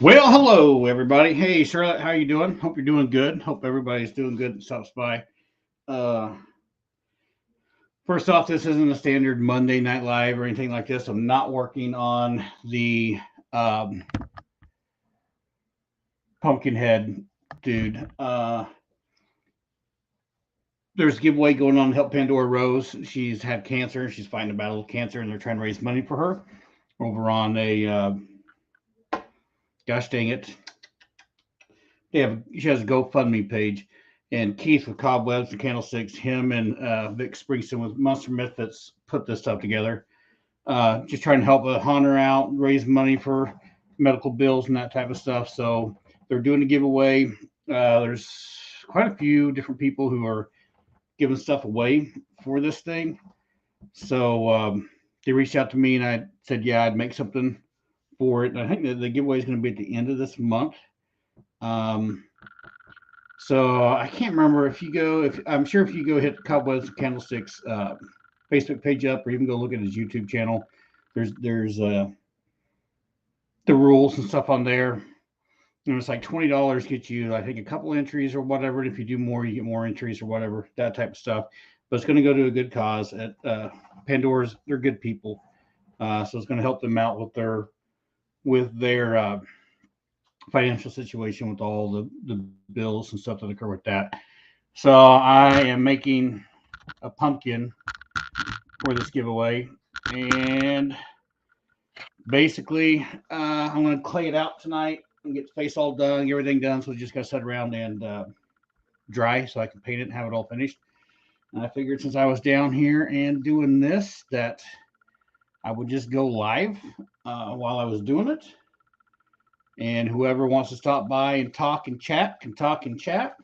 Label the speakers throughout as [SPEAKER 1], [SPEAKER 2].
[SPEAKER 1] Well, hello everybody. Hey Charlotte, how you doing? Hope you're doing good. Hope everybody's doing good that stops by. Uh, First off, this isn't a standard Monday Night Live or anything like this. I'm not working on the um, Pumpkinhead dude. There's a giveaway going on to help Pandora Rose. She's had cancer. She's fighting a battle with cancer, and they're trying to raise money for her over on a gosh dang it, she has a GoFundMe page, and Keith with Cobwebs and Candlesticks, him and Vic Springston with Monster Myth that's put this stuff together. Just trying to help Hunter out, raise money for medical bills and that type of stuff. So they're doing a giveaway. There's quite a few different people who are giving stuff away for this thing. So they reached out to me and I said, yeah, I'd make something for it. And I think that the giveaway is going to be at the end of this month. Um, So I can't remember if you go. If I'm sure if you go hit Cobwebs and Candlesticks Facebook page up, or even go look at his YouTube channel, there's the rules and stuff on there. And it's like $20 gets you, I think, a couple entries or whatever. And if you do more, you get more entries or whatever, that type of stuff. But it's going to go to a good cause. At Pandora's, they're good people, so it's going to help them out with their financial situation with all the bills and stuff that occur with that. So I am making a pumpkin for this giveaway, and basically I'm going to clay it out tonight and get the face all done, get everything done. So we just got to set around and dry so I can paint it and have it all finished. And I figured since I was down here and doing this that I would just go live while I was doing it. And whoever wants to stop by and talk and chat can talk and chat.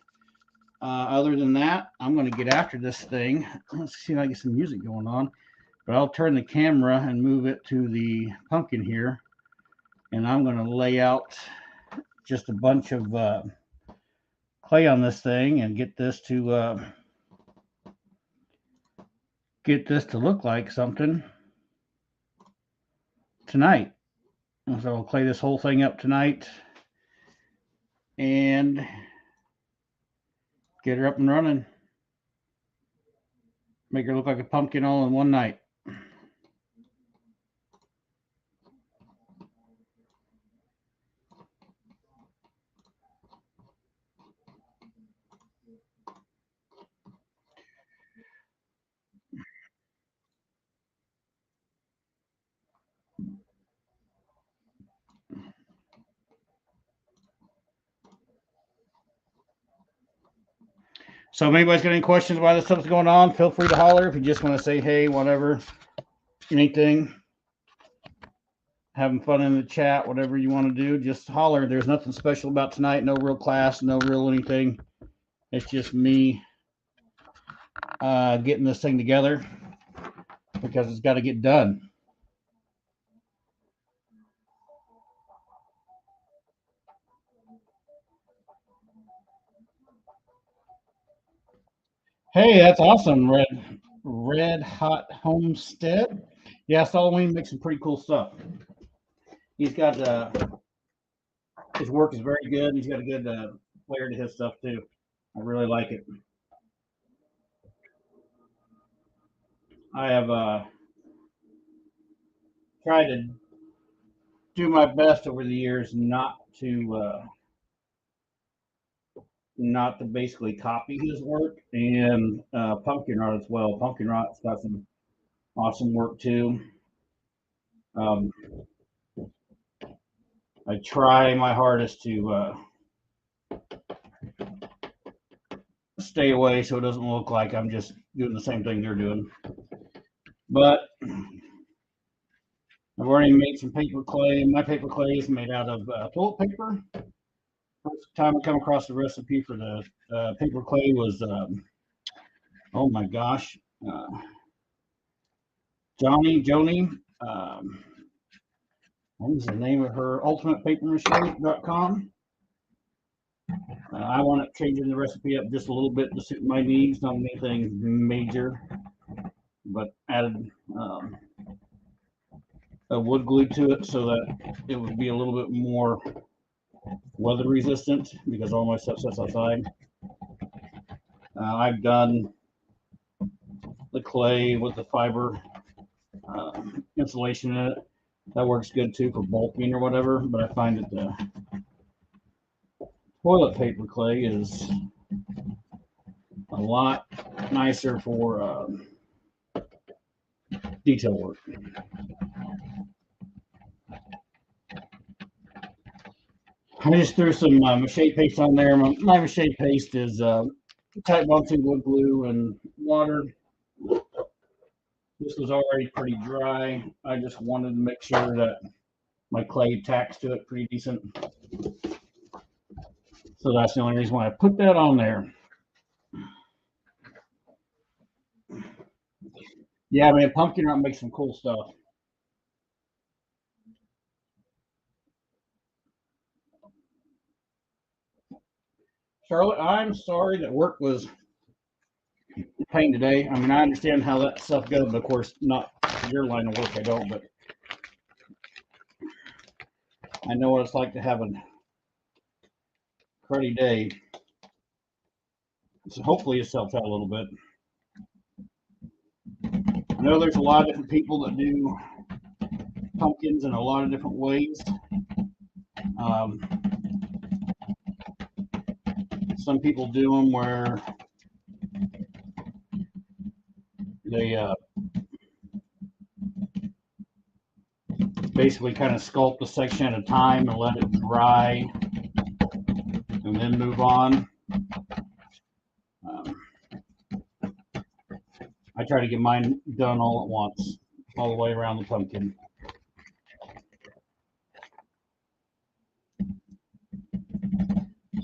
[SPEAKER 1] Other than that, I'm going to get after this thing. Let's see if I get some music going on. But I'll turn the camera and move it to the pumpkin here. And I'm going to lay out just a bunch of clay on this thing and get this to look like something tonight. And so I'll clay this whole thing up tonight and get her up and running. Make her look like a pumpkin all in one night. So if anybody's got any questions why this stuff's going on, feel free to holler. If you just want to say hey, whatever, anything, having fun in the chat, whatever you want to do, just holler. There's nothing special about tonight. No real class, no real anything. It's just me getting this thing together because it's got to get done. Hey, that's awesome, Red Hot Homestead. Yeah, Halloween makes some pretty cool stuff. He's got his work is very good. He's got a good flair to his stuff too. I really like it. I have tried to do my best over the years not to basically copy his work and Pumpkin Rot as well. Pumpkin Rot's got some awesome work too. Um, I try my hardest to stay away so it doesn't look like I'm just doing the same thing they're doing. But I've already made some paper clay. My paper clay is made out of toilet paper. First time I come across the recipe for the paper clay was, oh my gosh, Joni, what was the name of her? UltimatePaperMache.com. I want to changing the recipe up just a little bit to suit my needs, not anything major, but added a wood glue to it so that it would be a little bit more weather resistant because all my stuff sits outside. I've done the clay with the fiber insulation in it. That works good too for bulking or whatever, but I find that the toilet paper clay is a lot nicer for detail work. I just threw some mache paste on there. My mache paste is Type 1-2 wood glue and water. This was already pretty dry. I just wanted to make sure that my clay tacks to it pretty decent. So that's the only reason why I put that on there. Yeah, man, pumpkin run makes some cool stuff. Charlotte, I'm sorry that work was a pain today. I mean, I understand how that stuff goes, but of course, not your line of work, I don't, but I know what it's like to have a cruddy day. So hopefully it's helped out a little bit. I know there's a lot of different people that do pumpkins in a lot of different ways. Um, some people do them where they basically kind of sculpt a section at a time and let it dry and then move on. Um, I try to get mine done all at once, all the way around the pumpkin.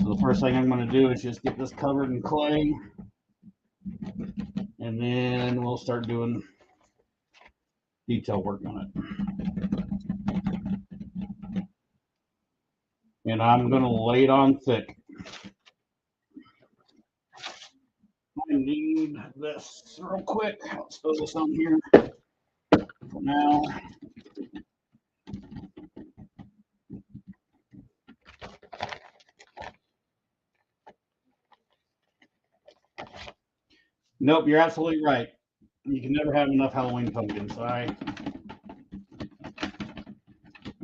[SPEAKER 1] So the first thing I'm going to do is just get this covered in clay, and then we'll start doing detail work on it. And I'm going to lay it on thick. I need this real quick. Let's throw this on here for now. Nope, you're absolutely right. You can never have enough Halloween pumpkins. I'm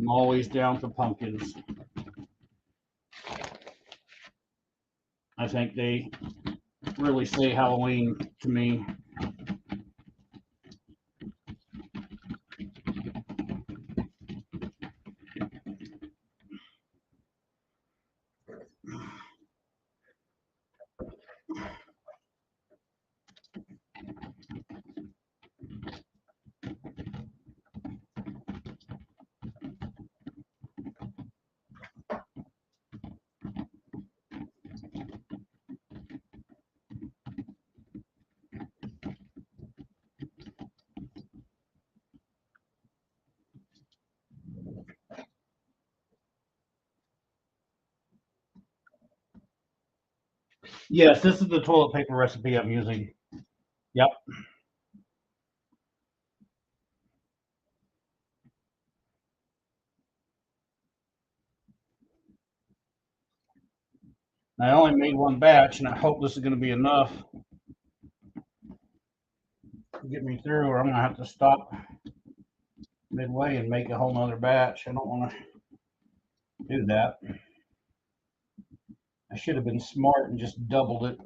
[SPEAKER 1] always down for pumpkins. I think they really say Halloween to me. Yes, this is the toilet paper recipe I'm using. Yep. I only made one batch, and I hope this is going to be enough to get me through, or I'm going to have to stop midway and make a whole nother batch. I don't want to do that. I should have been smart and just doubled it.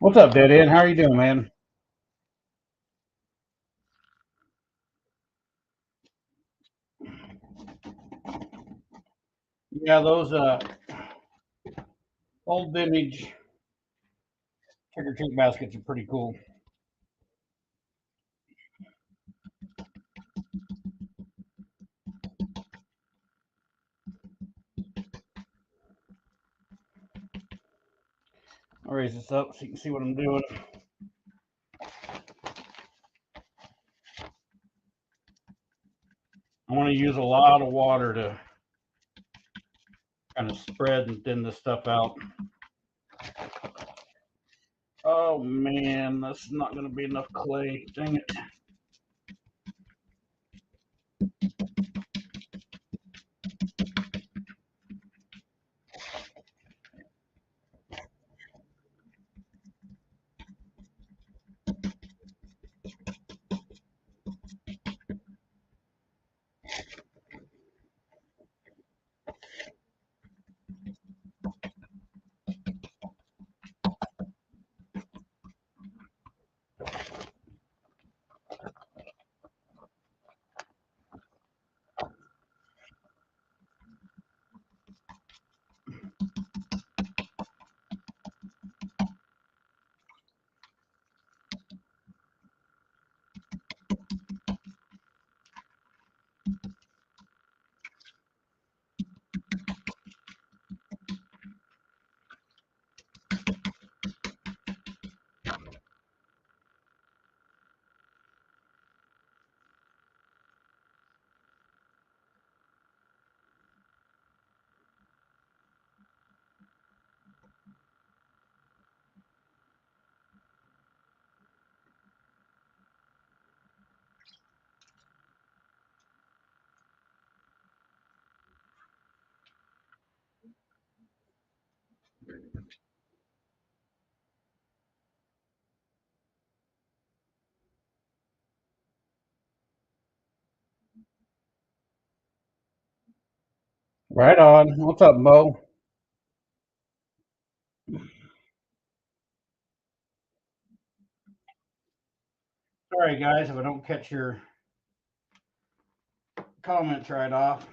[SPEAKER 1] What's up, Dead End? How are you doing, man? Yeah, those old vintage trick-or-treat baskets are pretty cool. I'll raise this up so you can see what I'm doing. I want to use a lot of water to kind of spread and thin this stuff out. Oh man, that's not going to be enough clay. Dang it. Right on. What's up, Mo? Sorry, guys, if I don't catch your comments right off.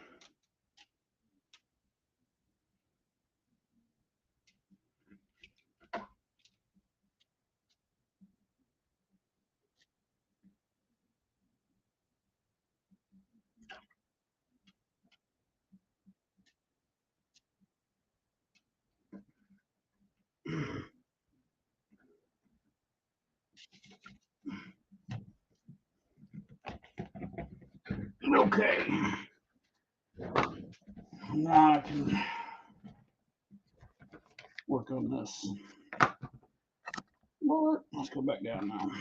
[SPEAKER 1] Okay. Now I can work on this. Let's go back down now.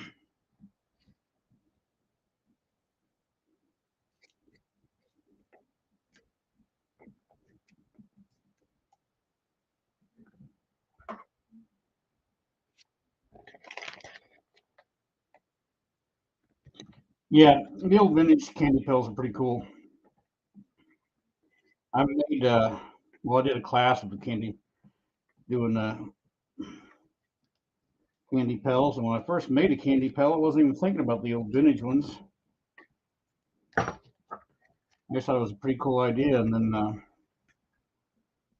[SPEAKER 1] Yeah, the old vintage candy pills are pretty cool. I made well, I did a class with the candy doing candy pills, and when I first made a candy pill, I wasn't even thinking about the old vintage ones. I just thought it was a pretty cool idea, and then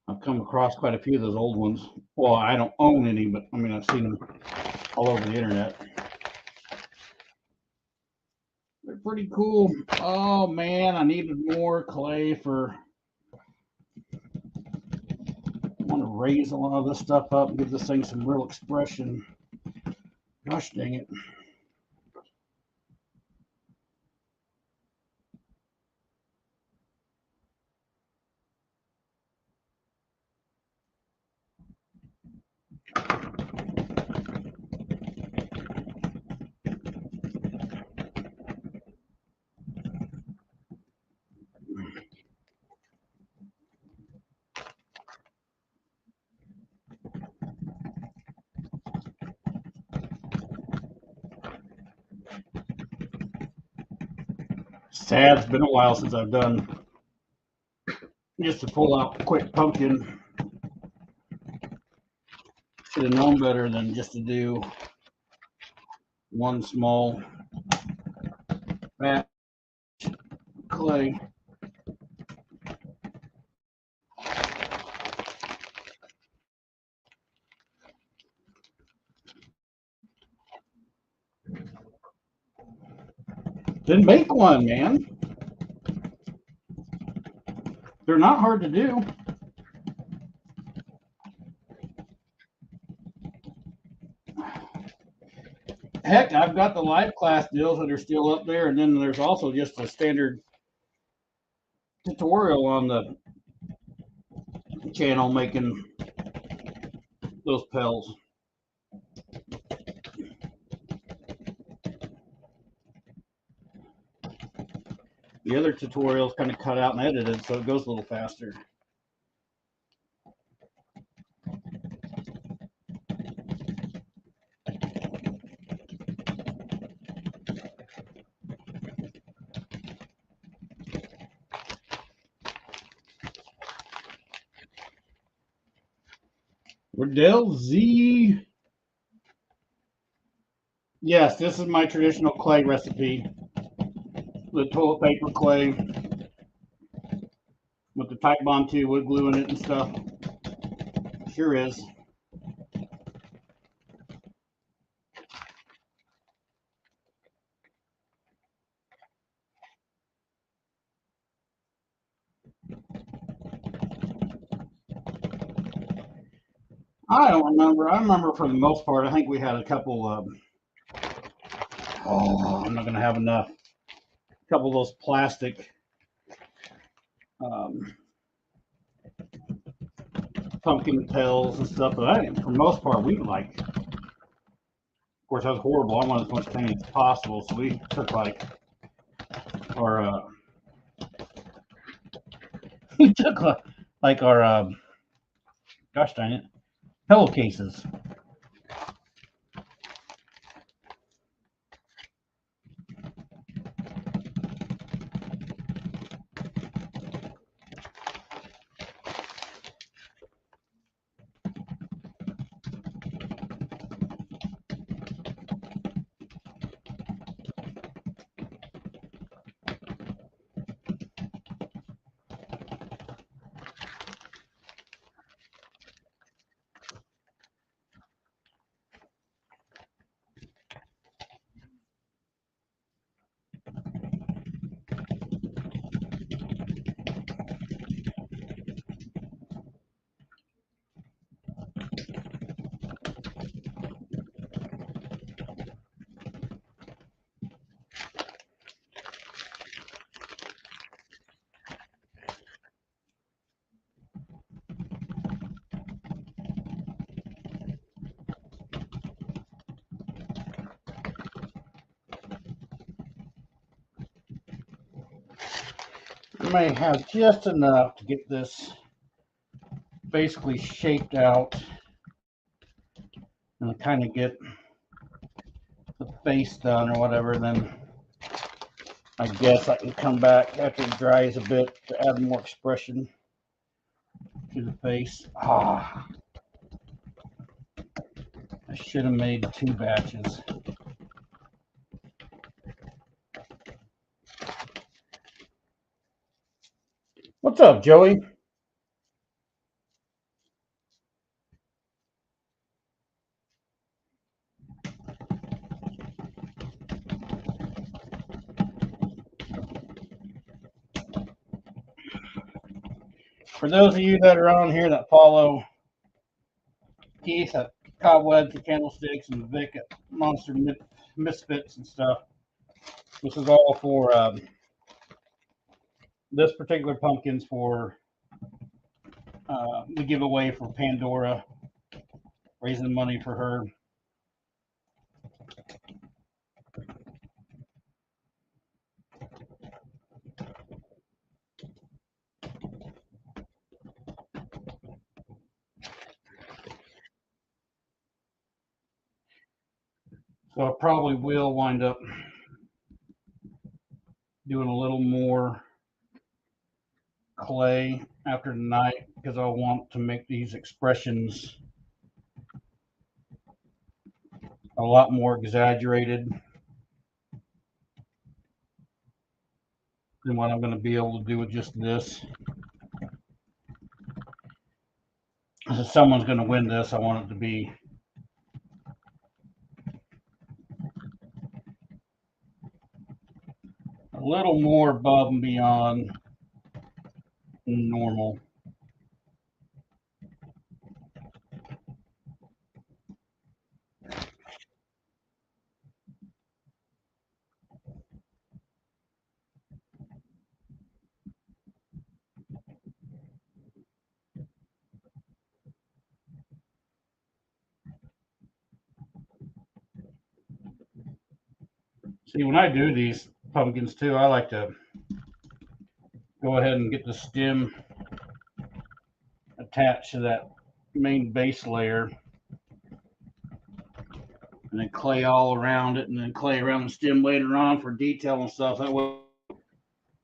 [SPEAKER 1] I've come across quite a few of those old ones. Well, I don't own any, but I mean I've seen them all over the internet. They're pretty cool. Oh man, I needed more clay for. I want to raise a lot of this stuff up and give this thing some real expression. Gosh dang it. Sad, it's been a while since I've done just to pull out quick pumpkin. Should have known better than just to do one small batch clay. Then make one, man. They're not hard to do. Heck, I've got the live class deals that are still up there, and then there's also just a standard tutorial on the channel making those pells. The other tutorials kind of cut out and edited, so it goes a little faster. Riddell Z. Yes, this is my traditional clay recipe. The toilet paper clay with the Type Bond 2 wood glue in it and stuff. Sure is. I don't remember. I remember for the most part, I think we had a couple of, I'm not going to have enough. A couple of those plastic pumpkin tails and stuff, but for the most part, we like, of course, that was horrible. I wanted as much paint as possible, so we took like our, we took like our, gosh dang it, pillowcases. I may have just enough to get this basically shaped out and kind of get the face done or whatever. Then I guess I can come back after it dries a bit to add more expression to the face. I should have made 2 batches. What's up, Joey? For those of you that are on here that follow Keith at Cobwebs and Candlesticks and Vic at Monster Misfits and stuff, this is all for this particular pumpkin's for the giveaway for Pandora, raising money for her. So I probably will wind up doing a little more clay after tonight because I want to make these expressions a lot more exaggerated than what I'm going to be able to do with just this. If someone's going to win this, I want it to be little more above and beyond normal. See, when I do these pumpkins too, I like to go ahead and get the stem attached to that main base layer, and then clay all around it, and then clay around the stem later on for detail and stuff. That way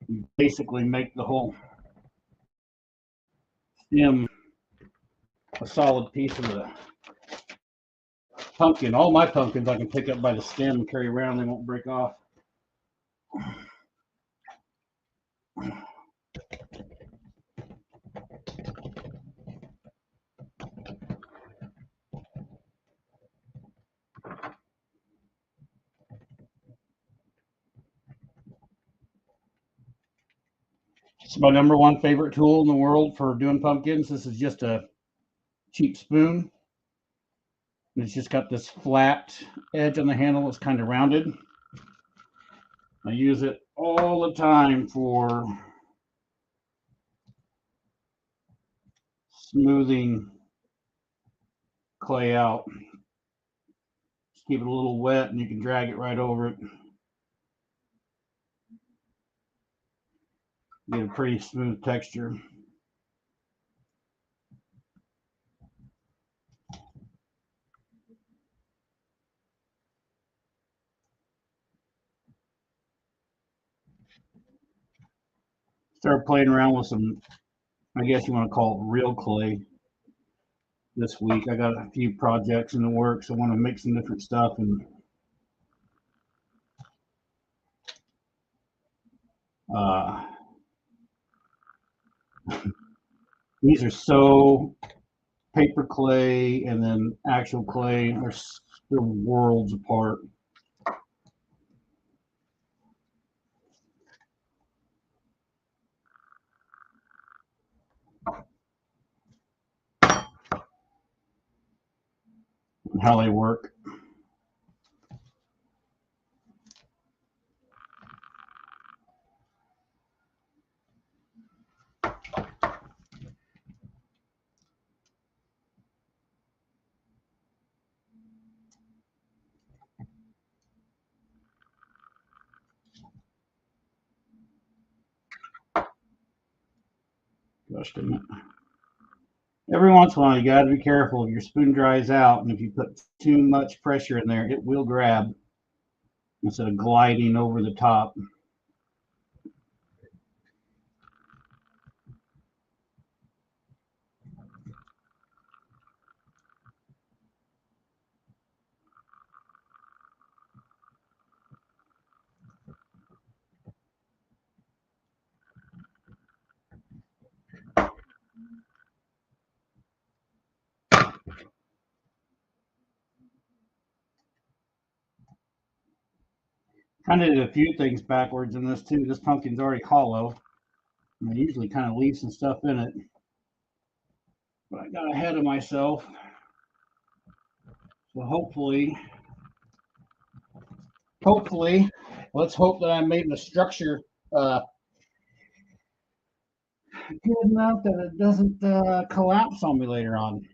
[SPEAKER 1] you basically make the whole stem a solid piece of the pumpkin. All my pumpkins I can pick up by the stem and carry around. They won't break off. It's my number one favorite tool in the world for doing pumpkins. This is just a cheap spoon. And it's just got this flat edge on the handle. It's kind of rounded. I use it all the time for smoothing clay out. Just keep it a little wet and you can drag it right over it. Get a pretty smooth texture. Start playing around with some, I guess you want to call it real clay this week. I got a few projects in the works. I want to make some different stuff, and these are so paper clay and then actual clay are still worlds apart. How they work. Gosh dang it. Every once in a while, you got to be careful. If your spoon dries out, and if you put too much pressure in there, it will grab instead of gliding over the top. Kind of did a few things backwards in this too. This pumpkin's already hollow. And I usually kind of leave some stuff in it, but I got ahead of myself. So hopefully, let's hope that I made the structure good enough that it doesn't collapse on me later on.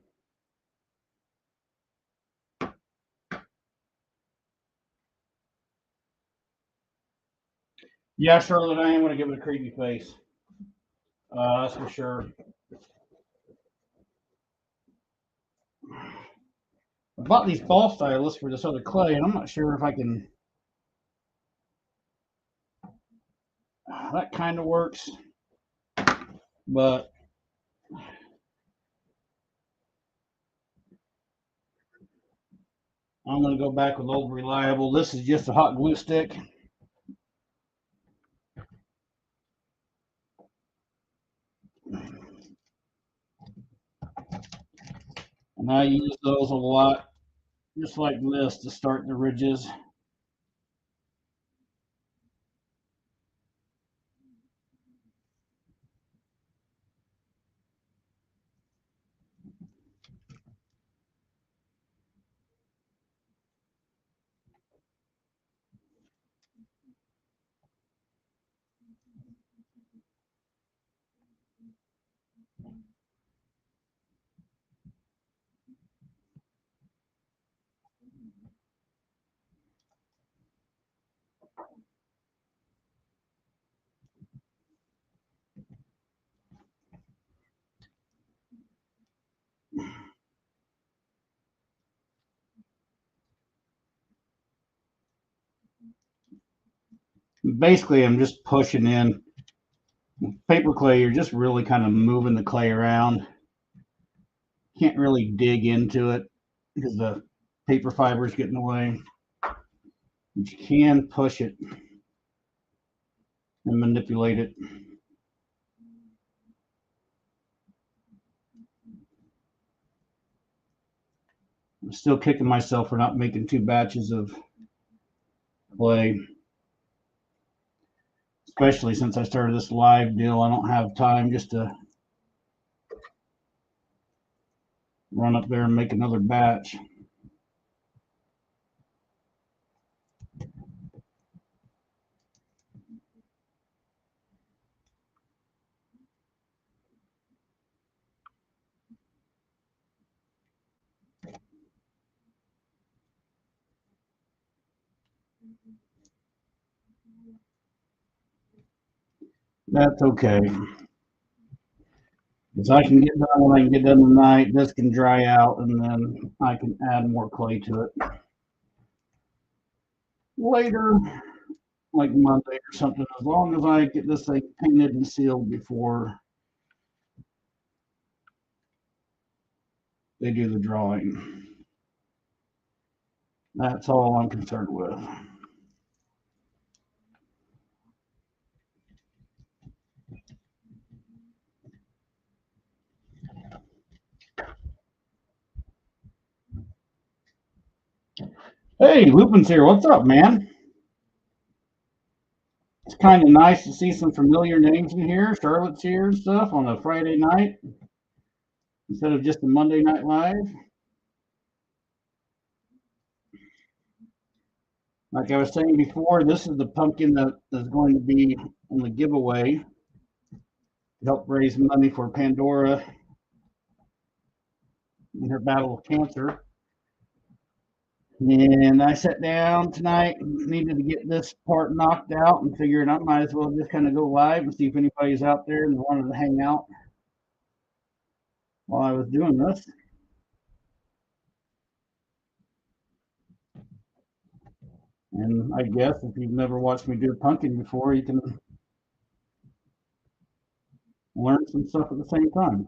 [SPEAKER 1] Yeah, Charlotte, I am going to give it a creepy face. That's for sure. I bought these ball stylists for this other clay, and I'm not sure if I can. That kind of works, but I'm going to go back with Old Reliable. This is just a hot glue stick. And I use those a lot, just like this, to start the ridges. Basically, I'm just pushing in. Paper clay, you're just really kind of moving the clay around. Can't really dig into it because the paper fibers get in the way. But you can push it and manipulate it. I'm still kicking myself for not making 2 batches of clay, especially since I started this live deal. I don't have time just to run up there and make another batch. That's okay. Because I can get done when I can get done tonight. This can dry out, and then I can add more clay to it later, like Monday or something. As long as I get this thing painted and sealed before they do the drawing. That's all I'm concerned with. Hey, Lupin's here. What's up, man? It's kind of nice to see some familiar names in here. Charlotte's here and stuff on a Friday night instead of just a Monday Night Live. Like I was saying before, this is the pumpkin that is going to be on the giveaway to help raise money for Pandora in her battle with cancer. And I sat down tonight and needed to get this part knocked out and figured I might as well just kind of go live and see if anybody's out there and wanted to hang out while I was doing this. And I guess if you've never watched me do a pumpkin before, you can learn some stuff at the same time.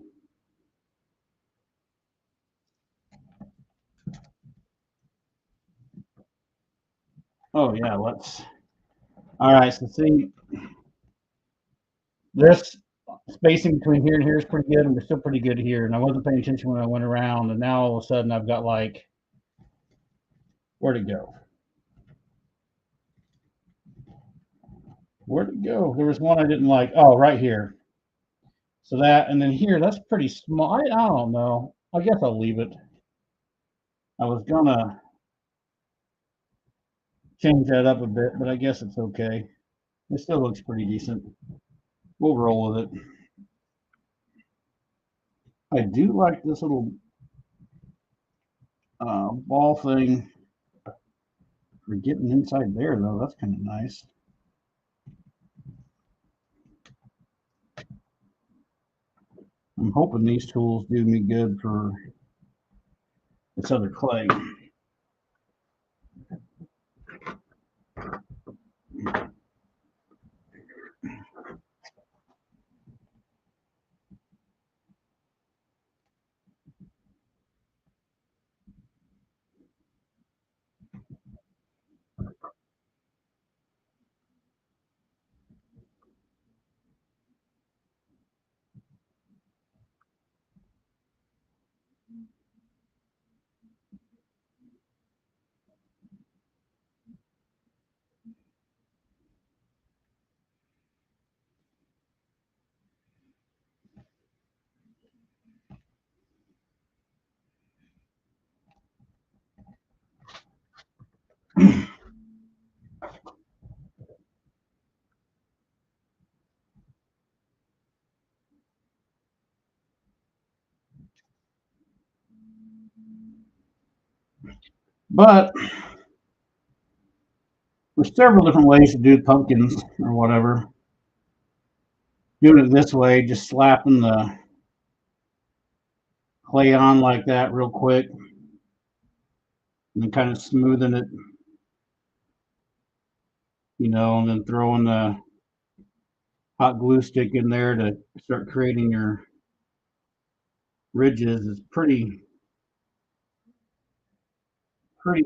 [SPEAKER 1] Oh yeah, let's. All right, so see, this spacing between here and here is pretty good, and we're still pretty good here. And I wasn't paying attention when I went around, and now all of a sudden I've got like, where'd it go? Where'd it go? There was one I didn't like. Oh, right here. So that, and then here, that's pretty small. I don't know. I guess I'll leave it. I was gonna change that up a bit, but I guess it's okay. It still looks pretty decent. We'll roll with it. I do like this little ball thing for getting inside there, though. That's kind of nice. I'm hoping these tools do me good for this other clay. But There's several different ways to do pumpkins or whatever. Doing it this way, just slapping the clay on like that real quick, and then kind of smoothing it, and then throwing the hot glue stick in there to start creating your ridges is pretty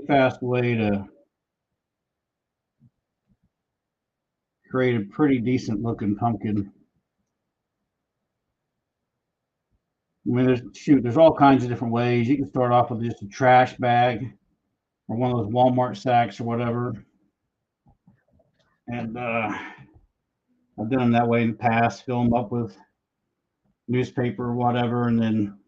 [SPEAKER 1] fast way to create a pretty decent looking pumpkin. I mean, there's all kinds of different ways. You can start off with just a trash bag or one of those Walmart sacks or whatever. And I've done them that way in the past, fill them up with newspaper or whatever, and then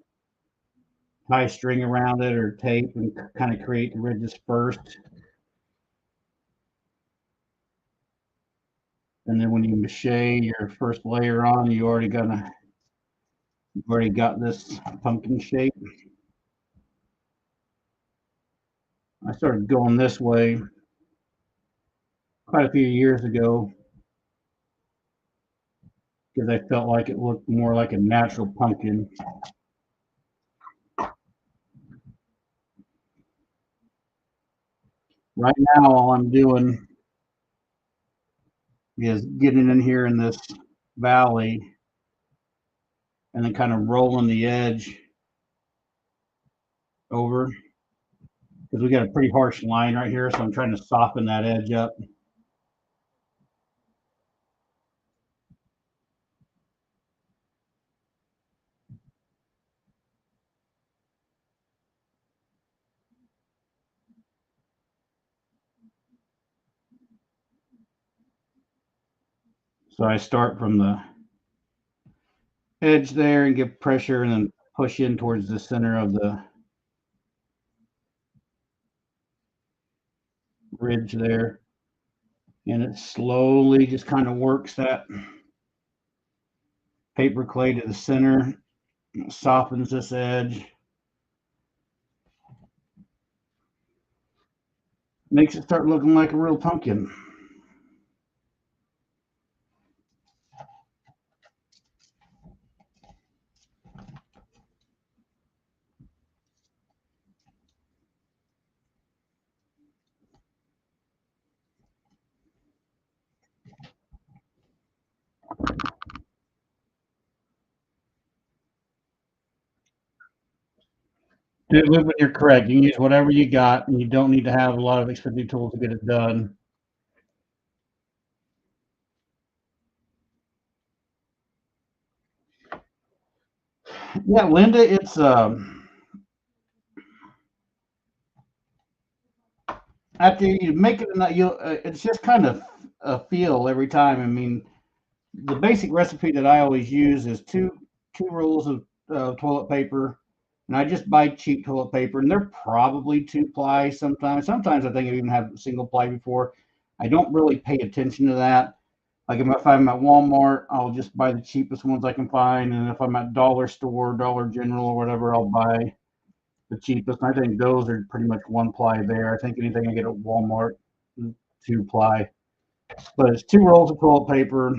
[SPEAKER 1] tie string around it or tape and kind of create the ridges first. And then when you mache your first layer on, you've already got this pumpkin shape. I started going this way quite a few years ago because I felt like it looked more like a natural pumpkin. Right now, all I'm doing is getting in here in this valley and then kind of rolling the edge over because we got a pretty harsh line right here, so I'm trying to soften that edge up. So I start from the edge there and give pressure and then push in towards the center of the ridge there. And it slowly just kind of works that paper clay to the center, softens this edge, makes it start looking like a real pumpkin. Dude, Lupin, you're correct. You can use whatever you got, and you don't need to have a lot of expensive tools to get it done. Yeah, Linda, it's after you make it enough, it's just kind of a feel every time. I mean, the basic recipe that I always use is two rolls of toilet paper, and I just buy cheap toilet paper, and they're probably 2 ply sometimes. Sometimes I think I even have single ply before. I don't really pay attention to that. Like if I'm at Walmart, I'll just buy the cheapest ones I can find, and if I'm at dollar store, Dollar General, or whatever, I'll buy the cheapest. And I think those are pretty much 1 ply there. I think anything I get at Walmart is 2 ply. But it's 2 rolls of toilet paper,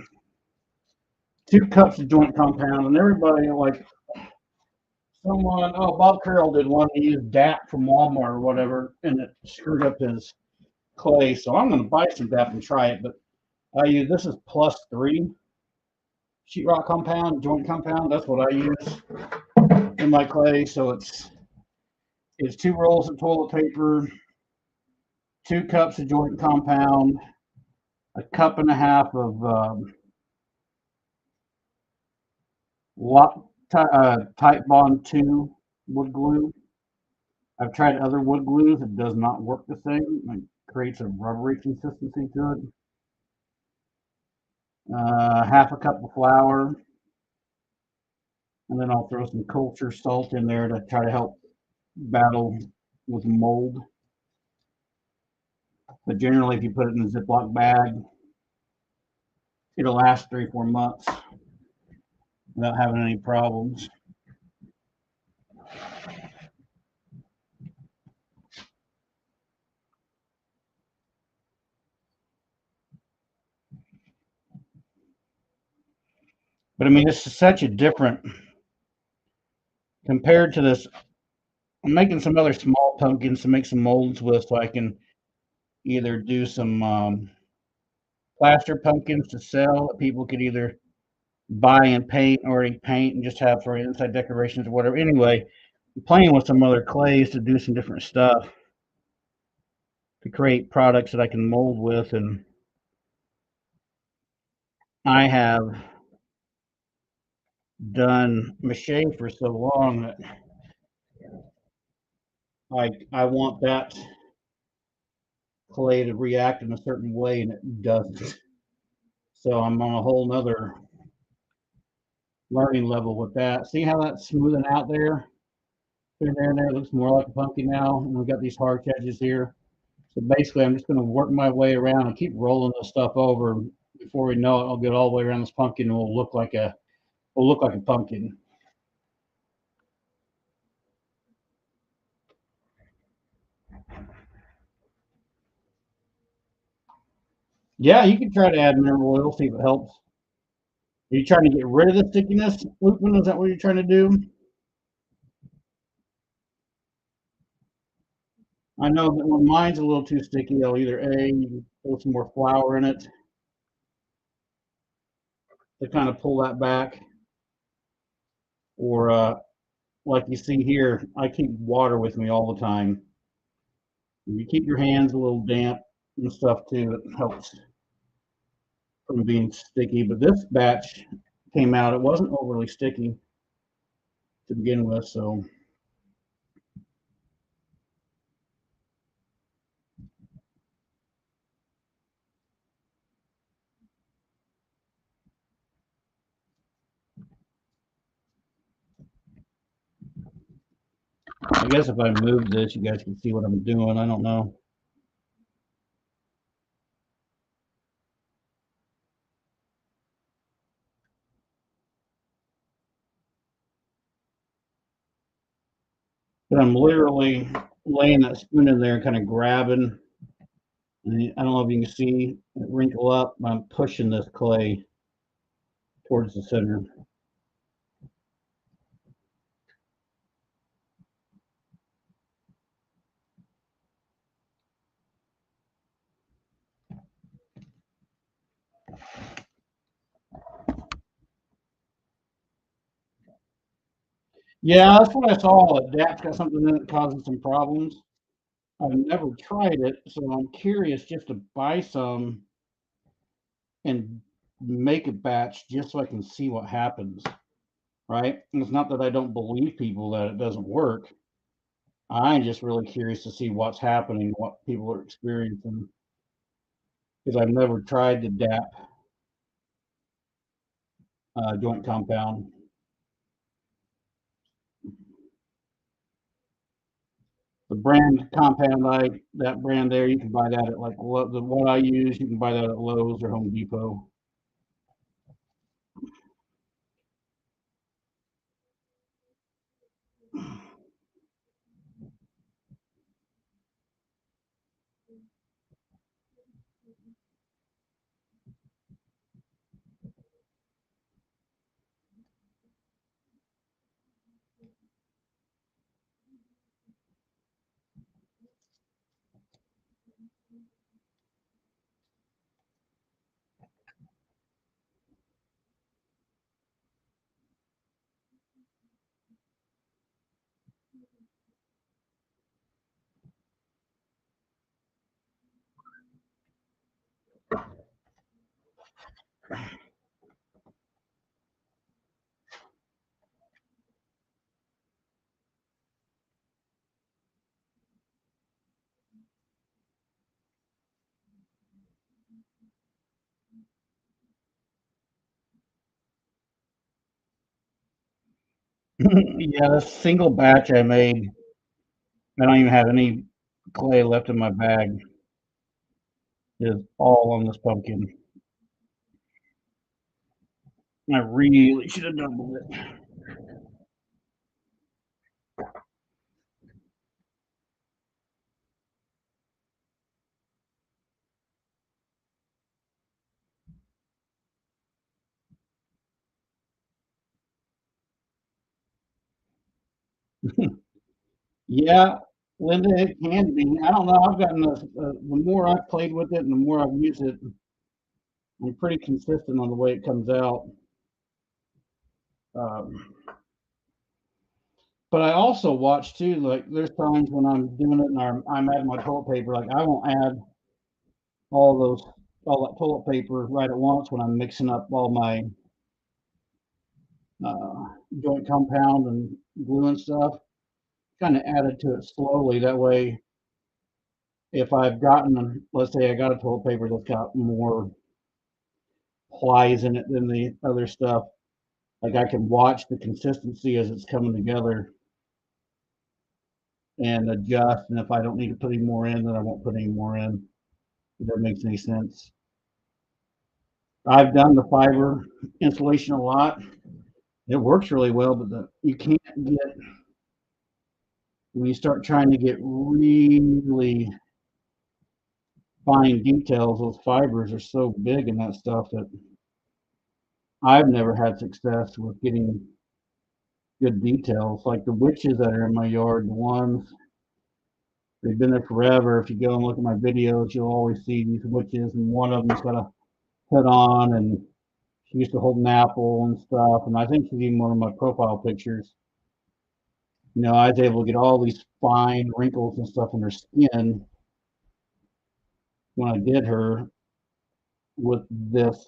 [SPEAKER 1] 2 cups of joint compound, and everybody like Bob Carroll did one. He used DAP from Walmart or whatever, and it screwed up his clay. So I'm going to buy some DAP and try it. But this is +3 sheetrock compound, joint compound. That's what I use in my clay. So it's 2 rolls of toilet paper, 2 cups of joint compound, a cup and a half of Type Bond 2 wood glue. I've tried other wood glues. It does not work the same. It creates a rubbery consistency to it. Half a cup of flour. And then I'll throw some kosher salt in there to try to help battle with mold. But generally, if you put it in a Ziploc bag, it'll last 3-4 months without having any problems. But I mean, it's such a different compared to this. I'm making some other small pumpkins to make some molds with, so I can either do some plaster pumpkins to sell that people could either buy and paint or paint and just have for inside decorations or whatever. Anyway, I'm playing with some other clays to do some different stuff to create products that I can mold with. And I have done mache for so long that I want that clay to react in a certain way and it doesn't. So I'm on a whole nother learning level with that. See how that's smoothing out there? There and there. It looks more like a pumpkin now. And we've got these hard edges here. So basically, I'm just going to work my way around and keep rolling this stuff over. Before we know it, I'll get all the way around this pumpkin and will look like a pumpkin. Yeah, you can try to add mineral oil, see if it helps. Are you trying to get rid of the stickiness, Lukeman? Is that what you're trying to do? I know that when mine's a little too sticky, I'll either throw some more flour in it to kind of pull that back, or like you see here, I keep water with me all the time. You keep your hands a little damp and stuff too. It helps from being sticky. But this batch came out, it wasn't overly sticky to begin with. So I guess if I move this, you guys can see what I'm doing. I don't know. But I'm literally laying that spoon in there and kind of grabbing. And I don't know if you can see it wrinkle up. I'm pushing this clay towards the center. Yeah, that's what I saw. Dad's got something in it causing some problems. I've never tried it, so I'm curious just to buy some and make a batch just so I can see what happens. Right? And it's not that I don't believe people that it doesn't work. I'm just really curious to see what's happening, what people are experiencing, because I've never tried the DAP joint compound. The brand compound, that brand there, you can buy that at like the one I use. You can buy that at Lowe's or Home Depot. Yeah, this single batch I made, I don't even have any clay left in my bag. Is all on this pumpkin. I really should have doubled it. Yeah, Linda, it can be. I don't know. I've gotten the more I've played with it and the more I've used it, I'm pretty consistent on the way it comes out. Um, but I also watch too. Like there's times when I'm doing it and I'm adding my toilet paper. Like I won't add all those all that toilet paper right at once when I'm mixing up all my uh, joint compound and glue and stuff. Kind of add it to it slowly. That way, if I've gotten, let's say I got a toilet paper that's got more plies in it than the other stuff, like I can watch the consistency as it's coming together and adjust. And if I don't need to put any more in, then I won't put any more in. If that makes any sense. I've done the fiber insulation a lot. It works really well, but you can't get when you start trying to get really fine details. Those fibers are so big in that stuff that I've never had success with getting good details. Like the witches that are in my yard, the ones they've been there forever. If you go and look at my videos, you'll always see these witches, and one of them's got a hood on, and she used to hold an apple and stuff. And I think she's even one of my profile pictures. I was able to get all these fine wrinkles and stuff in her skin when I did her with this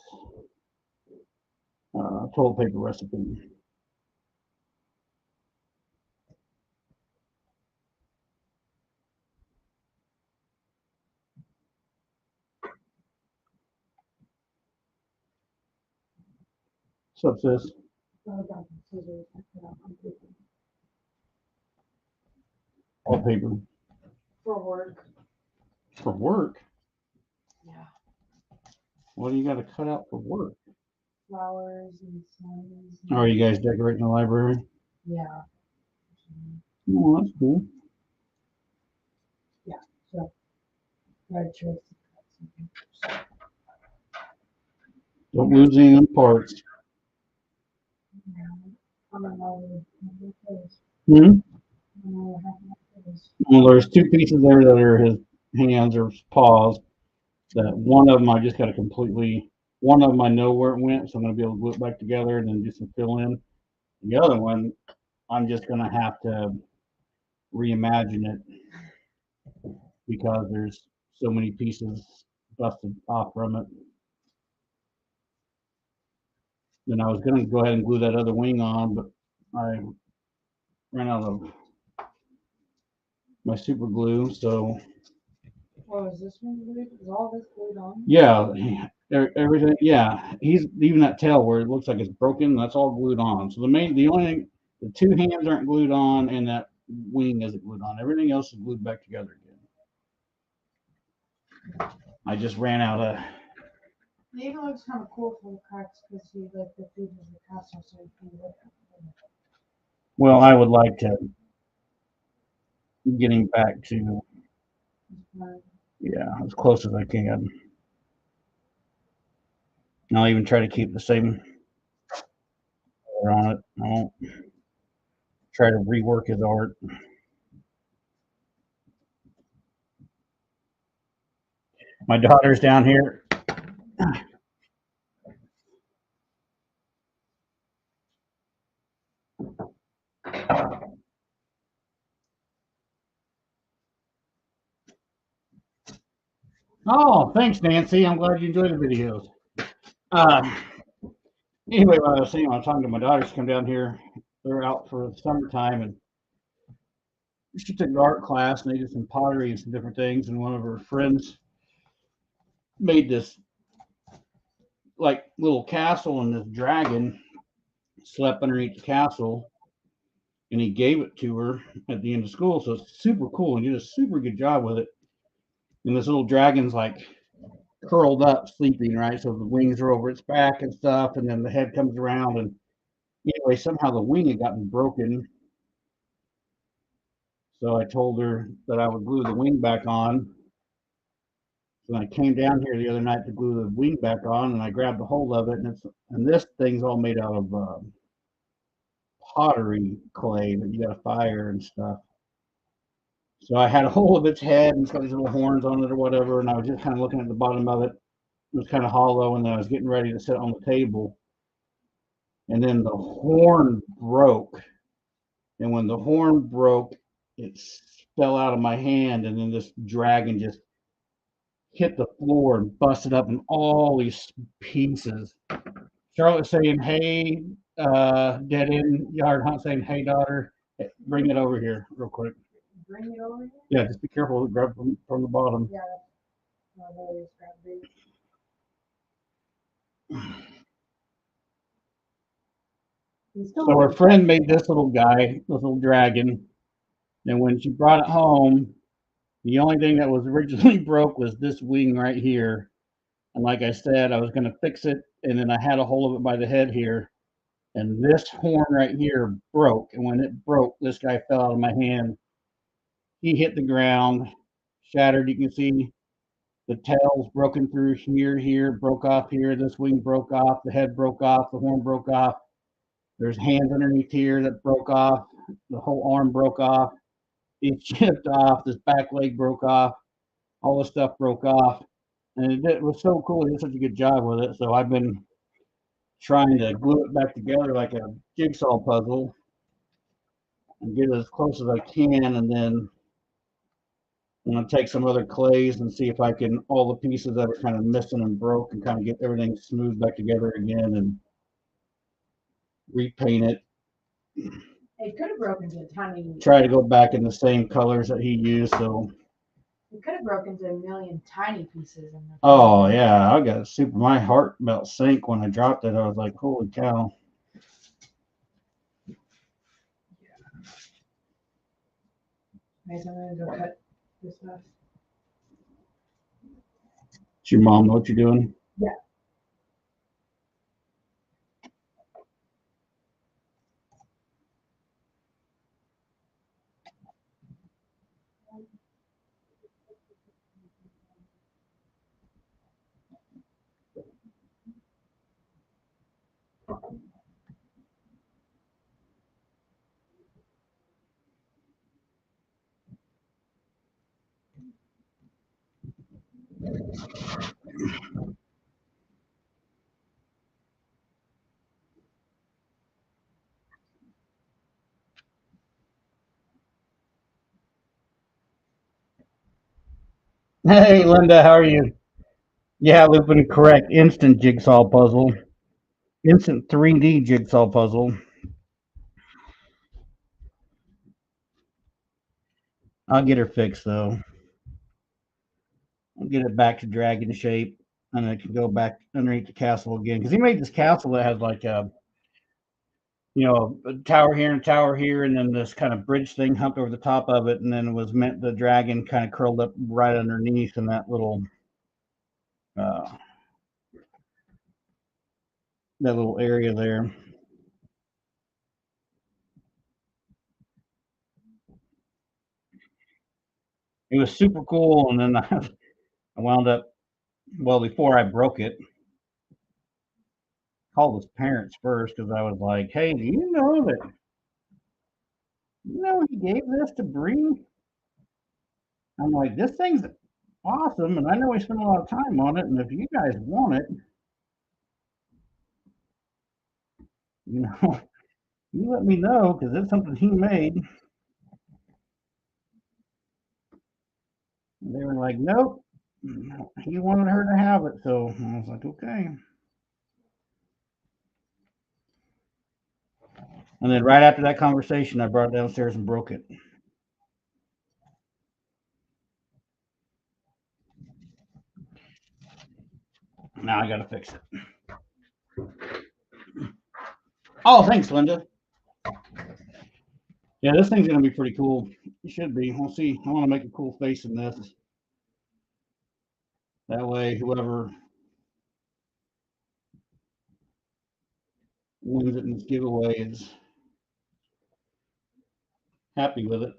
[SPEAKER 1] toilet paper recipe. So sis, toilet paper
[SPEAKER 2] For work.
[SPEAKER 1] for work.
[SPEAKER 2] Yeah.
[SPEAKER 1] What do you got to cut out for work?
[SPEAKER 2] Flowers and signs.
[SPEAKER 1] Oh, are you guys decorating the library?
[SPEAKER 2] Yeah.
[SPEAKER 1] Oh, that's cool.
[SPEAKER 2] Yeah. So I chose to cut some.
[SPEAKER 1] Don't lose any of them parts.
[SPEAKER 2] Yeah. I'm gonna know those.
[SPEAKER 1] Hmm?
[SPEAKER 2] I'm gonna have those.
[SPEAKER 1] Well, there's two pieces there that are his hands or paws. That one of them I just got to completely. One of them I know where it went, so I'm gonna be able to glue it back together and then do some fill in. The other one, I'm just gonna have to reimagine it because there's so many pieces busted off from it. Then I was gonna go ahead and glue that other wing on, but I ran out of my super glue. So
[SPEAKER 2] Oh, is this one glued? Is all this glued on?
[SPEAKER 1] yeah, everything. Yeah, he's even that tail where it looks like it's broken. That's all glued on. So the only thing, the two hands aren't glued on, and that wing isn't glued on. Everything else is glued back together again. I just ran out of.
[SPEAKER 2] It even looks kind of cool for the cracks because he like the food is the castle, so you can look at it.
[SPEAKER 1] Well, I would like to getting back to yeah as close as I can. I'll even try to keep the same color on it. I won't try to rework his art. My daughter's down here. Oh, thanks, Nancy. I'm glad you enjoyed the videos. Uh, anyway, what I was saying, I was talking to my daughters come down here. They're out for the summertime, and she took an art class, and they did some pottery and some different things. And one of her friends made this like little castle, and this dragon slept underneath the castle. And he gave it to her at the end of school, so it's super cool. And he did a super good job with it. And this little dragon's like curled up, sleeping, right? So the wings are over its back and stuff, and then the head comes around. And anyway, somehow the wing had gotten broken. So I told her that I would glue the wing back on. So I came down here the other night to glue the wing back on, and I grabbed a hold of it, and this thing's all made out of pottery clay that you got to fire and stuff. So I had a hold of its head and it's got these little horns on it or whatever, and I was just kind of looking at the bottom of it. It was kind of hollow, and then I was getting ready to sit on the table, and then the horn broke. And when the horn broke, it fell out of my hand, and then this dragon just hit the floor and busted up in all these pieces. Charlotte's saying, "Hey, dead end yard hunt," saying, "Hey, daughter, bring it over here real quick."
[SPEAKER 2] Bring it over here?
[SPEAKER 1] Yeah, just be careful. Grab from the bottom.
[SPEAKER 2] Yeah, I've always got big.
[SPEAKER 1] So her friend made this little guy, this little dragon, and when she brought it home, the only thing that was originally broke was this wing right here. And like I said, I was going to fix it, and then I had a hold of it by the head here, and this horn right here broke. And when it broke, this guy fell out of my hand. He hit the ground, shattered. You can see the tail's broken through here, broke off here. This wing broke off, the head broke off, the horn broke off. There's hands underneath here that broke off. The whole arm broke off. It chipped off. This back leg broke off. All this stuff broke off. And it was so cool. He did such a good job with it. So I've been trying to glue it back together like a jigsaw puzzle and get it as close as I can. And then I'm going to take some other clays and see if I can, all the pieces that are kind of missing and broke, and kind of get everything smoothed back together again and repaint it.
[SPEAKER 2] It could have broken to a tiny.
[SPEAKER 1] Try to go back in the same colors that he used. So
[SPEAKER 2] it could have broken to a million tiny pieces.
[SPEAKER 1] Oh yeah, I got super. My heart about sank when I dropped it. I was like, "Holy cow!"
[SPEAKER 2] Guys, I'm gonna go cut this stuff.
[SPEAKER 1] Does your mom know what you're doing?
[SPEAKER 2] Yeah.
[SPEAKER 1] Hey, Linda, how are you? Yeah, Lupin, correct. Instant jigsaw puzzle. Instant 3D jigsaw puzzle. I'll get her fixed though. I'll get it back to dragon shape, and it can go back underneath the castle again. Because he made this castle that has like a, a tower here and tower here, and then this kind of bridge thing humped over the top of it, and then it was meant the dragon kind of curled up right underneath in that little area there. It was super cool, and then I wound up, well, before I broke it, called his parents first because I was like, "Hey, do you know that he gave this to Bree?" I'm like, "This thing's awesome, and I know he spent a lot of time on it, and if you guys want it, you know, you let me know because it's something he made." And they were like, "Nope." He wanted her to have it, so I was like, "Okay." And then right after that conversation, I brought it downstairs and broke it. Now I got to fix it. Oh, thanks, Linda. Yeah, this thing's going to be pretty cool. It should be. We'll see. I want to make a cool face in this. That way, whoever wins it in this giveaway is happy with it.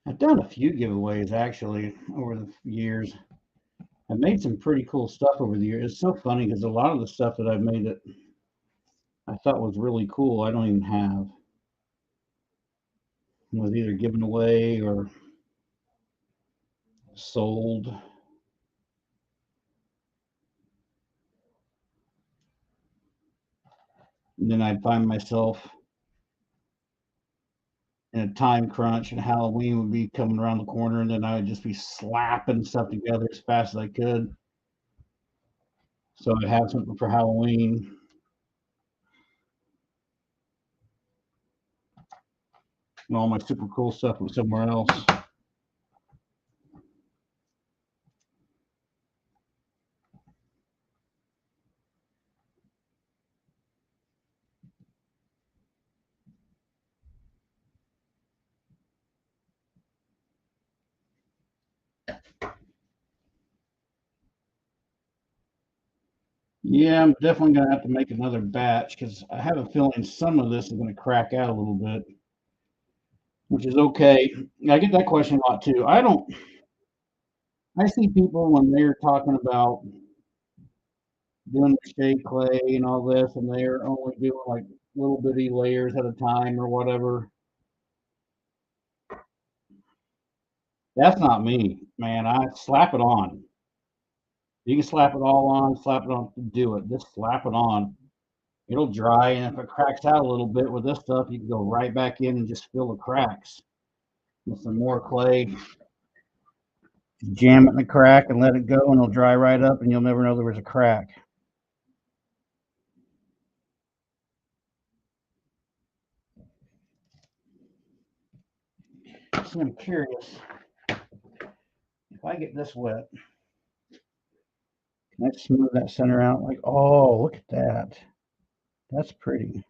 [SPEAKER 1] I've done a few giveaways actually over the years. I've made some pretty cool stuff over the years. It's so funny because a lot of the stuff that I've made that I thought was really cool, I don't even have. It was either given away or sold. And then I'd find myself in a time crunch and Halloween would be coming around the corner and then I would just be slapping stuff together as fast as I could. So I'd have something for Halloween. And all my super cool stuff was somewhere else. Yeah, I'm definitely gonna have to make another batch because I have a feeling some of this is gonna crack out a little bit, which is okay. I get that question a lot too. I see people when they're talking about doing the shade clay and all this, and they're only doing like little bitty layers at a time or whatever. That's not me, man. I slap it on. You can slap it all on, slap it on, do it. Just slap it on. It'll dry, and if it cracks out a little bit with this stuff, you can go right back in and just fill the cracks with some more clay. Jam it in the crack and let it go, and it'll dry right up, and you'll never know there was a crack. So I'm curious if I get this wet, can I smooth that center out? Like, oh, look at that. That's pretty.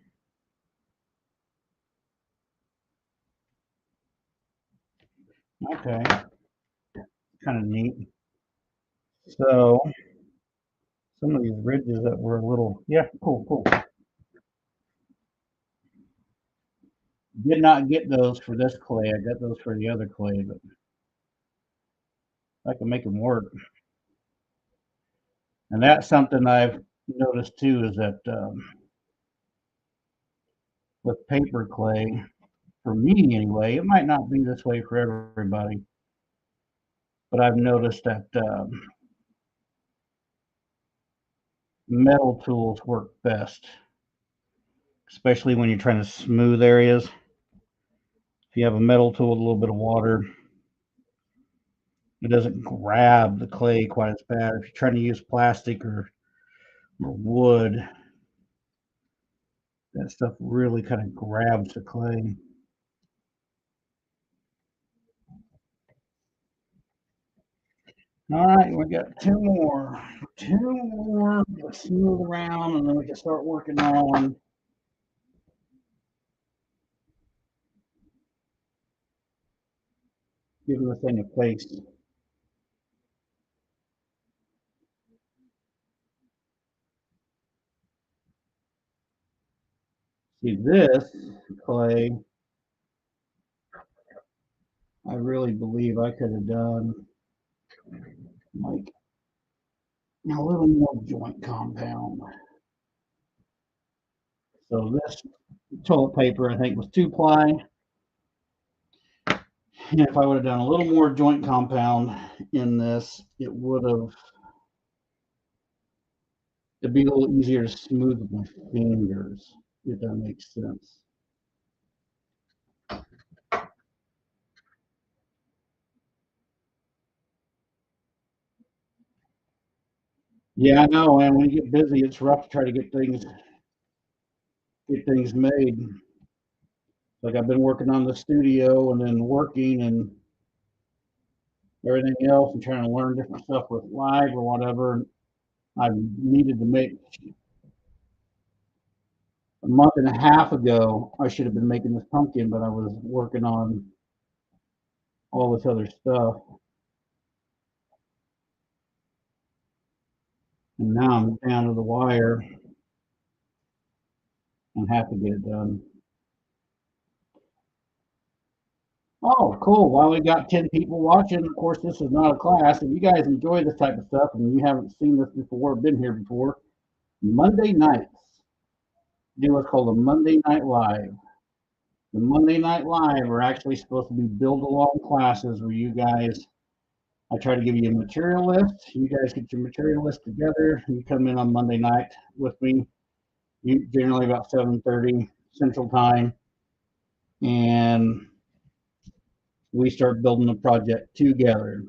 [SPEAKER 1] Okay, kind of neat. So some of these ridges that were a little, yeah, cool, cool. Did not get those for this clay. I got those for the other clay, but I can make them work. And that's something I've noticed too is that with paper clay, for me anyway, it might not be this way for everybody, but I've noticed that metal tools work best, especially when you're trying to smooth areas. If you have a metal tool with a little bit of water, it doesn't grab the clay quite as bad. If you're trying to use plastic or wood, that stuff really kind of grabs the clay. All right, we got two more. Two more. Let's smooth around and then we can start working on giving the thing a face. See, this clay, I really believe I could have done like a little more joint compound. So this toilet paper, I think, was 2-ply. And if I would have done a little more joint compound in this, it'd be a little easier to smooth with my fingers, if that makes sense. Yeah, I know, and when you get busy, it's rough to try to get things made. Like I've been working on the studio and then working and everything else and trying to learn different stuff with live or whatever. I needed to make a month and a half ago. I should have been making this pumpkin, but I was working on all this other stuff, and now I'm down to the wire and have to get it done. Oh, cool. Well, we got 10 people watching. Of course, this is not a class. If you guys enjoy this type of stuff and you haven't seen this before, been here before, Monday nights, do what's called a Monday Night Live. The Monday Night Live are actually supposed to be build along classes where you guys, I try to give you a material list. You guys get your material list together. You come in on Monday night with me, generally about 7:30 Central Time, and we start building the project together.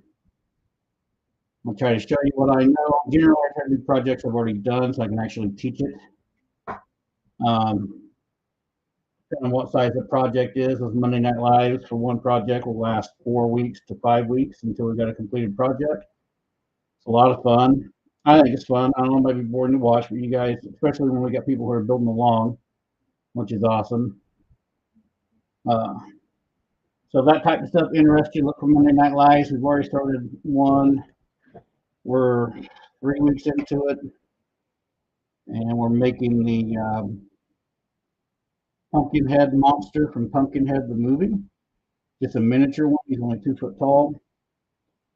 [SPEAKER 1] I'll try to show you what I know. Generally, I try to do projects I've already done so I can actually teach it. Um, Depending on what size the project is, those Monday Night Lives for one project will last 4 weeks to 5 weeks until we've got a completed project. It's a lot of fun. I think it's fun. I don't know, it might be boring to watch, but you guys, especially when we got people who are building along, which is awesome. Uh, so that type of stuff interests you, look for Monday Night Lives. We've already started one. We're 3 weeks into it, and we're making the Pumpkinhead monster from Pumpkinhead the movie. Just a miniature one. He's only 2 foot tall.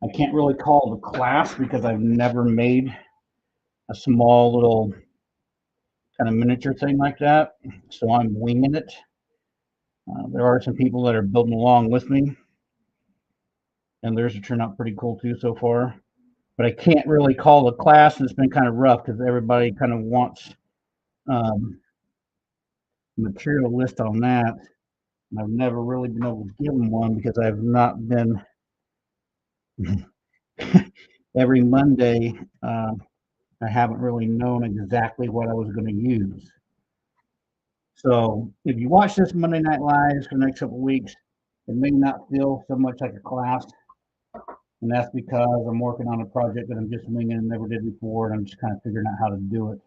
[SPEAKER 1] I can't really call it a class because I've never made a small little kind of miniature thing like that. So I'm winging it. There are some people that are building along with me, and theirs have turned out pretty cool too so far. But I can't really call it a class, and it's been kind of rough because everybody kind of wants um, material list on that. And I've never really been able to give them one because I've not been every Monday. I haven't really known exactly what I was going to use. So if you watch this Monday Night Lives for the next couple of weeks, it may not feel so much like a class. And that's because I'm working on a project that I'm just winging and never did before, and I'm just kind of figuring out how to do it.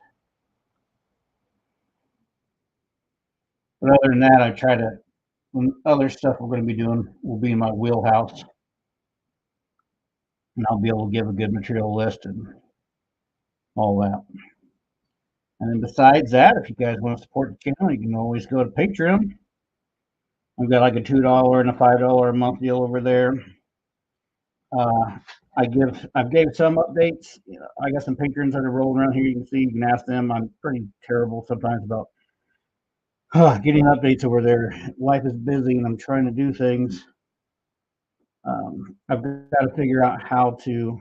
[SPEAKER 1] But other than that, I try to, other stuff we're going to be doing will be in my wheelhouse, and I'll be able to give a good material list and all that. And then besides that, if you guys want to support the channel, you can always go to Patreon. I've got like a $2 and a $5 a month deal over there. I've gave some updates. I got some patrons that are rolling around here. You can see, you can ask them. I'm pretty terrible sometimes about getting updates over there. Life is busy, and I'm trying to do things. I've got to figure out how to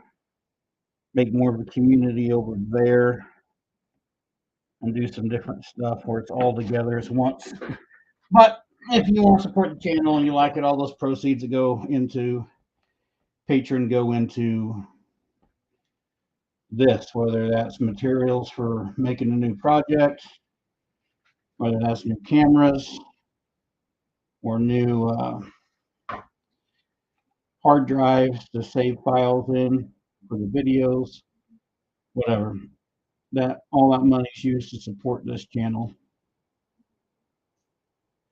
[SPEAKER 1] make more of a community over there and do some different stuff where it's all together as once. But if you want to support the channel and you like it, all those proceeds that go into Patreon go into this, whether that's materials for making a new project, whether that's new cameras or new hard drives to save files in for the videos, whatever. That all that money is used to support this channel.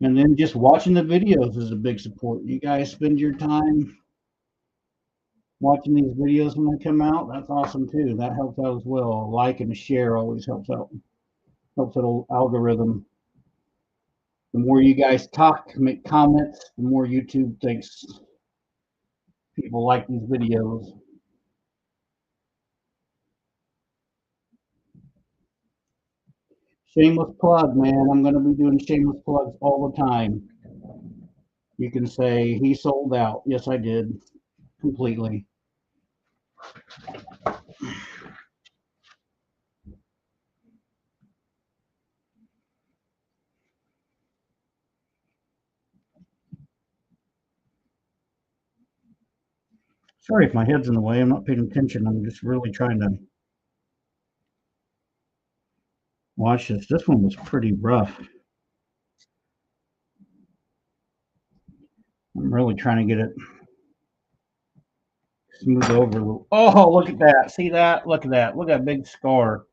[SPEAKER 1] And then just watching the videos is a big support. You guys spend your time watching these videos when they come out. That's awesome too. That helps out as well. A like and a share always helps out. Helps the algorithm. The more you guys talk, make comments, the more YouTube thinks people like these videos. Shameless plug, man. I'm going to be doing shameless plugs all the time. You can say he sold out. Yes, I did completely. Sorry if my head's in the way. I'm not paying attention. I'm just really trying to watch this. This one was pretty rough. I'm really trying to get it smooth over. Oh, look at that. See that? Look at that. Look at that big scar.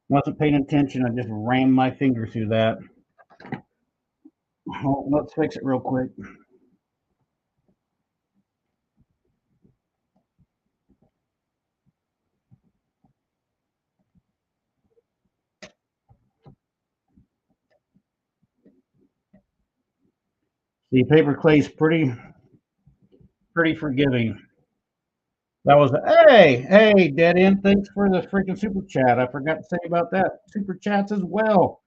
[SPEAKER 1] Wasn't paying attention. I just rammed my finger through that. Oh, let's fix it real quick. See, paper clay is pretty pretty forgiving. That was hey, dead end. Thanks for the freaking super chat. I forgot to say about that. Super chats as well.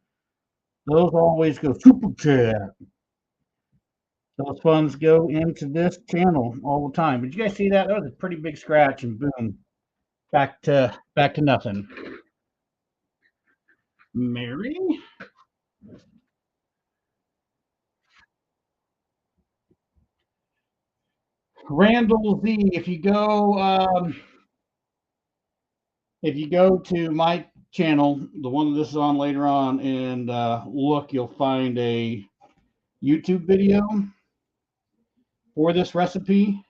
[SPEAKER 1] Those always go super chat. Those funds go into this channel all the time. Did you guys see that? That was a pretty big scratch, and boom, back to nothing. Mary. Randall Z, if you go to my channel, the one that this is on later on, and look, you'll find a YouTube video for this recipe.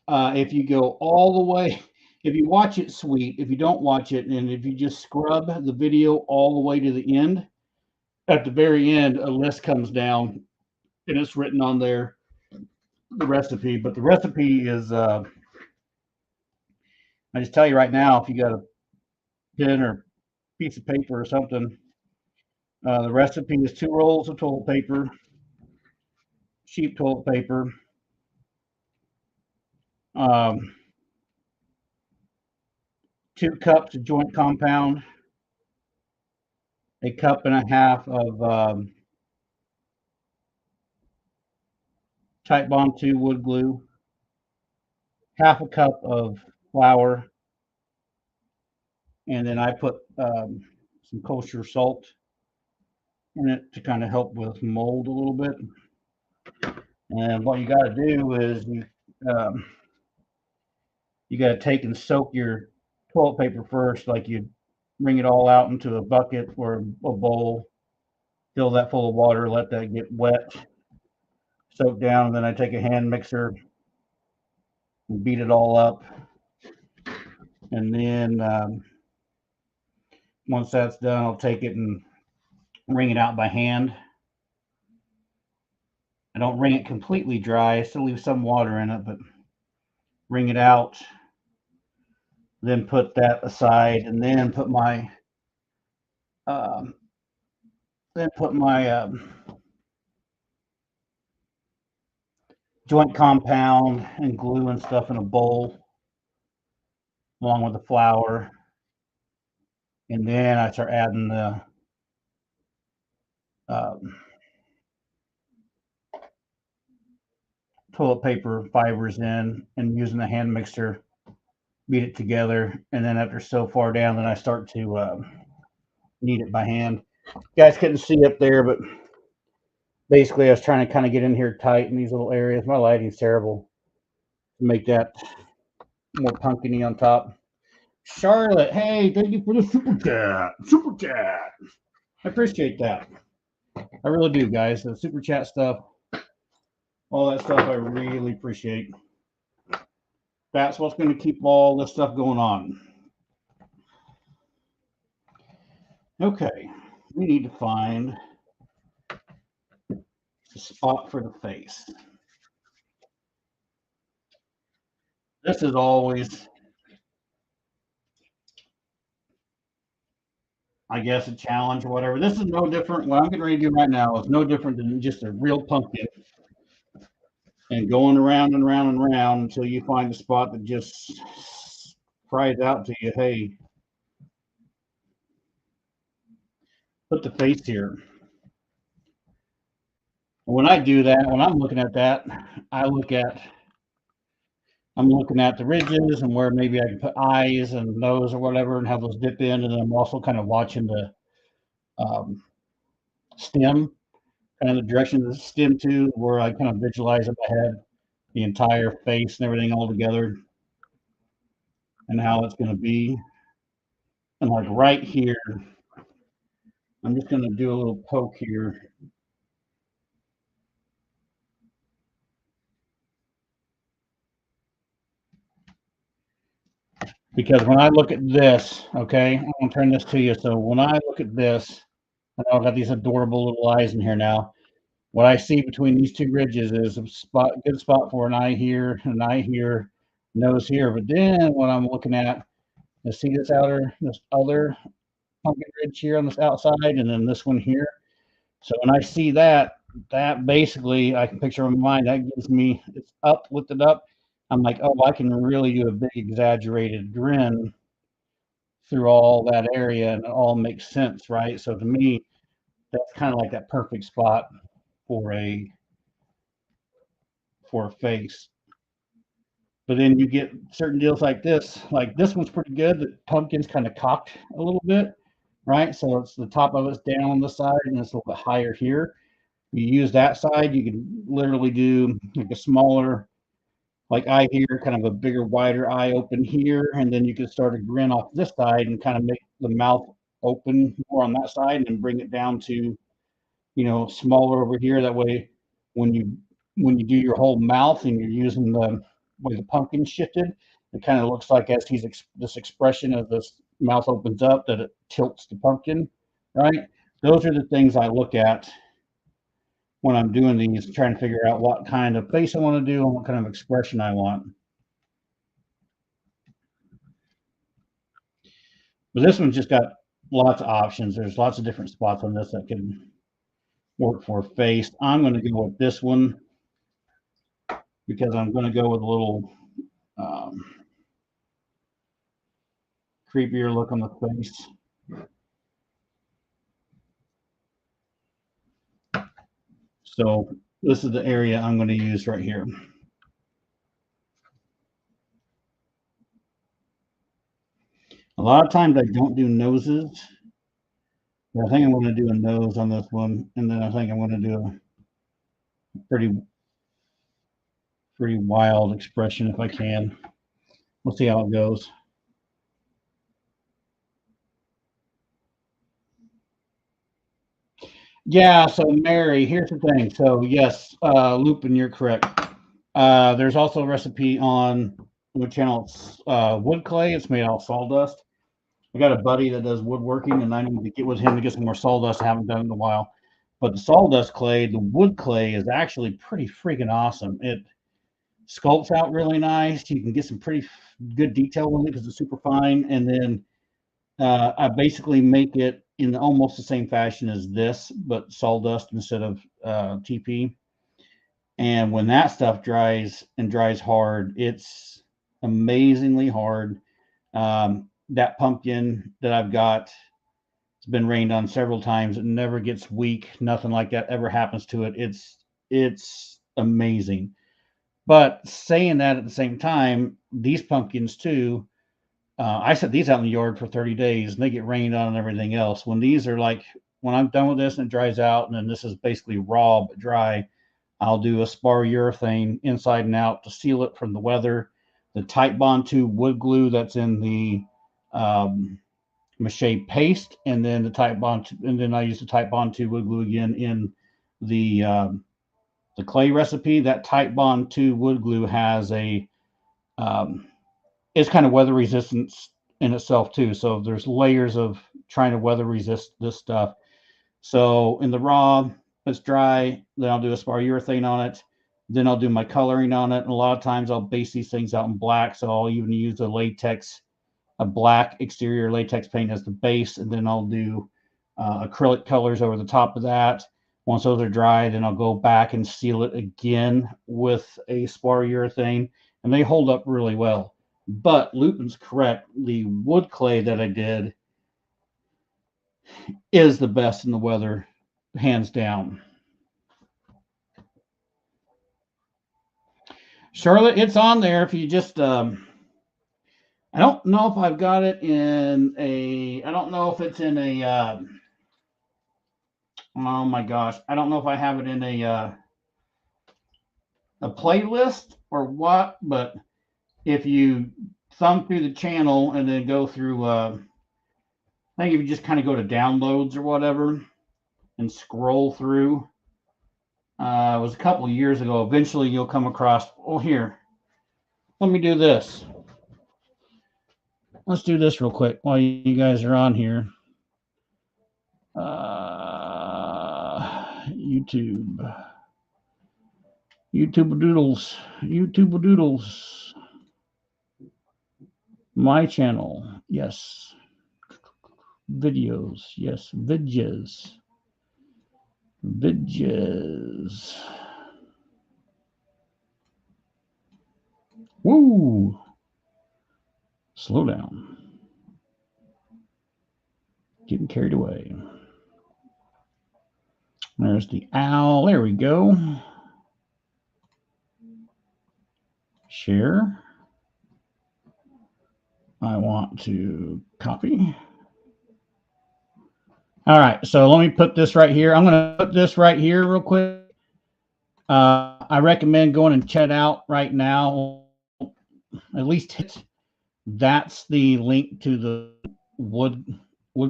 [SPEAKER 1] If you go all the way, if you watch it, sweet. If you don't watch it, and if you just scrub the video all the way to the end, at the very end, a list comes down, and it's written on there, the recipe. But the recipe is, I just tell you right now, if you got a pen or piece of paper or something, the recipe is 2 rolls of toilet paper, cheap toilet paper, 2 cups of joint compound, a cup and a half of Type Bond 2 wood glue, half a cup of flour, and then I put some kosher salt in it to kind of help with mold a little bit. And what you got to do is you got to take and soak your toilet paper first, like you bring it all out into a bucket or a bowl, fill that full of water, let that get wet, soak down, and then I take a hand mixer and beat it all up. And then once that's done, I'll take it and wring it out by hand. I don't wring it completely dry. I still leave some water in it, but wring it out. Then put that aside, and then put my joint compound and glue and stuff in a bowl, along with the flour. And then I start adding the toilet paper fibers in and using the hand mixer, beat it together. And then after so far down, then I start to knead it by hand. You guys couldn't see up there, but basically I was trying to kind of get in here tight in these little areas. My lighting's terrible to make that more pumpkiny on top. Charlotte, hey, thank you for the super chat. Super chat. I appreciate that. I really do, guys. The super chat stuff, all that stuff, I really appreciate. That's what's going to keep all this stuff going on. Okay, we need to find a spot for the face. This is always, I guess, a challenge or whatever. This is no different. What I'm getting ready to do right now is no different than just a real pumpkin and going around and around and around until you find a spot that just cries out to you, hey, put the face here. When I do that, when I'm looking at that, I'm looking at the ridges and where maybe I can put eyes and nose or whatever and have those dip in. And then I'm also kind of watching the stem, kind of the direction of the stem to, where I kind of visualize in my head the entire face and everything all together and how it's going to be. And like right here, I'm just going to do a little poke here. Because when I look at this, okay, I'm going to turn this to you. So when I look at this, I've got these adorable little eyes in here now. What I see between these 2 ridges is a good spot for an eye here, nose here. But then what I'm looking at is, see this other pumpkin ridge here on this outside, and then this one here. So when I see that, that basically I can picture in my mind. That gives me it's up, lifted up. I'm like, oh, I can really do a big exaggerated grin through all that area, and it all makes sense, right? So to me, that's kind of like that perfect spot for a face. But then you get certain deals like this. Like this one's pretty good. The pumpkin's kind of cocked a little bit, right? So it's the top of it's down on the side and it's a little bit higher here. You use that side, you can literally do like a smaller, like eye here, kind of a bigger, wider eye open here, and then you can start a grin off this side and kind of make the mouth open more on that side and then bring it down to, smaller over here. That way, when you do your whole mouth and you're using the way the pumpkin shifted, it kind of looks like as this expression of this mouth opens up that it tilts the pumpkin, right? Those are the things I look at when I'm doing these, trying to figure out what kind of face I want to do and what kind of expression I want. But this one's just got lots of options. There's lots of different spots on this that can work for face. I'm going to go with this one because I'm going to go with a little creepier look on the face. So this is the area I'm going to use right here. A lot of times I don't do noses, but I think I'm going to do a nose on this one, and then I think I'm going to do a pretty wild expression if I can. We'll see how it goes. Yeah, so Mary, here's the thing. So yes, Lupin, you're correct. There's also a recipe on the channel. It's wood clay. It's made out of sawdust. I got a buddy that does woodworking, and I need to get with him to get some more sawdust. I haven't done it in a while. But the sawdust clay, the wood clay, is actually pretty freaking awesome. It sculpts out really nice. You can get some pretty good detail with it because it's super fine. And then I basically make it in almost the same fashion as this, but sawdust instead of TP. And when that stuff dries and dries hard, it's amazingly hard. That pumpkin that I've got, it's been rained on several times. It never gets weak. Nothing like that ever happens to it. It's amazing. But saying that at the same time, these pumpkins too, I set these out in the yard for 30 days and they get rained on and everything else. When these are like, when I'm done with this and it dries out, and then this is basically raw but dry, I'll do a spar urethane inside and out to seal it from the weather. The Type Bond 2 wood glue that's in the mache paste, and then and then I use the Type Bond 2 wood glue again in the clay recipe. That Type Bond 2 wood glue has um, it's kind of weather resistance in itself too. So there's layers of trying to weather resist this stuff. So in the raw, it's dry. Then I'll do a spar urethane on it. Then I'll do my coloring on it. And a lot of times I'll base these things out in black. So I'll even use a black exterior latex paint as the base. And then I'll do acrylic colors over the top of that. Once those are dry, then I'll go back and seal it again with a spar urethane. And they hold up really well. But Lupin's correct. The wood clay that I did is the best in the weather, hands down. Charlotte, it's on there. If you just, I don't know if I've got it in a, I don't know if it's in a, oh my gosh, I don't know if I have it in a playlist or what, but if you thumb through the channel and then go through, I think if you just kind of go to downloads or whatever and scroll through, it was a couple of years ago. Eventually, you'll come across. Oh, here. Let me do this. Let's do this real quick while you guys are on here. YouTube. YouTube Doodles. YouTube Doodles. My channel. Yes. Videos. Yes. Vidges. Vidges. Woo! Slow down. Getting carried away. There's the owl. There we go. Share. I want to copy. All right, so let me put this right here. I'm going to put this right here real quick. I recommend going and check it out right now. At least hit. That's the link to the wood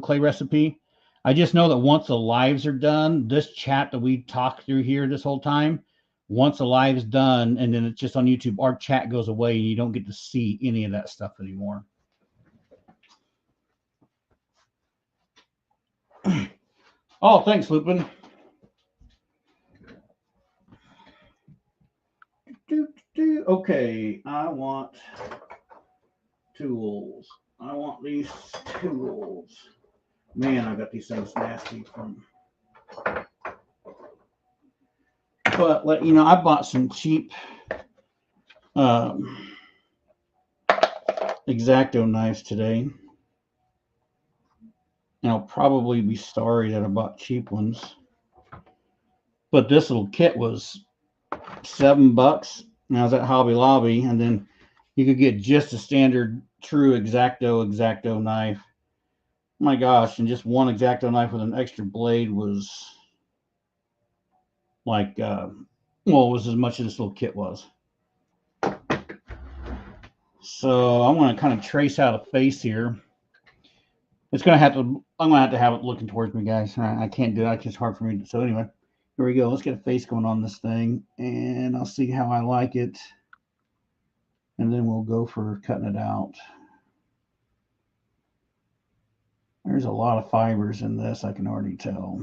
[SPEAKER 1] clay recipe. I just know that once the lives are done, this chat that we talked through here this whole time, once the live's done and then it's just on YouTube, our chat goes away and you don't get to see any of that stuff anymore. Oh, thanks, Lupin. Okay, I want tools. I want these tools. Man, I got these things nasty from. But you know, I bought some cheap X-Acto knives today. And I'll probably be sorry that I bought cheap ones. But this little kit was $7. And I was at Hobby Lobby, and then you could get just a standard true X-Acto knife. Oh my gosh, and just one X-Acto knife with an extra blade was like, well, it was as much as this little kit was. So I'm going to kind of trace out a face here. It's going to have to, I'm going to have it looking towards me, guys. I can't do that. It's just hard for me. So anyway, here we go. Let's get a face going on this thing, and I'll see how I like it. And then we'll go for cutting it out. There's a lot of fibers in this, I can already tell.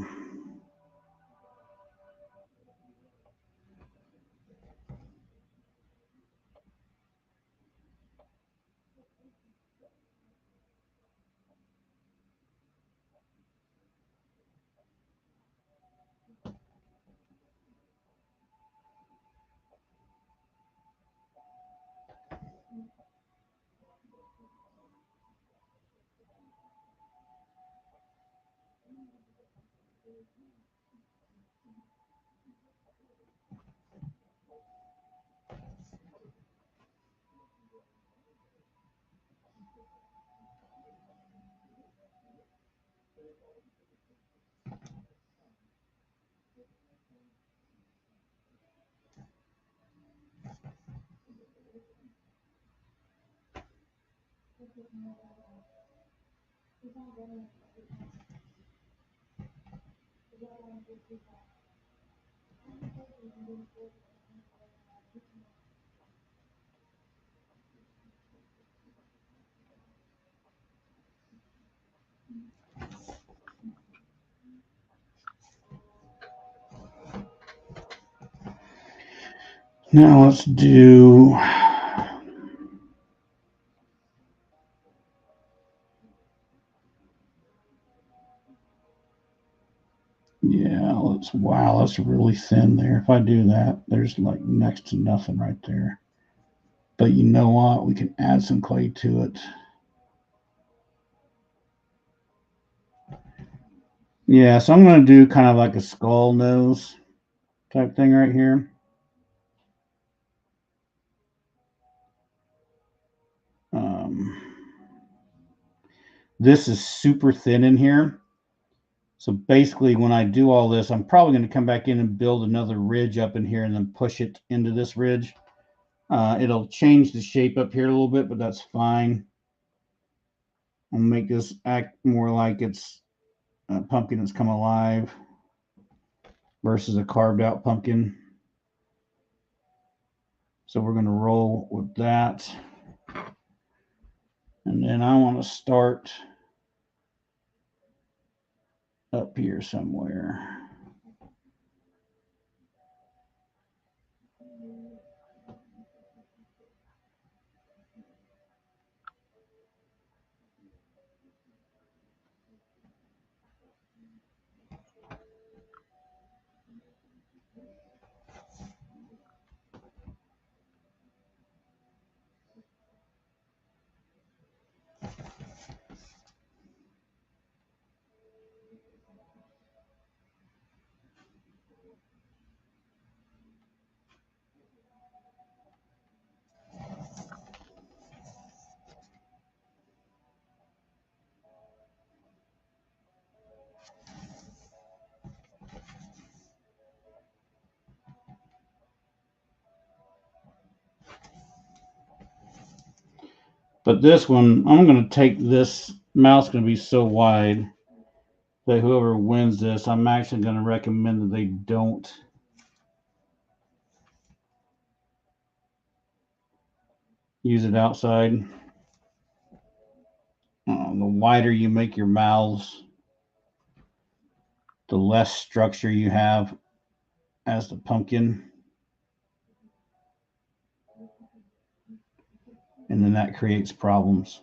[SPEAKER 1] Now let's do, yeah, wow, that's really thin there. If I do that, there's like next to nothing right there. But you know what? We can add some clay to it. Yeah, so I'm going to do kind of like a skull nose type thing right here. This is super thin in here. So basically, when I do all this, I'm probably going to come back in and build another ridge up in here and then push it into this ridge. It'll change the shape up here a little bit, but that's fine. I'll make this act more like it's a pumpkin that's come alive versus a carved out pumpkin. So we're going to roll with that. And then I want to start up here somewhere. But this one, I'm going to take this mouth's going to be so wide that whoever wins this, I'm actually going to recommend that they don't use it outside. The wider you make your mouths, the less structure you have as the pumpkin. And then that creates problems.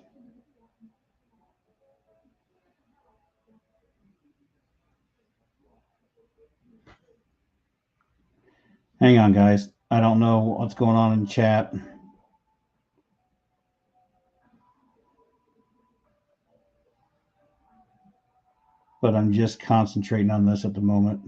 [SPEAKER 1] Hang on, guys. I don't know what's going on in chat. But I'm just concentrating on this at the moment.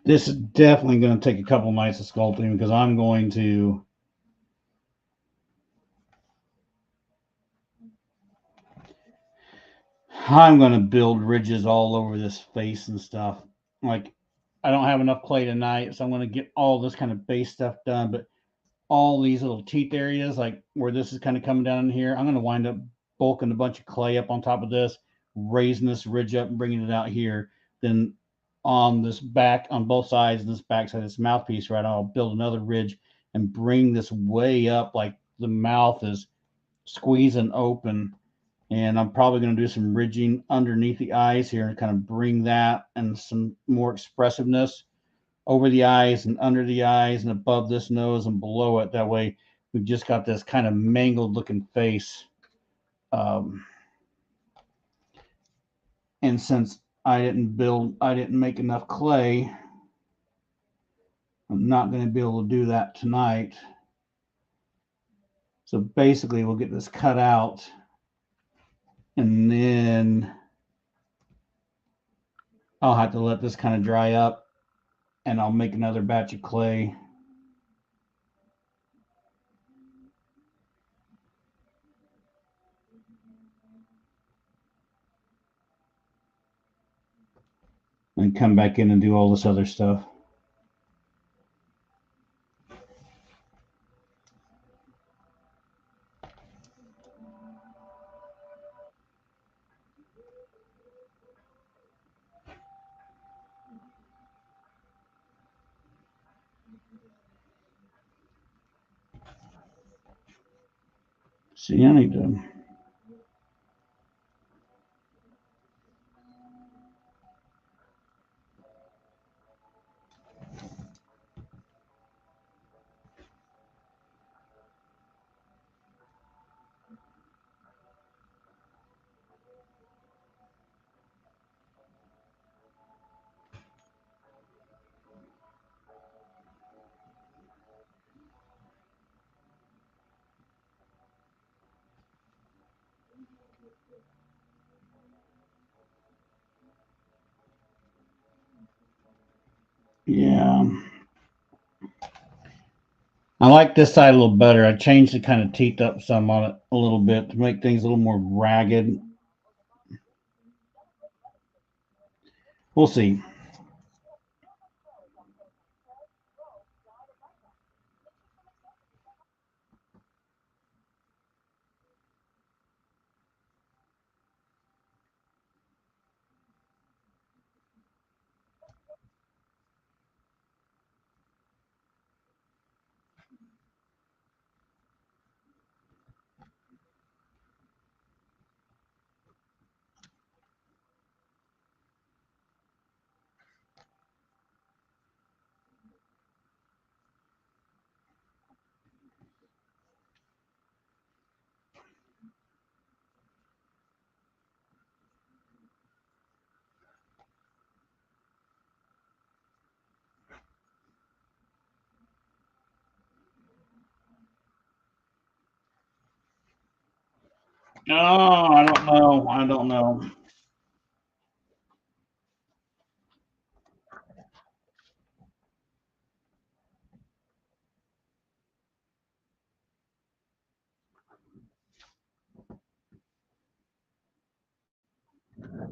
[SPEAKER 1] This is definitely going to take a couple nights of sculpting because I'm going to build ridges all over this face and stuff. Like, I don't have enough clay tonight, so I'm going to get all this kind of base stuff done. But all these little teeth areas, like where this is kind of coming down in here, I'm going to wind up bulking a bunch of clay up on top of this, raising this ridge up and bringing it out here. Then on this back, on both sides, and this back side of this mouthpiece, right, I'll build another ridge and bring this way up like the mouth is squeezing open. And I'm probably going to do some ridging underneath the eyes here and kind of bring that and some more expressiveness over the eyes and under the eyes and above this nose and below it. That way we've just got this kind of mangled looking face. And since I didn't make enough clay, I'm not going to be able to do that tonight. So basically we'll get this cut out and then I'll have to let this kind of dry up and I'll make another batch of clay. And come back in and do all this other stuff. See, I need to. Yeah. I like this side a little better. I changed the kind of teeth up some on it a little bit to make things a little more ragged. We'll see. Oh, I don't know. I don't know.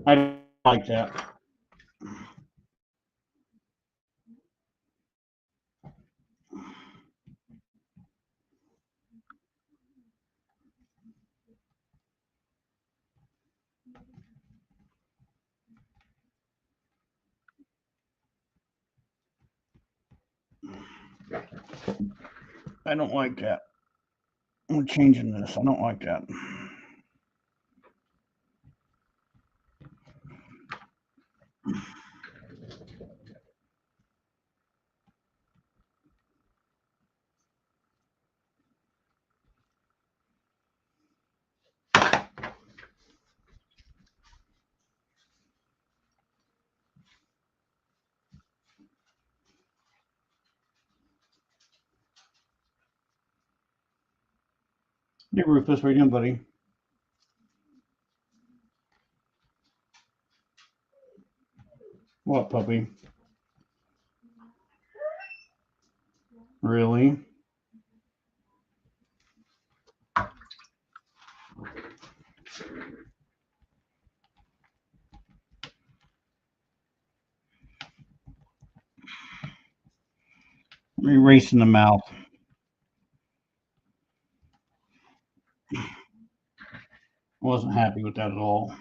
[SPEAKER 1] I don't like that. I don't like that. We're changing this. I don't like that. Hey, Rufus, what are you doing, buddy? What, puppy? Really? Erasing the mouth. Wasn't happy with that at all.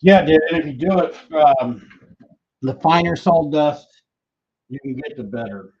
[SPEAKER 1] Yeah, dude. And if you do it, the finer sawdust you can get, the better.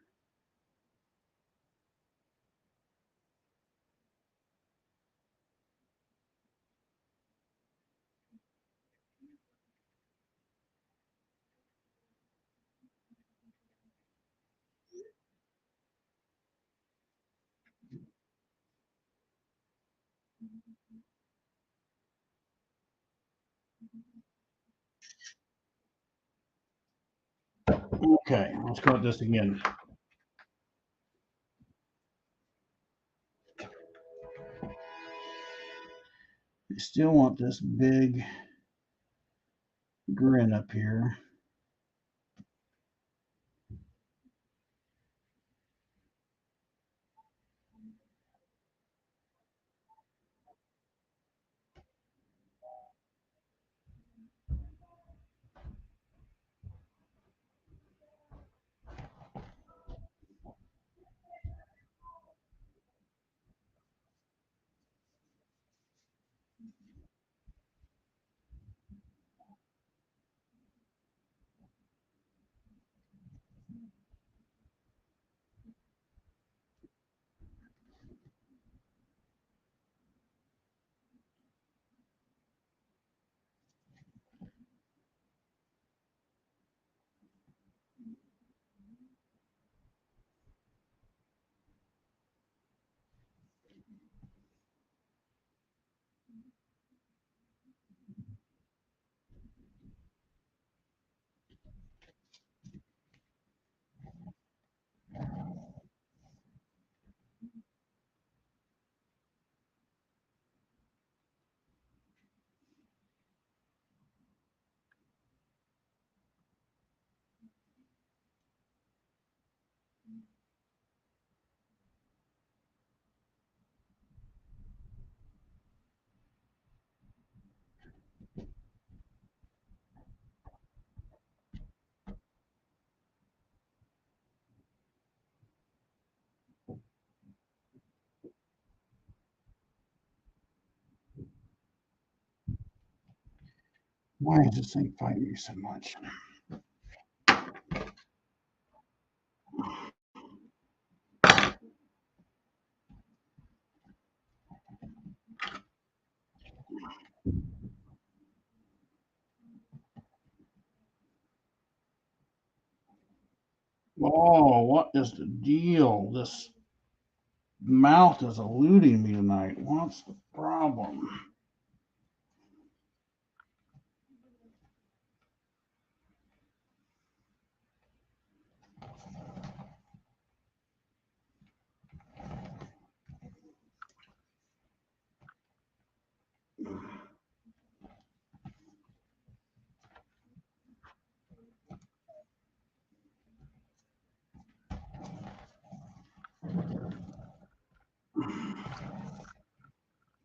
[SPEAKER 1] Okay, let's go with this again. You still want this big grin up here. Why is this thing fighting me so much? Oh, what is the deal? This mouth is eluding me tonight. What's the problem?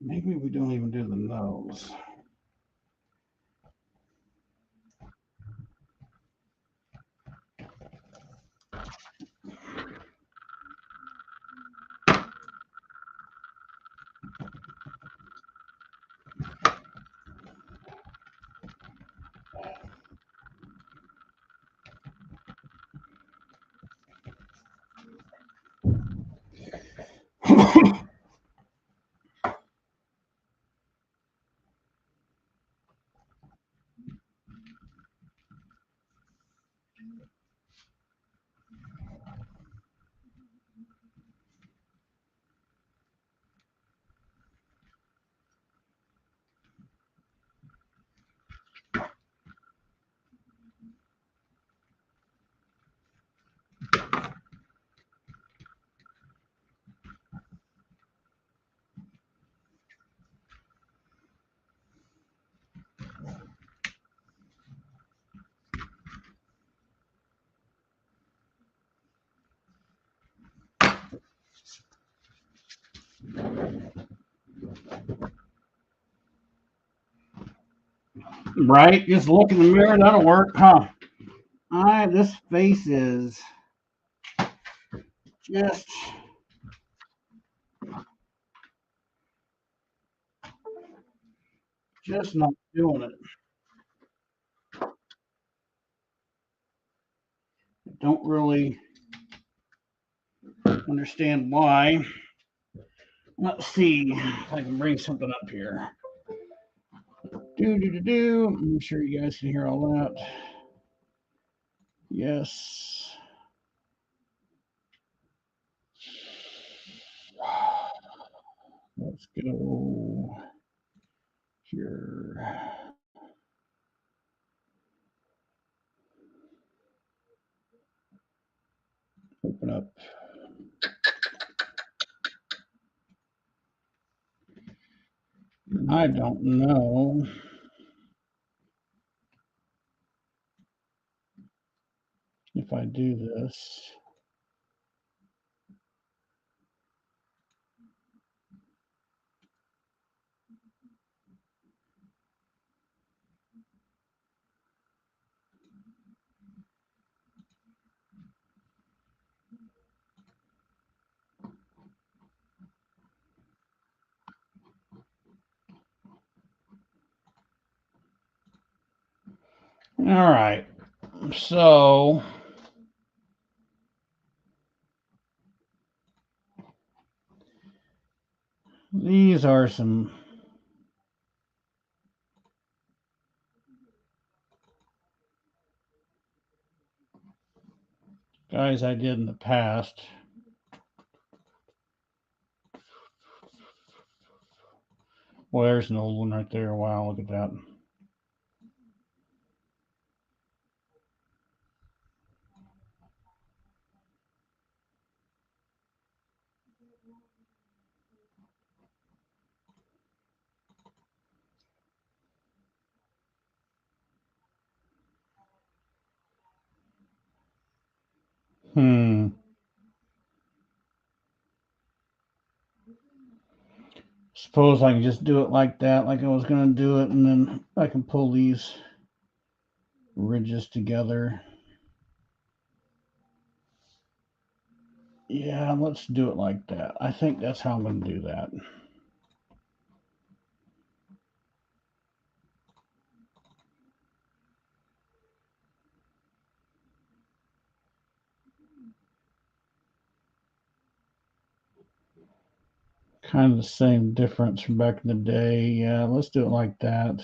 [SPEAKER 1] Maybe we don't even do the nose. Right? Just look in the mirror. That'll work, huh? All right. This face is just not doing it. Don't really understand why. Let's see if I can bring something up here. Do. I'm sure you guys can hear all that. Yes. Let's go here. Open up. I don't know if I do this. All right. So these are some guys I did in the past. Well, there's an old one right there. Wow, look at that. Hmm. Suppose I can just do it like that, like I was going to do it, and then I can pull these ridges together. Yeah, let's do it like that. I think that's how I'm going to do that. Kind of the same difference from back in the day. Yeah, let's do it like that.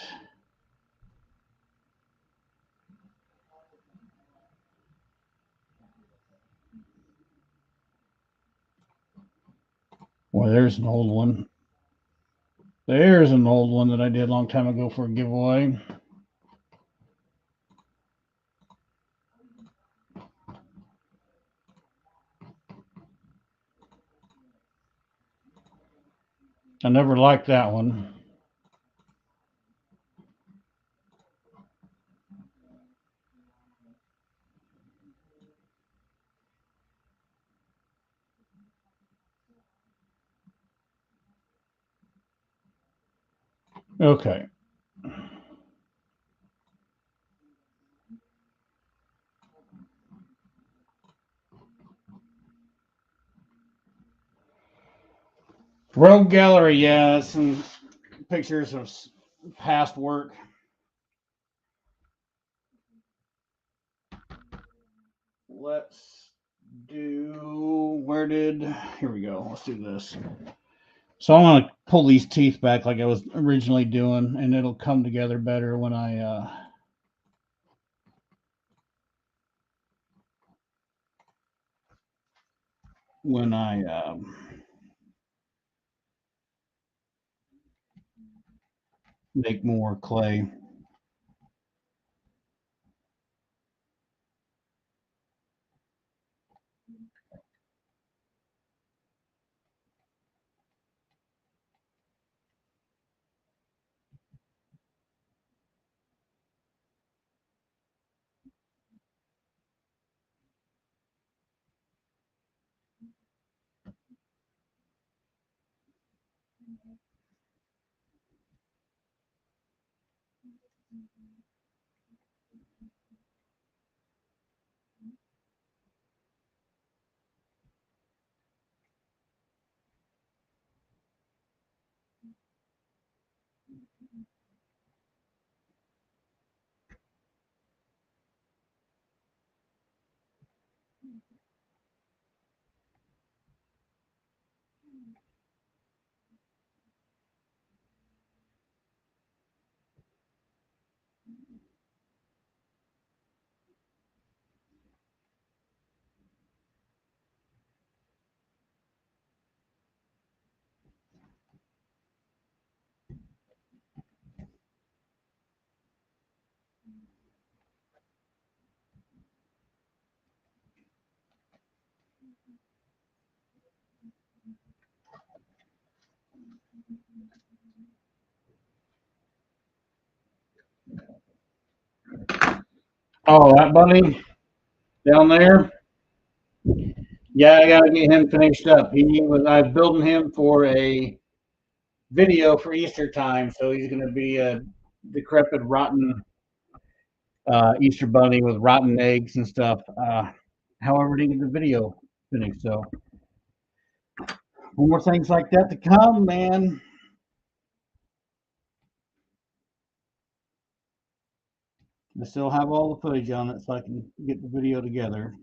[SPEAKER 1] Well, there's an old one. There's an old one that I did a long time ago for a giveaway. I never liked that one. Okay. Rogue Gallery, yeah, some pictures of past work. Let's do, here we go. Let's do this. So I'm going to pull these teeth back like I was originally doing, and it'll come together better when I make more clay. Oh, that bunny down there? Yeah, I got to get him finished up. I was building him for a video for Easter time, so he's going to be a decrepit, rotten Easter bunny with rotten eggs and stuff. However, didn't get the video finished, so more things like that to come, man. I still have all the footage on it, so I can get the video together.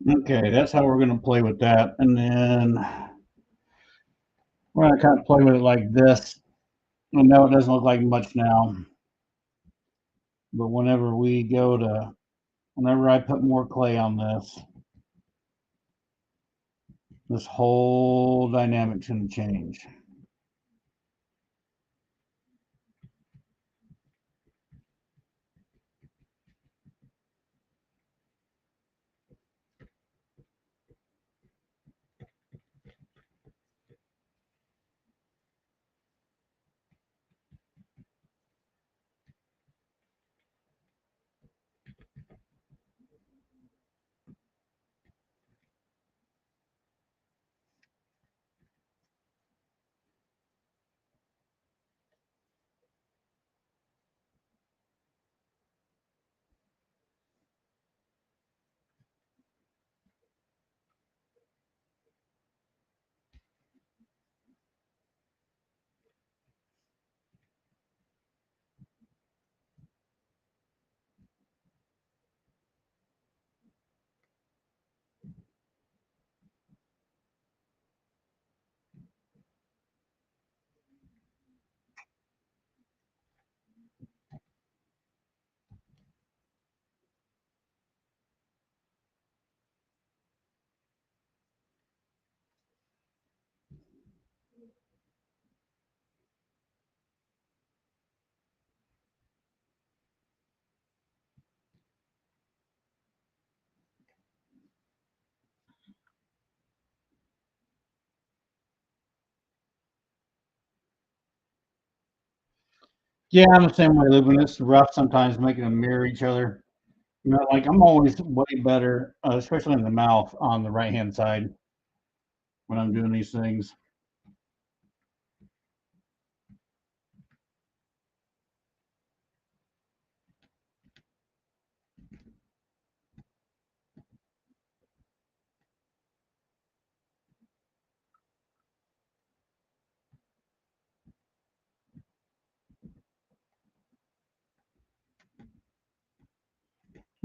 [SPEAKER 1] Okay, that's how we're going to play with that. And then we're going to kind of play with it like this. I know it doesn't look like much now, but whenever I put more clay on this whole dynamic's going to change. Yeah, I'm the same way, Lou. When it's rough, sometimes making them mirror each other. Like I'm always way better, especially in the mouth on the right hand side when I'm doing these things.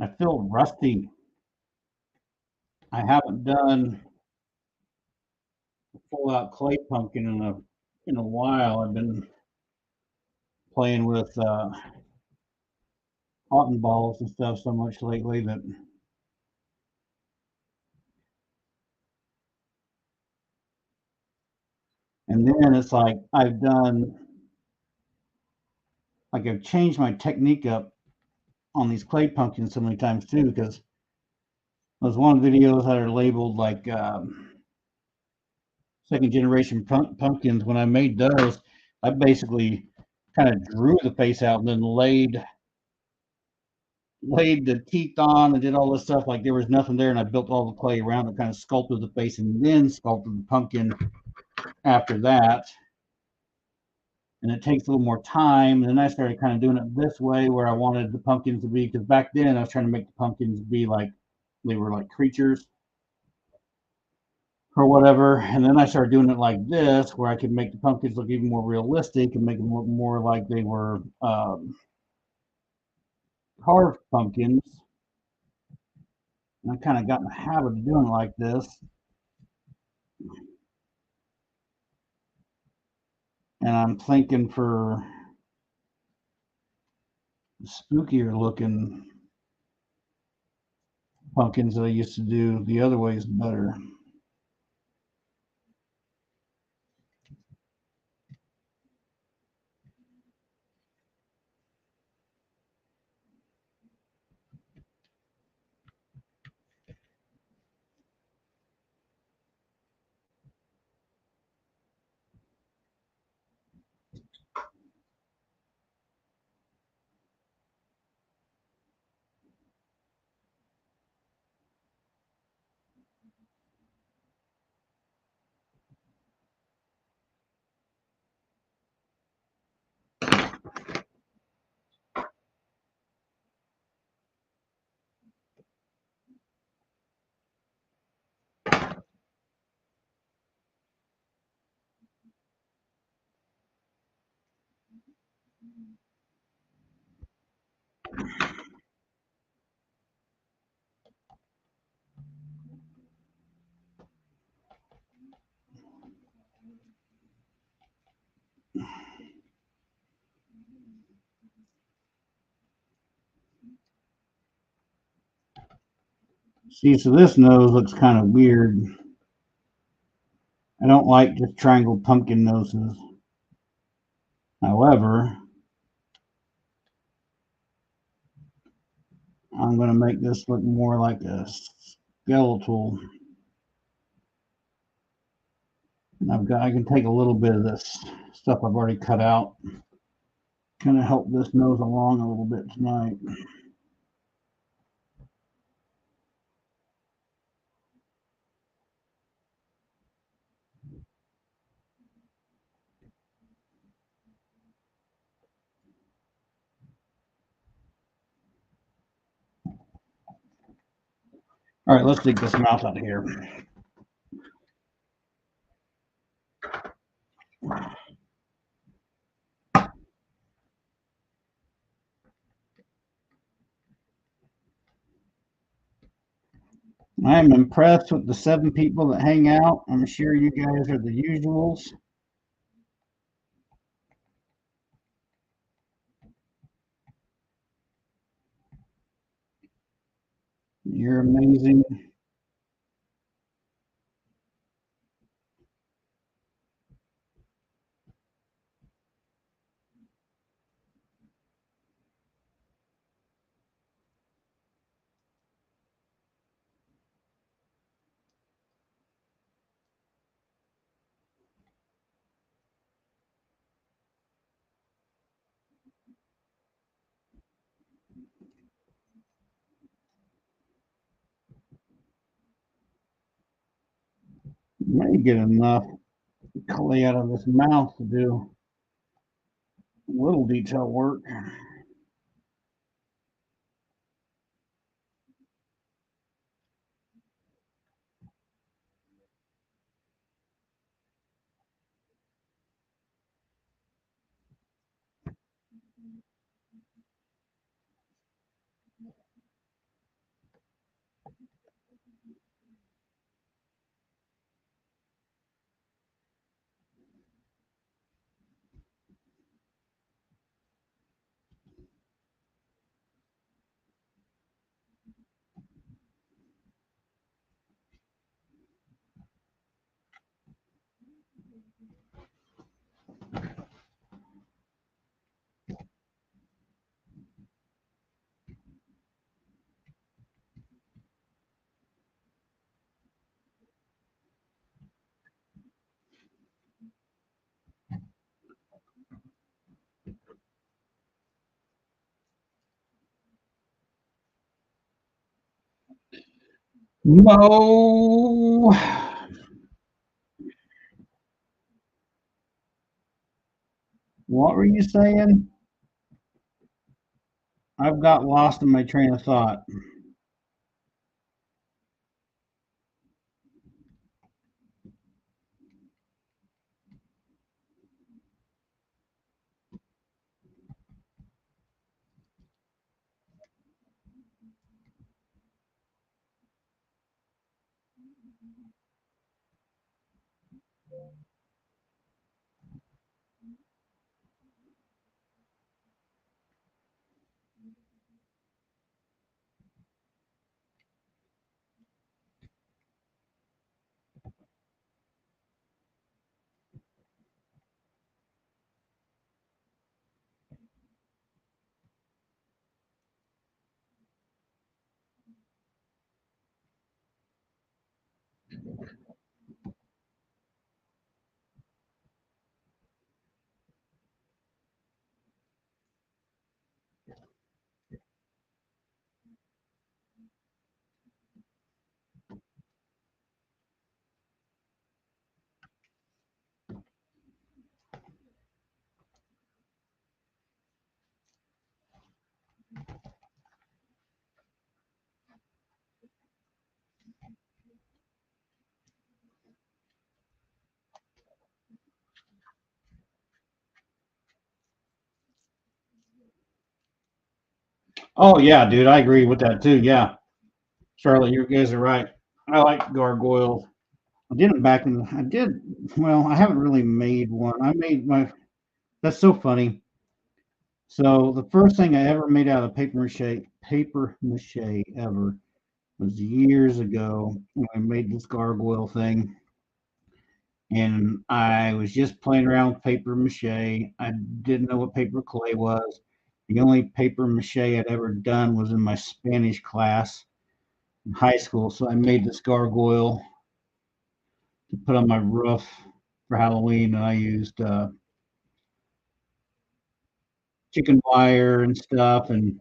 [SPEAKER 1] I feel rusty. I haven't done full out clay pumpkin in a while. I've been playing with cotton balls and stuff so much lately that, and then it's I've changed my technique up on these clay pumpkins so many times too because there's one videos that are labeled like second generation pumpkins. When I made those, I basically kind of drew the face out and then laid the teeth on and did all this stuff like there was nothing there, and I built all the clay around it, kind of sculpted the face, and then sculpted the pumpkin after that. And it takes a little more time. And then I started kind of doing it this way, where I wanted the pumpkins to be, because back then I was trying to make the pumpkins be like they were like creatures or whatever. And then I started doing it like this, where I could make the pumpkins look even more realistic and make them look more like they were carved pumpkins. And I kind of got in the habit of doing it like this. And I'm thinking for spookier looking pumpkins that I used to do, the other way is better. See, so this nose looks kind of weird. I don't like just triangle pumpkin noses. However, I'm going to make this look more like a skeletal. And I can take a little bit of this stuff I've already cut out, kind of help this nose along a little bit tonight. All right, let's take this mouth out of here. I'm impressed with the 7 people that hang out. I'm sure you guys are the usuals. You're amazing. You may get enough clay out of this mouth to do a little detail work. Mo, what were you saying? I've got lost in my train of thought. Oh yeah, dude, I agree with that too. Yeah, Charlotte, you guys are right. I like gargoyles. I did them back in. I did. Well, I haven't really made one. I made my. That's so funny. So the first thing I ever made out of paper mache ever was years ago when I made this gargoyle thing, and I was just playing around with paper mache. I didn't know what paper clay was. The only paper mache I'd ever done was in my Spanish class in high school. So I made this gargoyle to put on my roof for Halloween, and I used chicken wire and stuff, and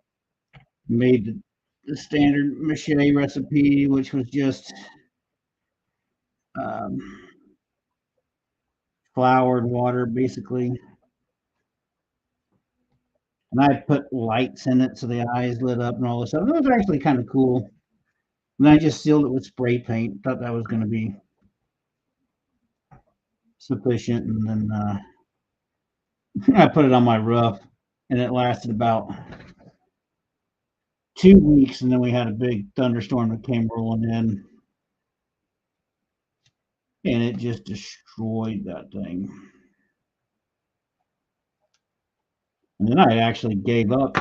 [SPEAKER 1] made the standard mache recipe, which was just um, flour and water, basically. And I put lights in it so the eyes lit up and all this stuff. It was actually kind of cool. And I just sealed it with spray paint. Thought that was going to be sufficient. And then I put it on my roof, and it lasted about 2 weeks. And then we had a big thunderstorm that came rolling in, and it just destroyed that thing. And then I actually gave up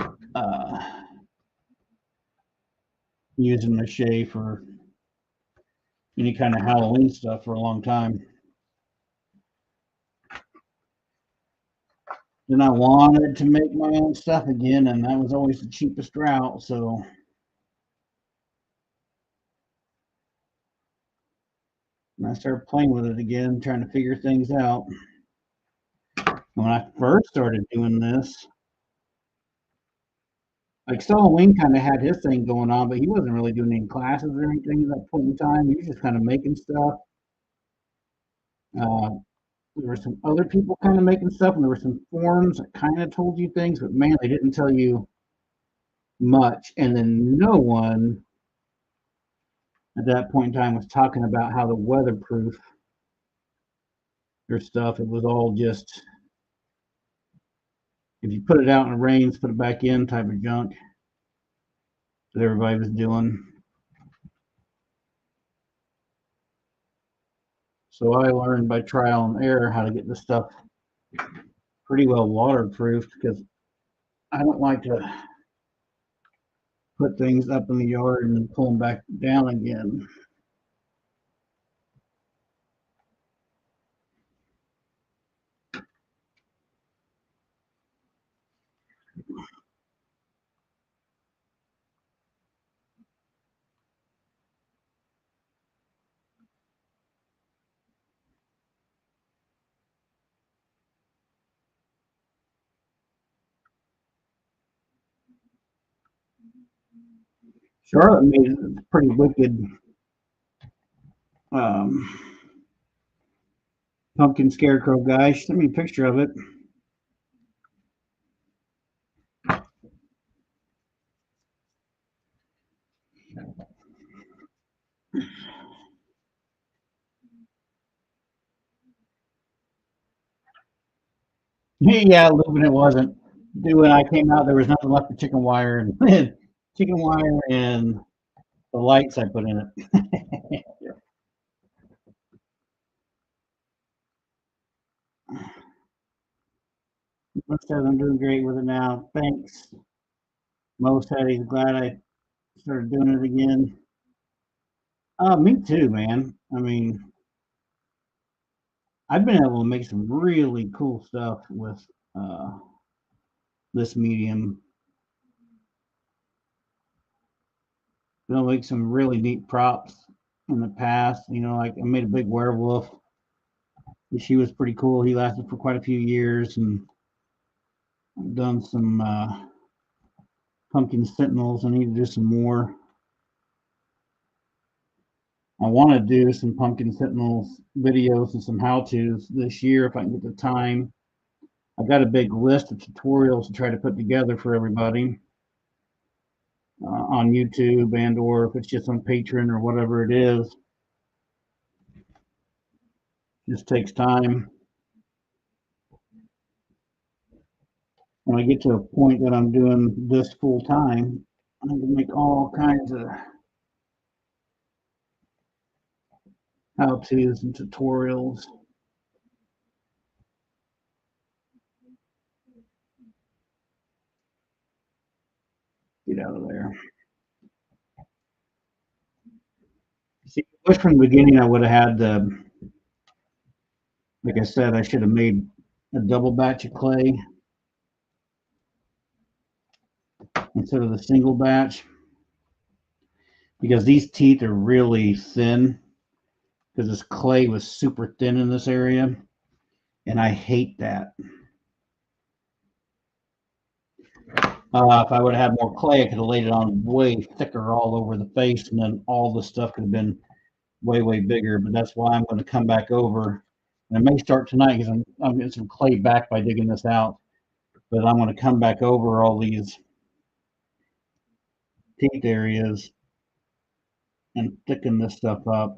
[SPEAKER 1] using mache for any kind of Halloween stuff for a long time. Then I wanted to make my own stuff again, and that was always the cheapest route. So I started playing with it again, trying to figure things out. When I first started doing this, like Halloween kind of had his thing going on, but he wasn't really doing any classes or anything at that point in time. He was just kind of making stuff. Uh, there were some other people kind of making stuff, and there were some forums that kind of told you things, but man, they didn't tell you much. And then no one at that point in time was talking about how to weatherproof their stuff. It was all just if you put it out and it rains, put it back in type of junk that everybody was doing. So I learned by trial and error how to get this stuff pretty well waterproofed because I don't like to put things up in the yard and then pull them back down again. Charlotte made a pretty wicked um, pumpkin scarecrow guy. She sent me a picture of it. Yeah, Lubin it wasn't. Dude, when I came out, there was nothing left but chicken wire and chicken wire and the lights I put in it. Most says I'm doing great with it now. Thanks. Mo said he's glad I started doing it again. Me too, man. I mean, I've been able to make some really cool stuff with uh, this medium. Been able to make some really neat props in the past. You know, like I made a big werewolf. She was pretty cool. He lasted for quite a few years, and I've done some pumpkin sentinels. I need to do some more. I want to do some pumpkin sentinels videos and some how-tos this year if I can get the time. I've got a big list of tutorials to try to put together for everybody on YouTube and or if it's just on Patreon or whatever it is. Just takes time. When I get to a point that I'm doing this full time, I can make all kinds of how-tos and tutorials. Get out of there. See, I wish from the beginning I would have had the, like I said, I should have made a double batch of clay instead of the single batch because these teeth are really thin because this clay was super thin in this area, and I hate that. If I would have had more clay, I could have laid it on way thicker all over the face, and then all the stuff could have been way, way bigger. But that's why I'm going to come back over. And I may start tonight because I'm getting some clay back by digging this out. But I'm going to come back over all these teeth areas and thicken this stuff up.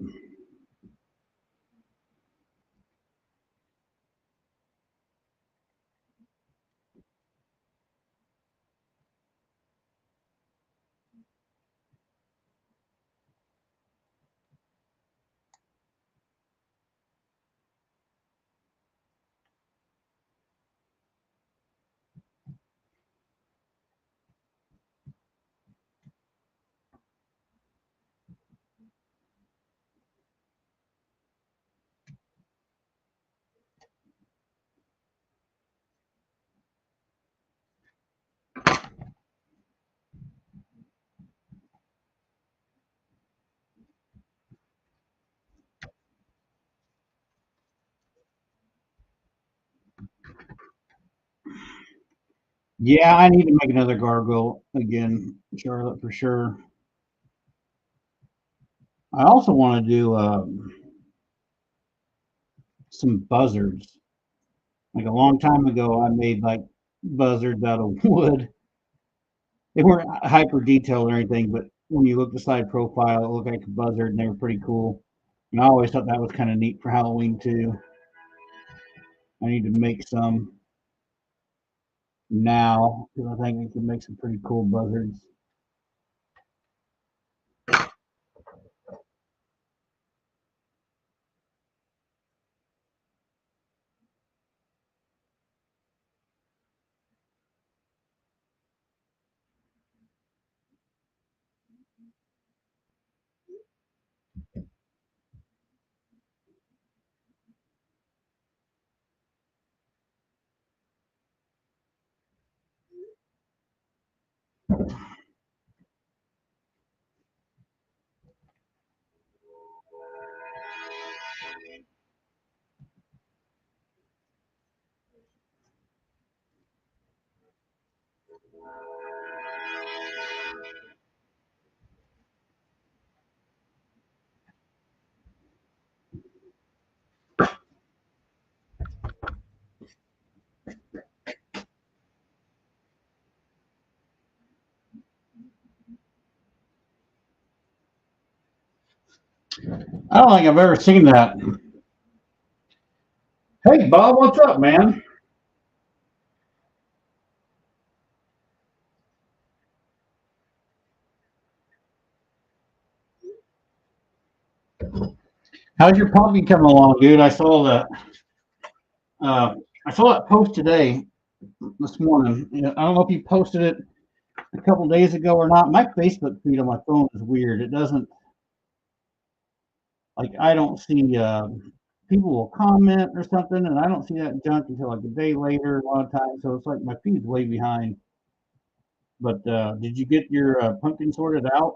[SPEAKER 1] Yeah, I need to make another gargoyle again, Charlotte, for sure. I also want to do some buzzards. Like a long time ago, I made like buzzards out of wood. They weren't hyper detailed or anything, but when you look the side profile, it looked like a buzzard, and they were pretty cool. And I always thought that was kind of neat for Halloween too. I need to make some now because I think we can make some pretty cool buzzards. I don't think I've ever seen that. Hey, Bob, what's up, man? How's your pumpkin coming along, dude? Uh, I saw that post today, this morning. I don't know if you posted it a couple days ago or not. My Facebook feed on my phone is weird. It doesn't like I don't see people will comment or something, and I don't see that junk until like a day later a lot of times. So it's like my feed's way behind. But did you get your pumpkin sorted out?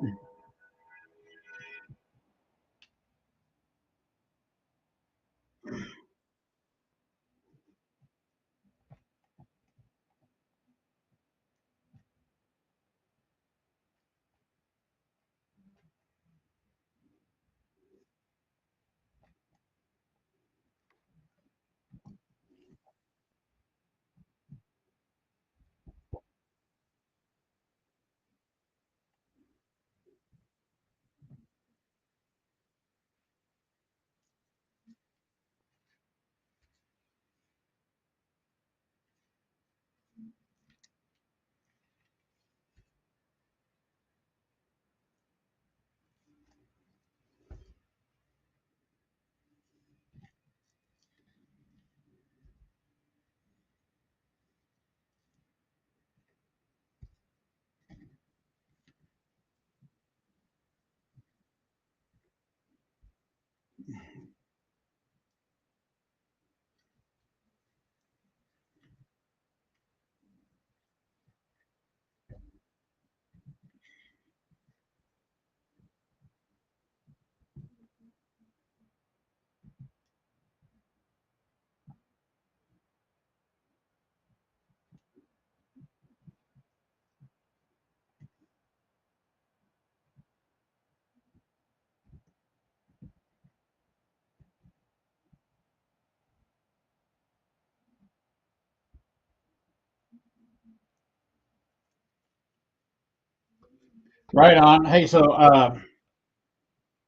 [SPEAKER 1] Right on. Hey, so I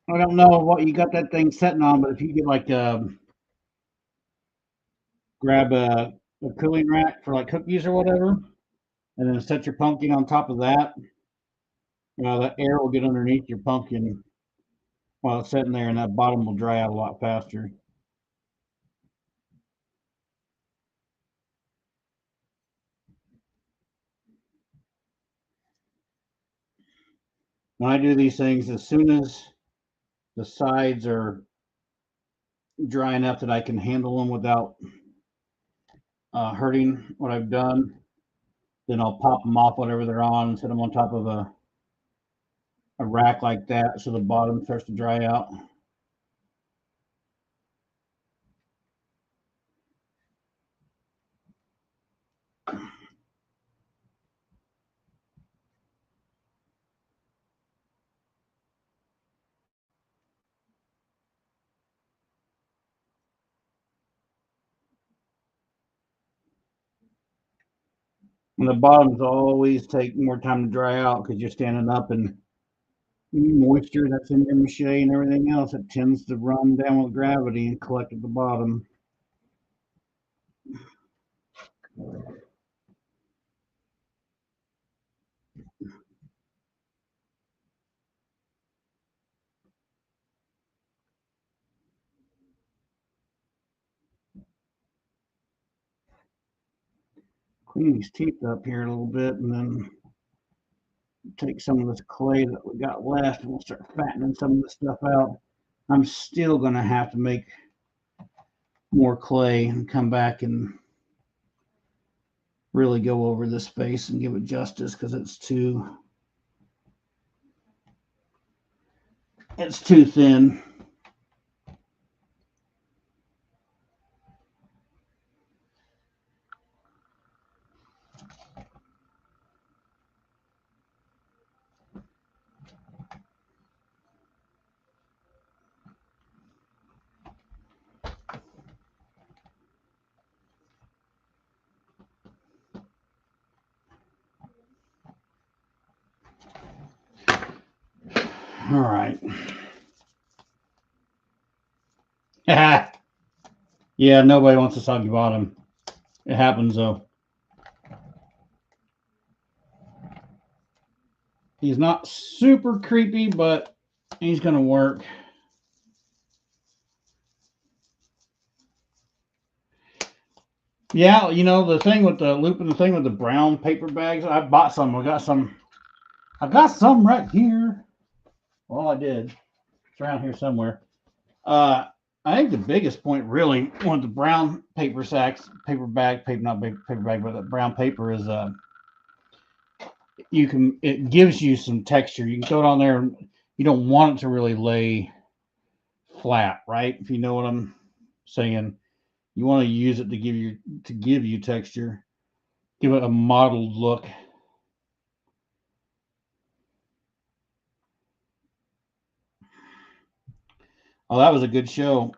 [SPEAKER 1] don't know what you got that thing setting on, but if you could like grab a cooling rack for like cookies or whatever, and then set your pumpkin on top of that, the air will get underneath your pumpkin while it's sitting there, and that bottom will dry out a lot faster. When I do these things, as soon as the sides are dry enough that I can handle them without hurting what I've done, then I'll pop them off whatever they're on and set them on top of a rack like that so the bottom starts to dry out. And the bottoms always take more time to dry out because you're standing up and moisture that's in your mache and everything else, it tends to run down with gravity and collect at the bottom. Clean these teeth up here a little bit and then take some of this clay that we got left and we'll start fattening some of this stuff out. I'm still going to have to make more clay and come back and really go over this face and give it justice because it's too thin. All right. Yeah, nobody wants a soggy bottom. It happens though. He's not super creepy, but he's gonna work. Yeah, the thing with the loop and the thing with the brown paper bags. I bought some. I got some. I got some right here. Well, I did. It's around here somewhere. Uh, I think the biggest point, really, one of the brown paper sacks, paper bag, paper not big paper bag, but the brown paper is it gives you some texture. You can throw it on there. You don't want it to really lay flat, right? If you know what I'm saying, you want to use it to give you texture, give it a modeled look. Oh, that was a good show.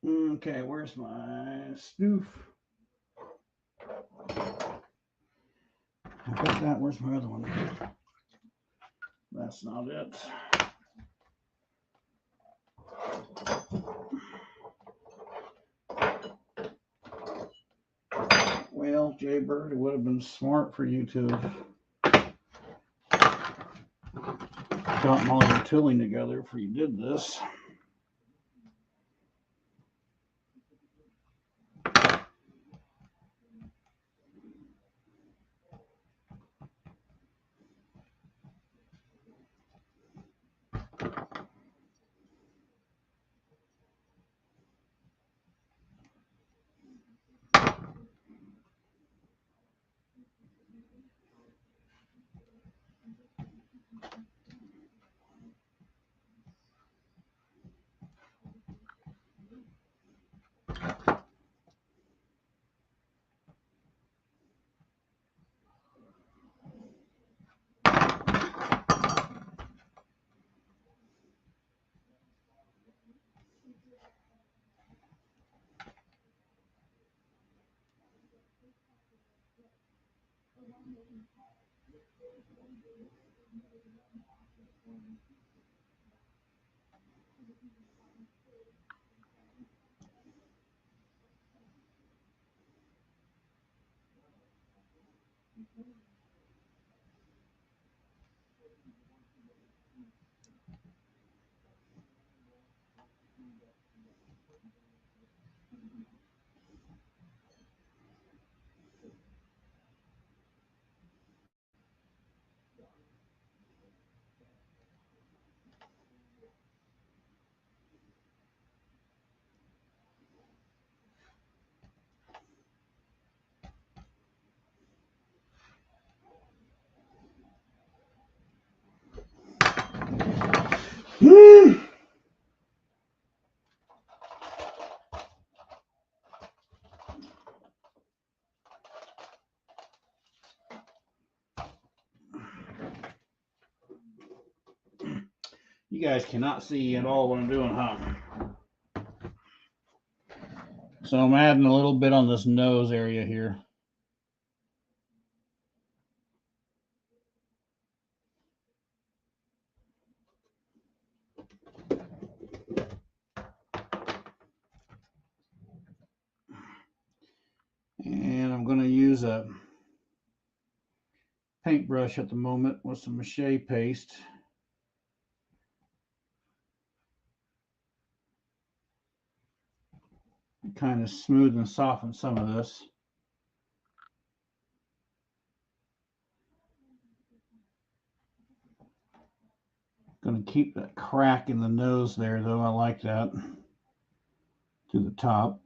[SPEAKER 1] Okay, where's my stoof? I got that. Where's my other one? That's not it. Well, Jaybird, it would have been smart for you to have gotten all your tooling together before you did this. You guys cannot see at all what I'm doing, huh? So I'm adding a little bit on this nose area here. And I'm going to use a paintbrush at the moment with some mache paste. Kind of smooth and soften some of this. Going to keep that crack in the nose there, though. I like that. To the top.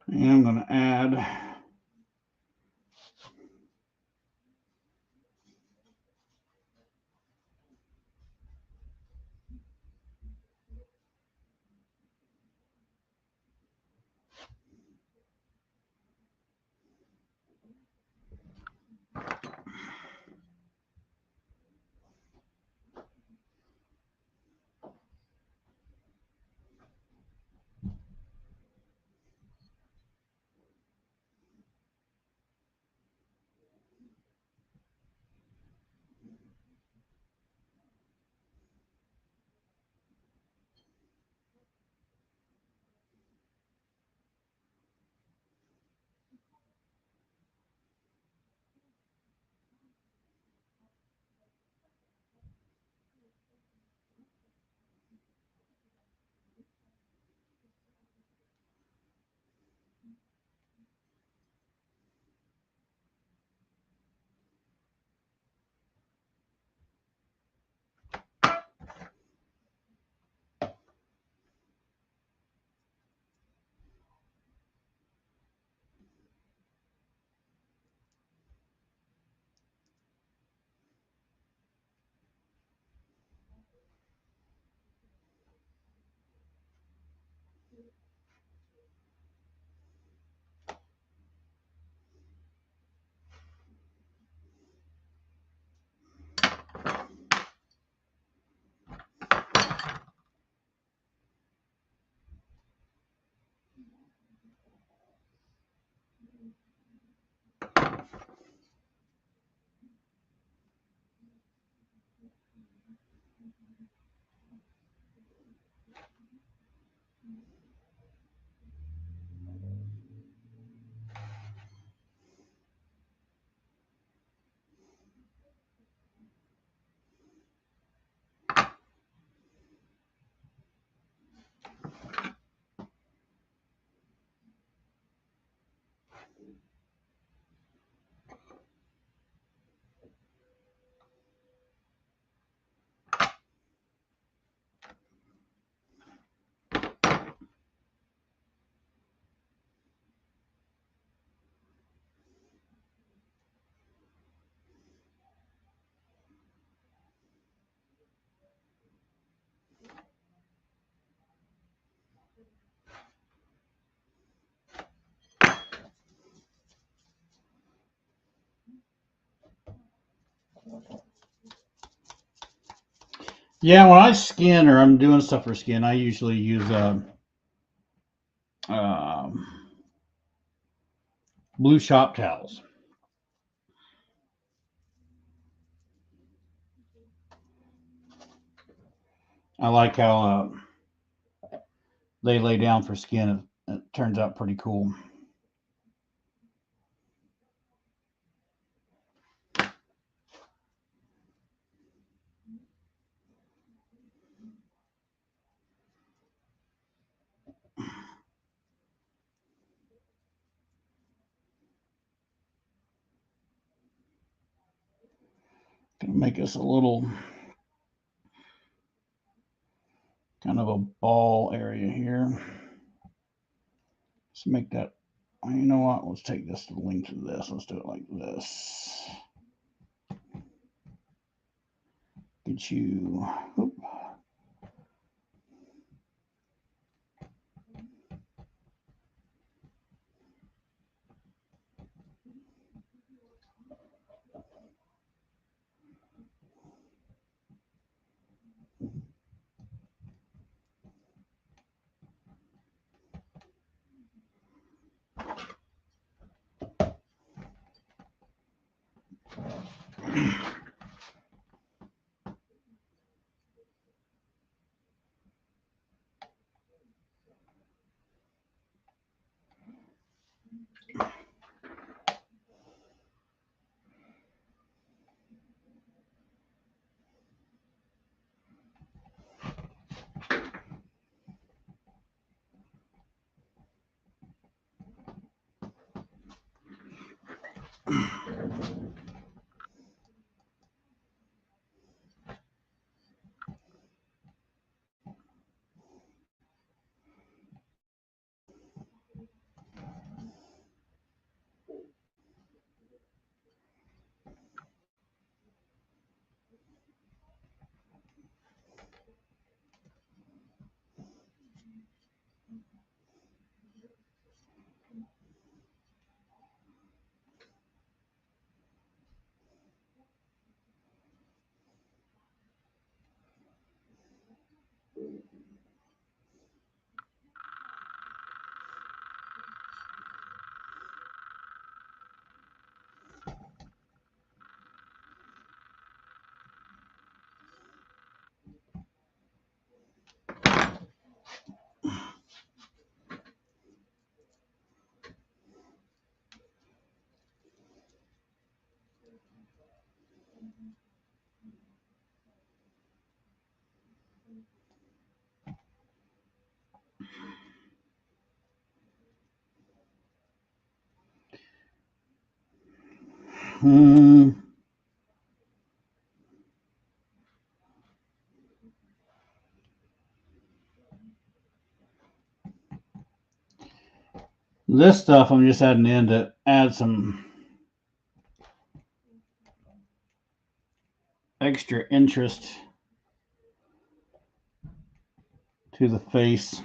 [SPEAKER 1] And I'm going to add Yeah, when I skin or I'm doing stuff for skin, I usually use blue shop towels. I like how they lay down for skin. It turns out pretty cool. Gonna make us a little kind of a ball area here. Let's make that. You know what? Let's take this to the length of this. Let's do it like this. Get you. Whoop. This stuff I'm just adding in to add some extra interest to the face.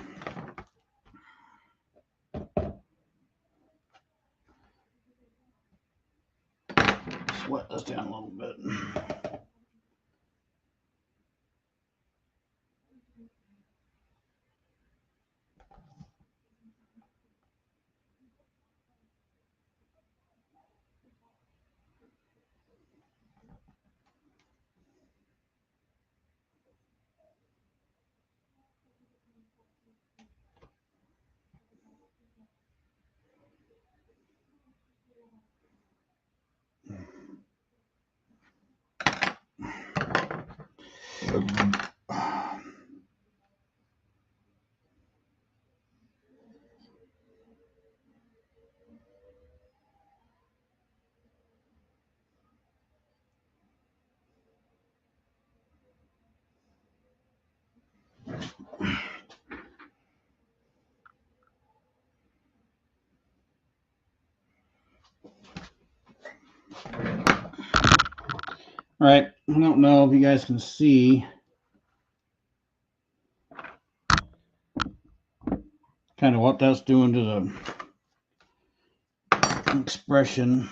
[SPEAKER 1] Sweat this down a little bit. All right, I don't know if you guys can see kind of what that's doing to the expression.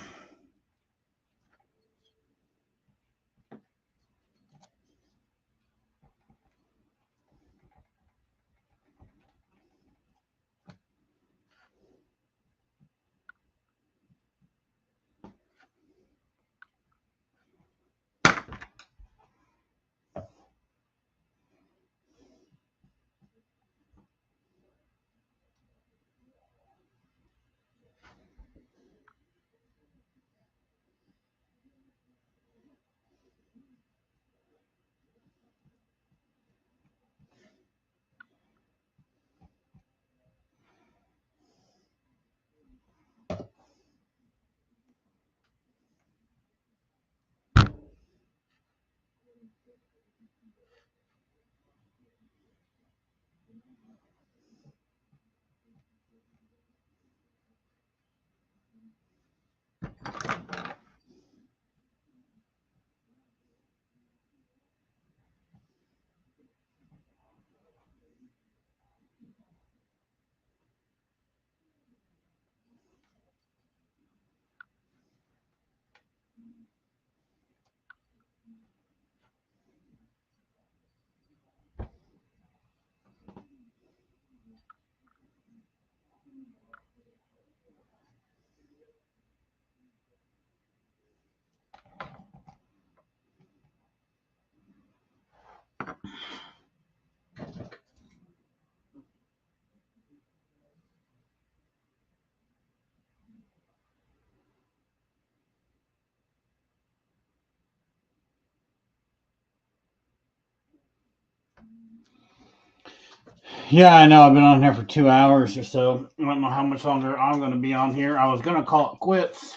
[SPEAKER 1] Yeah, I know. I've been on here for 2 hours or so. I don't know how much longer I'm going to be on here. I was going to call it quits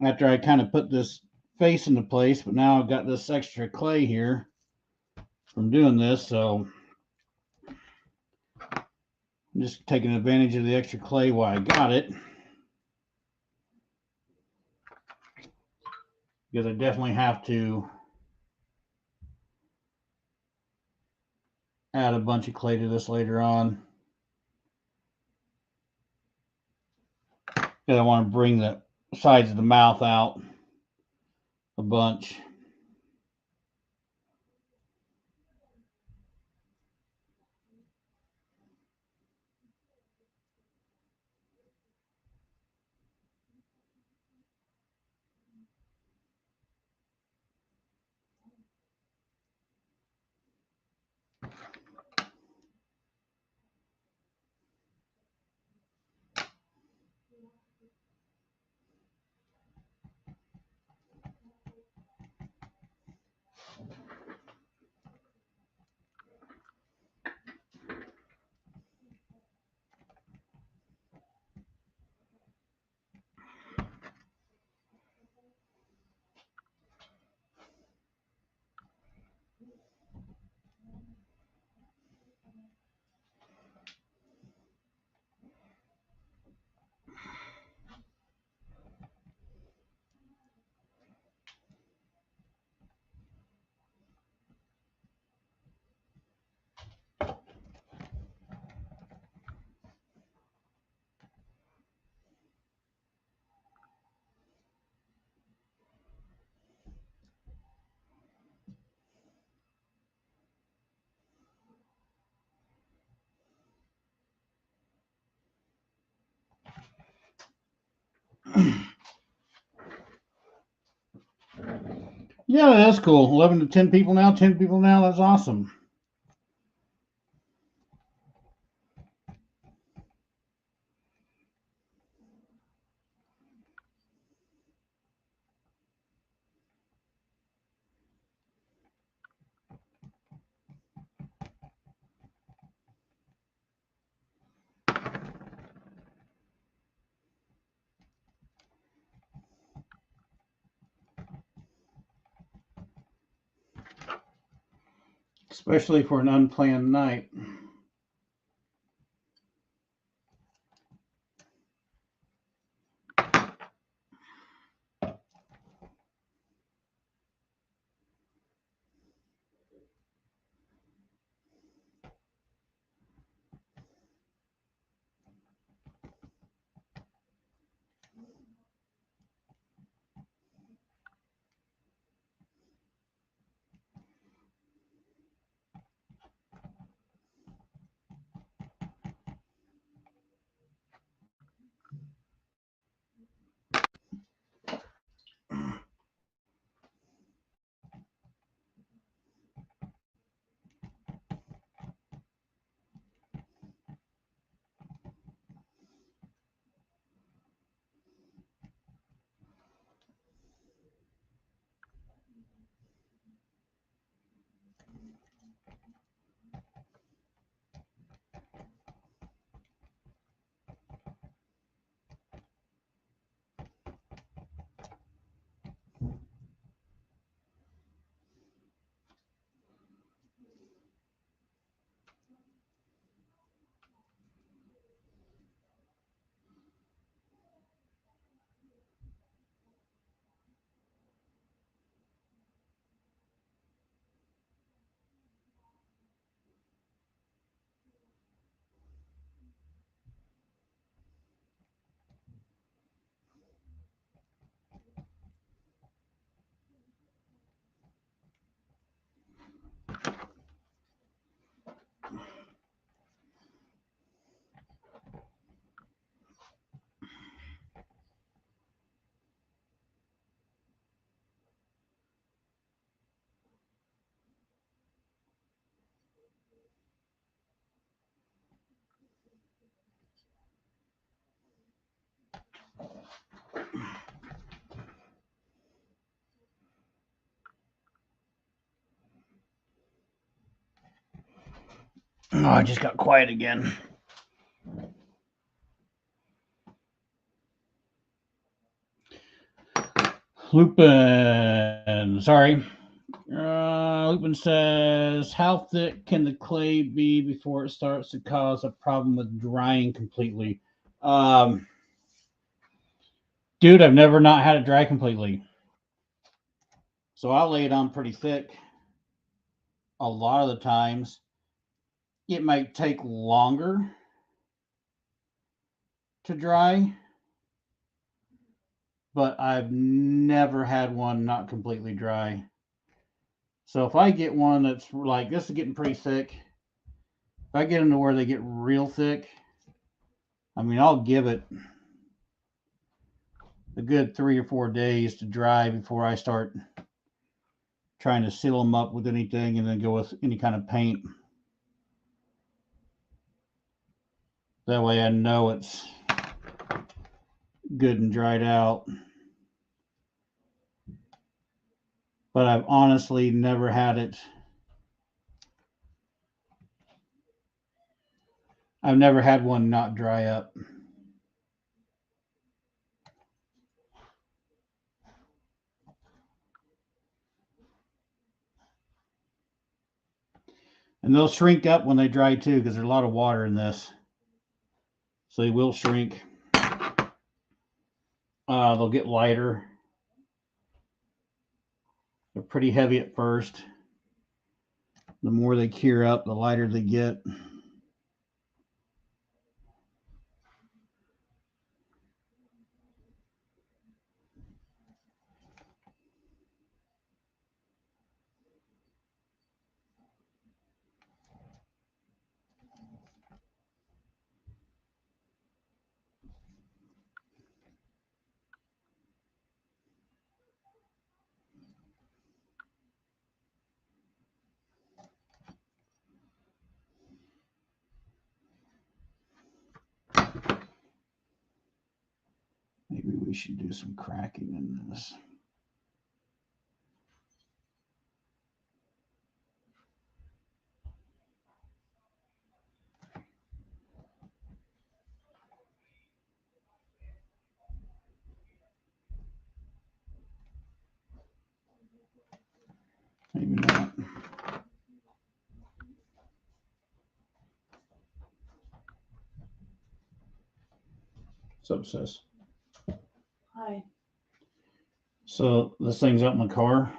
[SPEAKER 1] after I kind of put this face into place, but now I've got this extra clay here from doing this, so I'm just taking advantage of the extra clay while I got it, because I definitely have to add a bunch of clay to this later on. Because I want to bring the sides of the mouth out a bunch. Yeah, that's cool. 11 to 10 people now, 10 people now. That's awesome. Especially for an unplanned night. Oh, I just got quiet again. Lupin, sorry. Lupin says, how thick can the clay be before it starts to cause a problem with drying completely? Dude, I've never not had it dry completely. So I'll lay it on pretty thick. A lot of the times, it might take longer to dry, but I've never had one not completely dry. So if I get one that's like, this is getting pretty thick, if I get them to where they get real thick, I mean, I'll give it a good 3 or 4 days to dry before I start trying to seal them up with anything and then go with any kind of paint. That way I know it's good and dried out. But I've honestly never had it. I've never had one not dry up. And they'll shrink up when they dry too, because there's a lot of water in this. So they will shrink. They'll get lighter. They're pretty heavy at first. The more they cure up, the lighter they get. Maybe we should do some cracking in this. Maybe not. What's up, sis?
[SPEAKER 2] Hi.
[SPEAKER 1] So this thing's up in the car.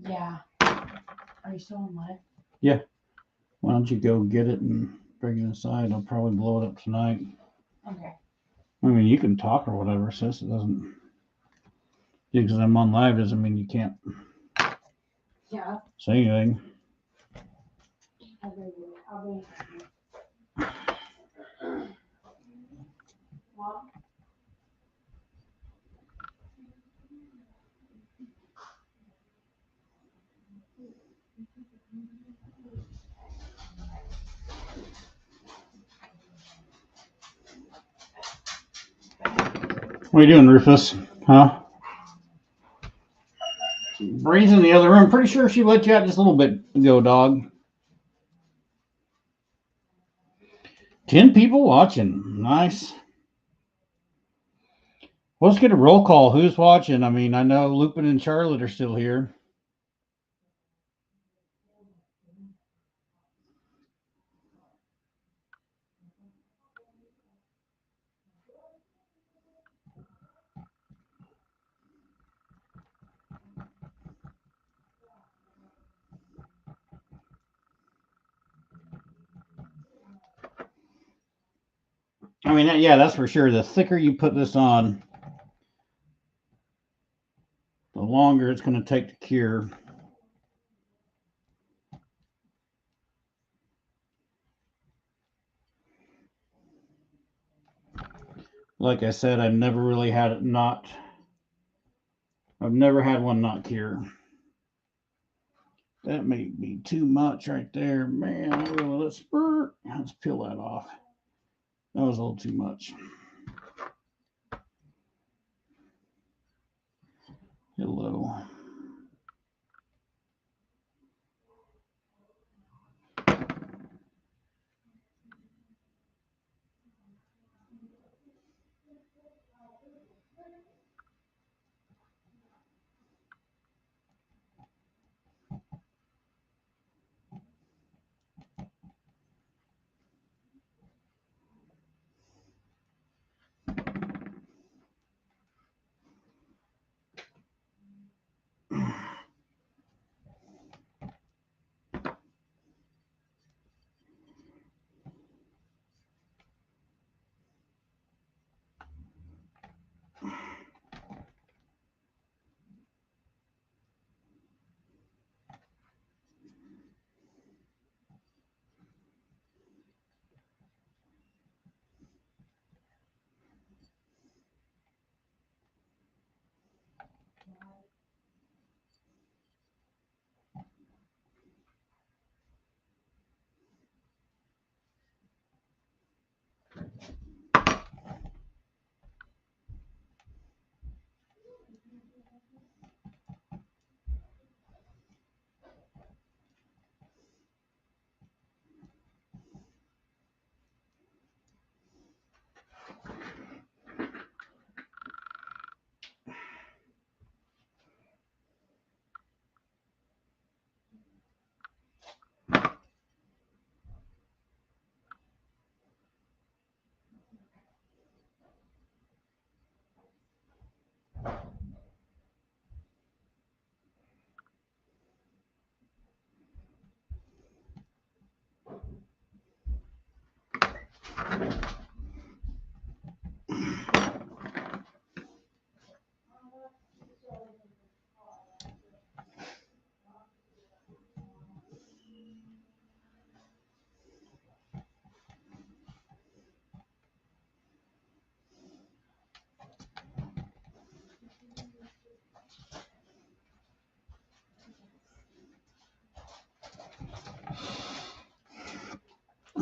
[SPEAKER 2] Yeah. Are you still on live?
[SPEAKER 1] Yeah. Why don't you go get it and bring it inside? I'll probably blow it up tonight.
[SPEAKER 2] Okay.
[SPEAKER 1] I mean, you can talk or whatever, sis. It doesn't. Because I'm on live doesn't mean you can't
[SPEAKER 2] Yeah.
[SPEAKER 1] say anything.
[SPEAKER 2] I'll be. Mom?
[SPEAKER 1] What are you doing, Rufus? Huh? Bree's in the other room. Pretty sure she let you out just a little bit ago, dog. 10 people watching. Nice. Well, let's get a roll call. Who's watching? I mean, I know Lupin and Charlotte are still here. I mean, yeah, that's for sure. The thicker you put this on, the longer it's going to take to cure. Like I said, I've never really had it not. I've never had one not cure. That may be too much right there. Man, let's peel that off. That was a little too much. Hello.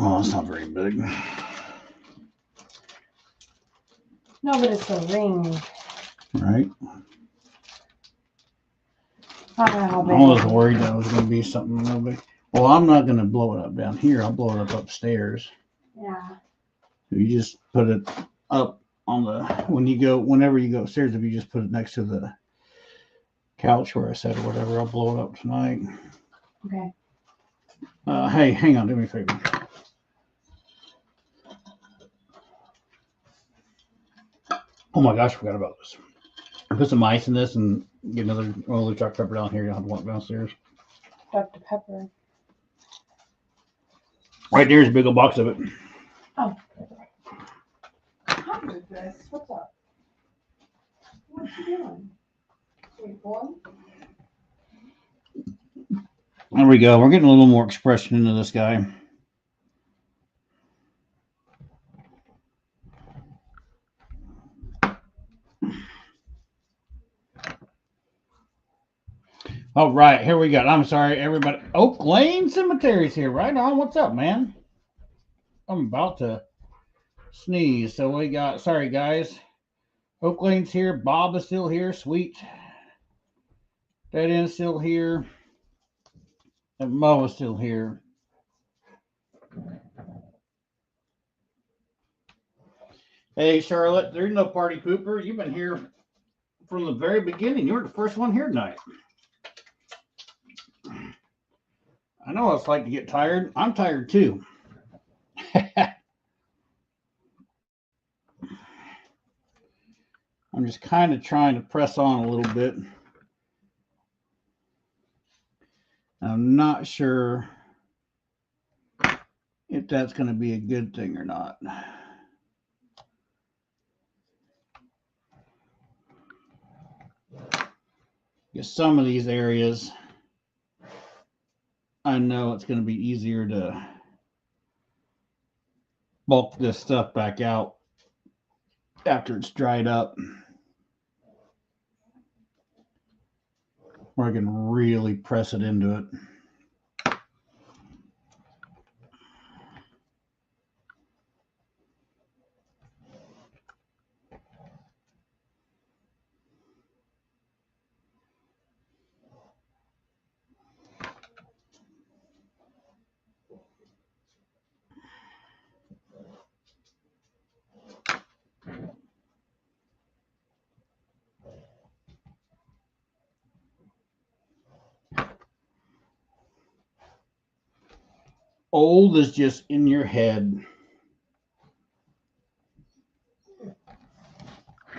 [SPEAKER 1] Oh, it's not very big.
[SPEAKER 2] No, but it's a ring.
[SPEAKER 1] Right?
[SPEAKER 2] I don't know how big
[SPEAKER 1] I was
[SPEAKER 2] it is.
[SPEAKER 1] worried that was going to be something real big. Well, I'm not going to blow it up down here. I'll blow it up upstairs.
[SPEAKER 2] Yeah.
[SPEAKER 1] You just put it up on the, whenever you go upstairs, if you just put it next to the couch where I said or whatever, I'll blow it up tonight.
[SPEAKER 2] Okay.
[SPEAKER 1] Hey, hang on, do me a favor. Oh my gosh, I forgot about this. Put some ice in this and get another oily Dr. Pepper down here. You don't have to walk downstairs.
[SPEAKER 2] Dr. Pepper.
[SPEAKER 1] Right there's a big old box of it.
[SPEAKER 2] Oh. Hi, Lucas. What's up? What you doing? Wait, boy?
[SPEAKER 1] There we go. We're getting a little more expression into this guy. All right, here we go. I'm sorry, everybody. Oak Lane Cemetery's here. Right on. What's up, man? I'm about to sneeze. So we got, sorry, guys. Oak Lane's here. Bob is still here. Sweet. Dead End's still here. And Mo is still here. Hey, Charlotte, there's no party pooper. You've been here from the very beginning. You were the first one here tonight. I know what it's like to get tired. I'm tired too. I'm just kind of trying to press on a little bit. I'm not sure if that's going to be a good thing or not. Because some of these areas, I know it's going to be easier to bulk this stuff back out after it's dried up, where I can really press it into it. Old is just in your head.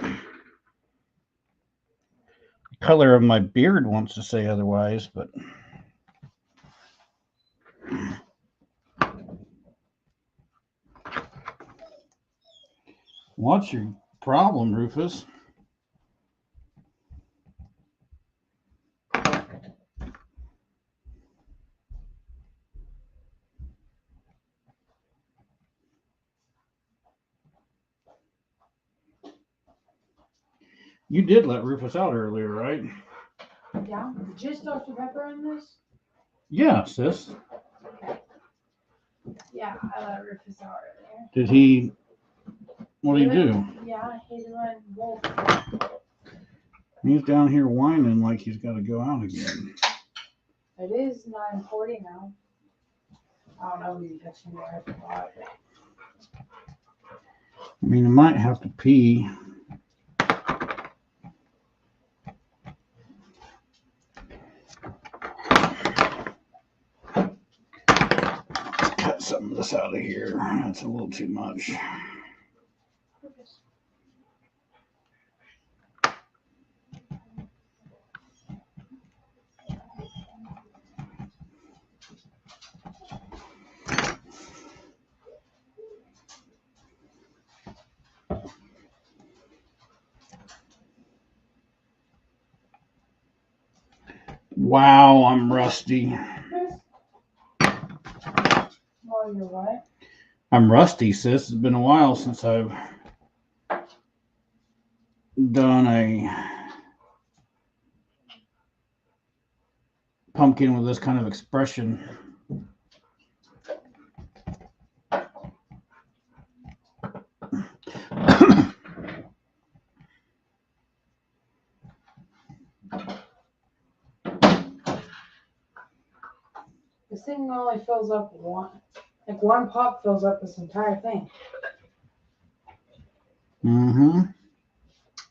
[SPEAKER 1] The color of my beard wants to say otherwise, but what's your problem, Rufus? You did let Rufus out earlier, right?
[SPEAKER 2] Yeah. Just Dr. Pepper in this?
[SPEAKER 1] Yeah, sis.
[SPEAKER 2] Okay. Yeah, I let Rufus out earlier.
[SPEAKER 1] Did he? What did he do?
[SPEAKER 2] Yeah, he's went wolf.
[SPEAKER 1] He's down here whining like he's got to go out again.
[SPEAKER 2] It is 9:40 now. I don't know who you texted me. I forgot.
[SPEAKER 1] I mean, I might have to pee. Cut some of this out of here. That's a little too much. Wow, I'm rusty.
[SPEAKER 2] Well, you're what?
[SPEAKER 1] I'm rusty, sis. It's been a while since I've done a pumpkin with this kind of expression.
[SPEAKER 2] This thing only fills up one pop fills up this entire thing.
[SPEAKER 1] Mm-hmm.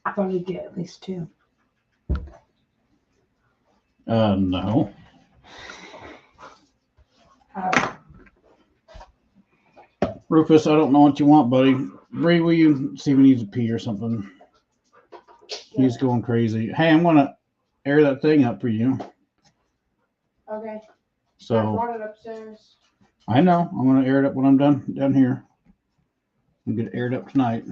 [SPEAKER 2] I thought you'd get at least 2.
[SPEAKER 1] No. Rufus, I don't know what you want, buddy. Bree, will you see if he needs a pee or something? He's going crazy. Hey, I'm gonna air that thing up for you.
[SPEAKER 2] Okay. I
[SPEAKER 1] So
[SPEAKER 2] brought it upstairs.
[SPEAKER 1] I know. I'm gonna air it up when I'm done down here. I'm gonna air it up tonight.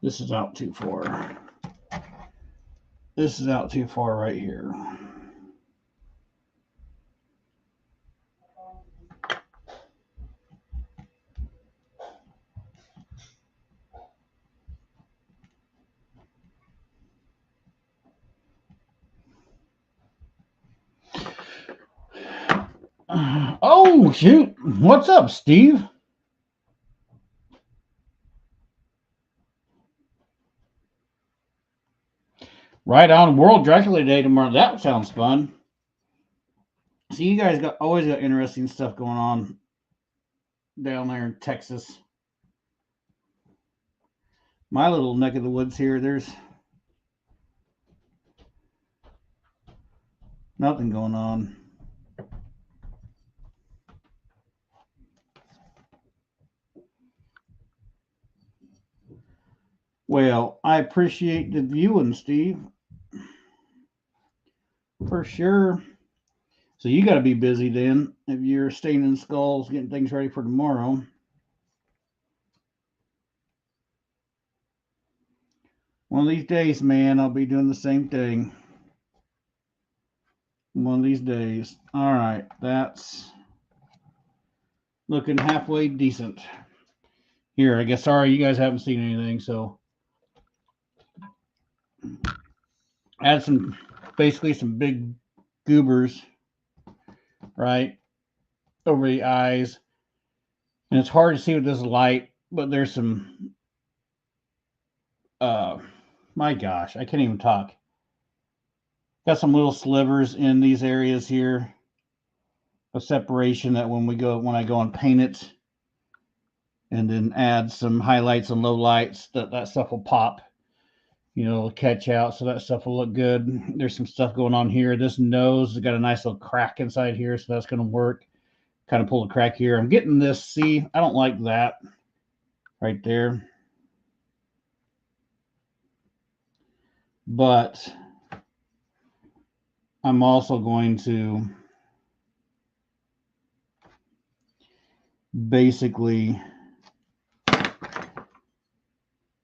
[SPEAKER 1] This is out too far. This is out too far right here. Oh, shoot. What's up, Steve? Right on World Dracula Day tomorrow. That sounds fun. See, you guys always got interesting stuff going on down there in Texas. My little neck of the woods here, there's nothing going on. Well, I appreciate the viewing, Steve. For sure. So you got to be busy then if you're staying in skulls, getting things ready for tomorrow. One of these days, man, I'll be doing the same thing. One of these days. All right, that's looking halfway decent. Here, I guess, sorry, you guys haven't seen anything, so add basically some big goobers, right, over the eyes. And it's hard to see with this light, but there's some, my gosh, I can't even talk. Got some little slivers in these areas here of separation that when I go and paint it and then add some highlights and low lights, that stuff will pop, it'll catch out. So that stuff will look good. There's some stuff going on here. This nose has got a nice little crack inside here, so that's going to work. Kind of pull the crack here. I'm getting this. See, I don't like that right there. But I'm also going to basically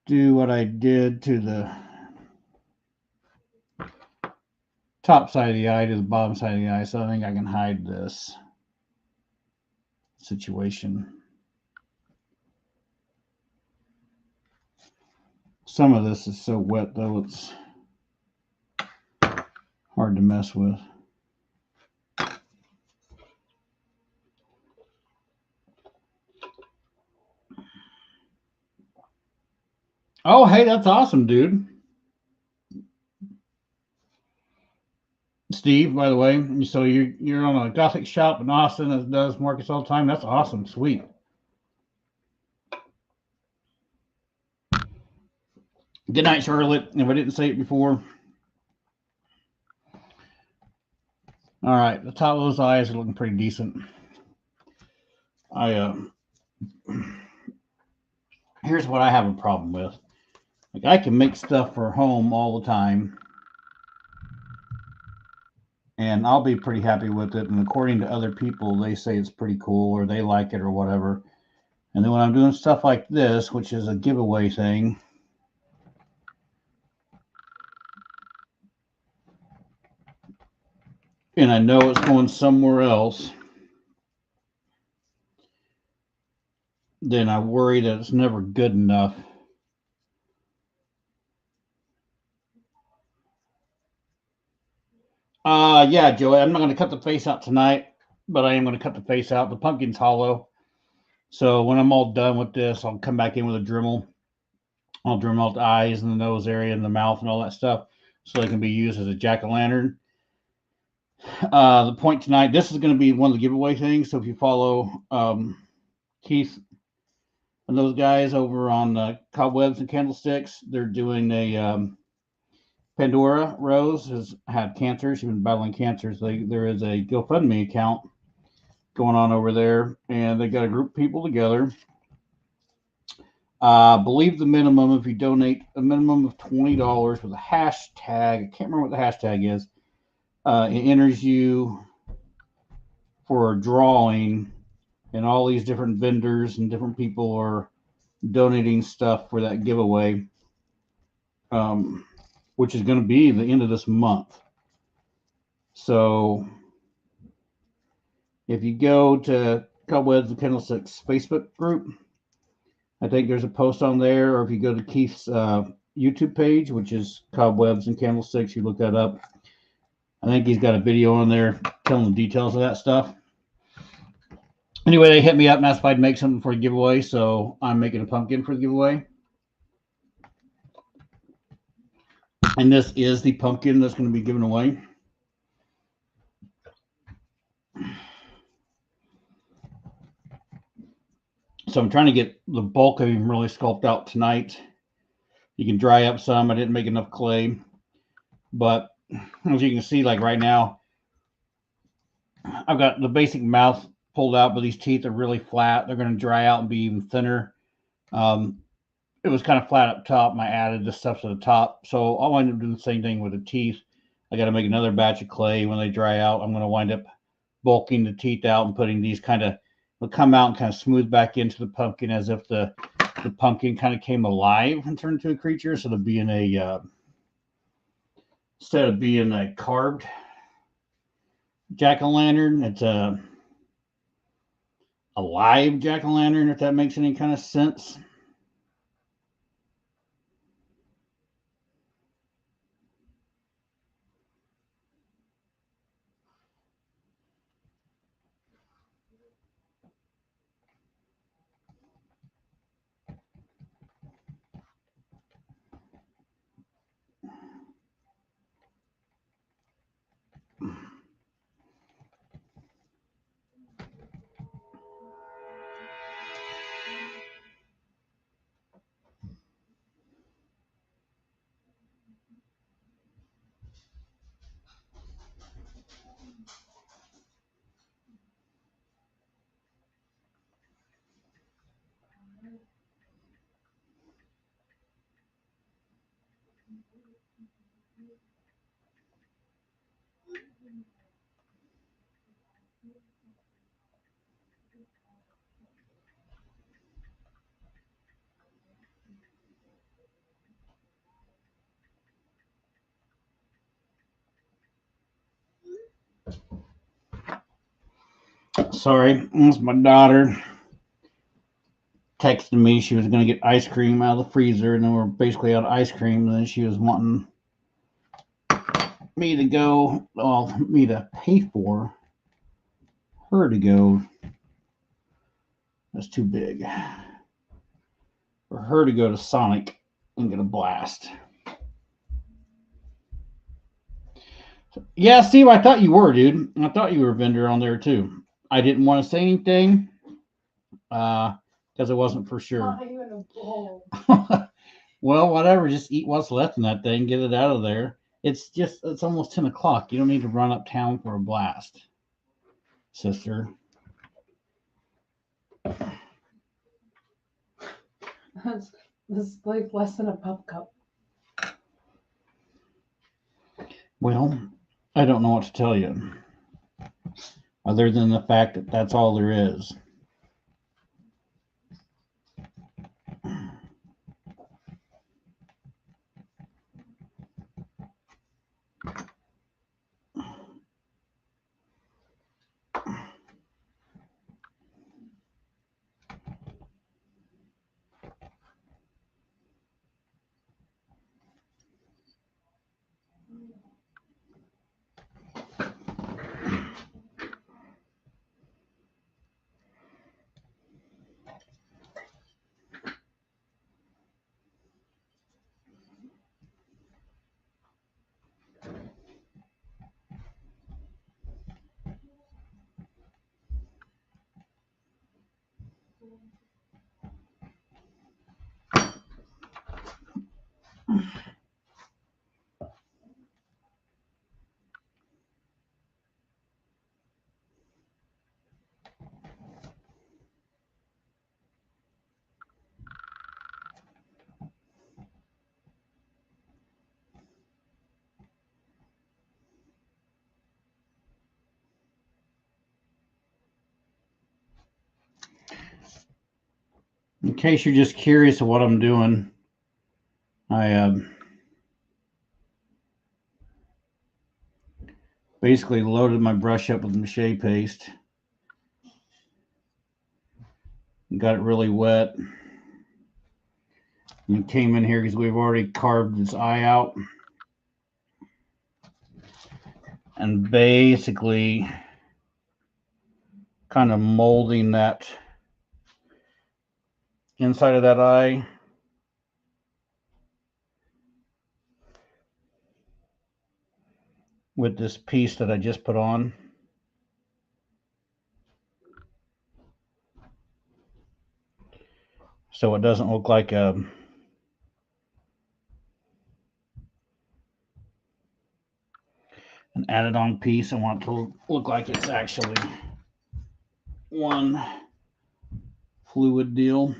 [SPEAKER 1] do what I did to the top side of the eye to the bottom side of the eye. So I think I can hide this situation. Some of this is so wet, though, it's hard to mess with. Oh, hey, that's awesome, dude. Steve, by the way, so you're on a Gothic shop in Austin that does markets all the time. That's awesome. Sweet. Good night, Charlotte. If I didn't say it before. All right, the top of those eyes are looking pretty decent. Here's what I have a problem with. Like, I can make stuff for home all the time, and I'll be pretty happy with it. And according to other people, they say it's pretty cool or they like it or whatever. And then when I'm doing stuff like this, which is a giveaway thing, and I know it's going somewhere else, then I worry that it's never good enough. Yeah, Joey, I'm not going to cut the face out tonight, but I am going to cut the face out. The pumpkin's hollow. So when I'm all done with this, I'll come back in with a Dremel I'll drum out the eyes and the nose area and the mouth and all that stuff so they can be used as a jack-o'-lantern. The point tonight, this is going to be one of the giveaway things. So if you follow Keith and those guys over on Cobwebs and Candlesticks, they're doing a Pandora Rose has had cancer. She's been battling cancer. So there is a GoFundMe account going on over there, and they got a group of people together. Believe the minimum, if you donate a minimum of $20 with a hashtag, I can't remember what the hashtag is, it enters you for a drawing, and all these different vendors and different people are donating stuff for that giveaway, which is going to be the end of this month. So if you go to Cobwebs and Candlesticks Facebook group, I think there's a post on there, or if you go to Keith's YouTube page, which is Cobwebs and Candlesticks, you look that up. I think he's got a video on there telling the details of that stuff. Anyway, they hit me up and asked if I'd make something for a giveaway, so I'm making a pumpkin for the giveaway. And this is the pumpkin that's going to be given away. So I'm trying to get the bulk of him really sculpted out tonight. You can dry up some. I didn't make enough clay. But as you can see, like right now, I've got the basic mouth pulled out, but these teeth are really flat. They're going to dry out and be even thinner. It was kind of flat up top, and I added the stuff to the top. So I'll wind up doing the same thing with the teeth. I got to make another batch of clay. When they dry out, I'm going to wind up bulking the teeth out and putting these kind of, they'll come out and kind of smooth back into the pumpkin as if the pumpkin kind of came alive and turned into a creature. So it'll be in a, instead of being a carved jack-o'-lantern, it's a live jack-o'-lantern, if that makes any kind of sense. Sorry, that's my daughter texted me. She was going to get ice cream out of the freezer, and then we're basically out of ice cream. And then she was wanting me to go, well, me to pay for her to go. That's too big. For her to go to Sonic and get a blast. Yeah, Steve, I thought you were, dude. I thought you were a vendor on there too. I didn't want to say anything because it wasn't for sure.
[SPEAKER 2] You in a bowl.
[SPEAKER 1] Well, whatever. Just eat what's left in that thing. Get it out of there. It's almost 10 o'clock. You don't need to run uptown for a blast, sister.
[SPEAKER 2] This is like less than a pup cup.
[SPEAKER 1] Well, I don't know what to tell you, other than the fact that that's all there is. In case you're just curious of what I'm doing, I basically loaded my brush up with mache paste. Got it really wet. And came in here because we've already carved this eye out. And basically kind of molding that inside of that eye. With this piece that I just put on. So it doesn't look like an added on piece. I want it to look like it's actually one fluid deal.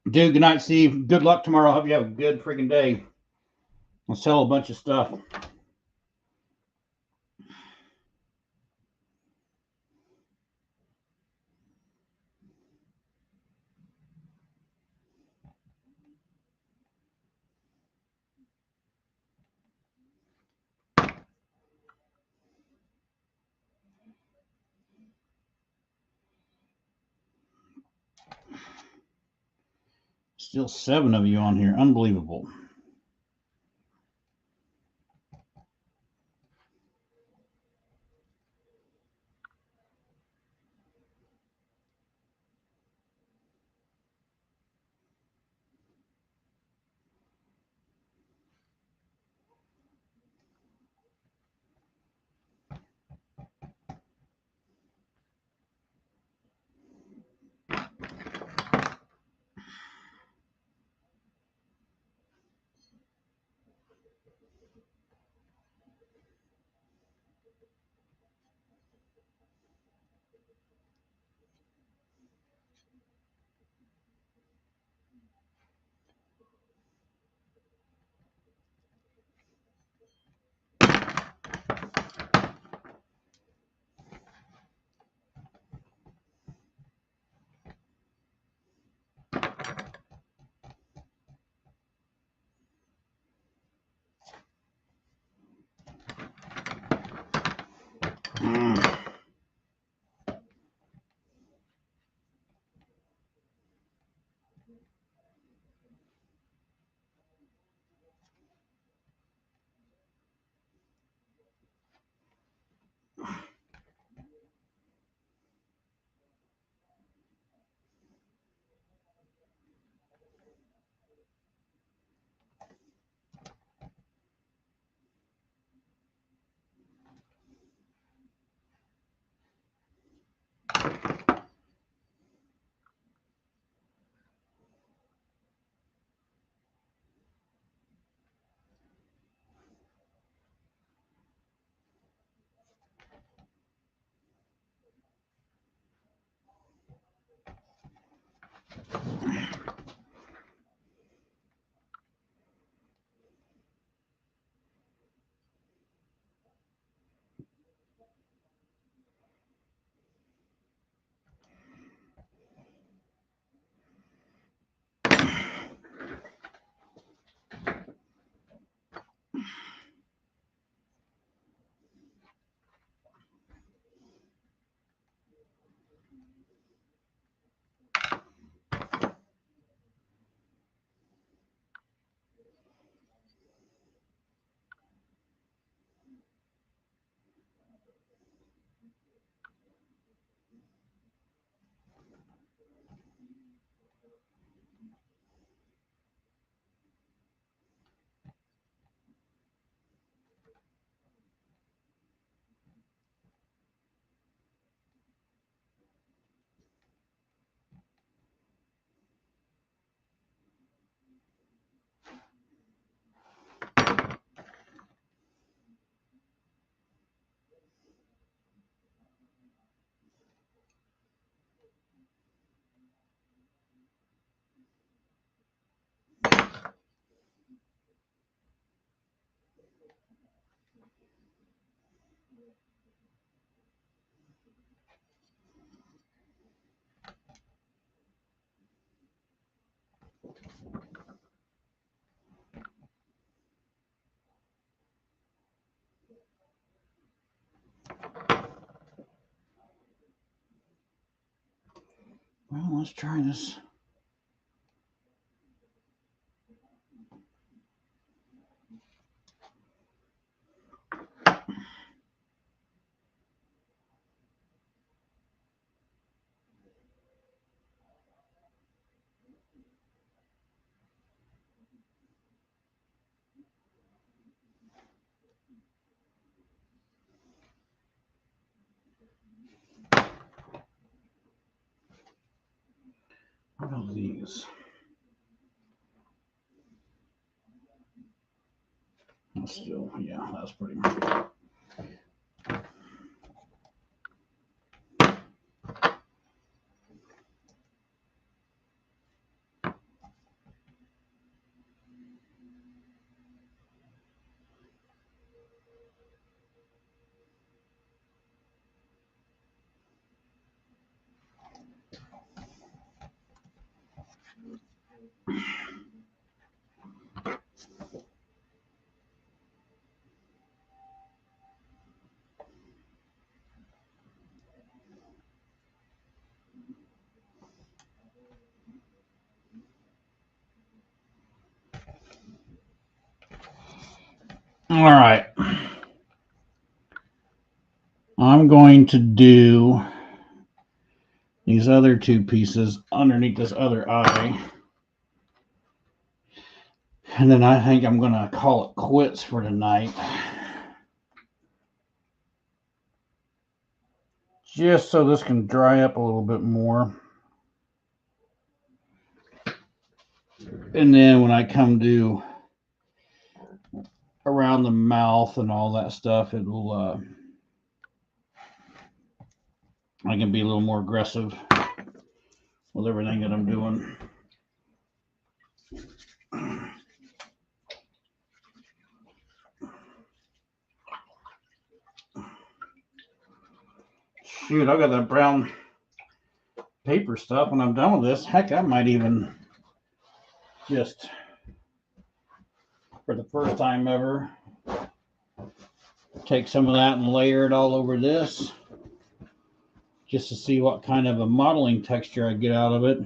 [SPEAKER 1] Dude, good night, Steve. Good luck tomorrow. Hope you have a good freaking day. I'll sell a bunch of stuff. Still 7 of you on here. Unbelievable. Well, let's try this. What are these? That's still, yeah, that's pretty much. All right. I'm going to do these other two pieces underneath this other eye. And then I think I'm going to call it quits for tonight. Just so this can dry up a little bit more. And then when I come to around the mouth and all that stuff, it'll I can be a little more aggressive with everything that I'm doing. Shoot, I got that brown paper stuff. When I'm done with this, heck, I might even just, for the first time ever, take some of that and layer it all over this, just to see what kind of a modeling texture I get out of it.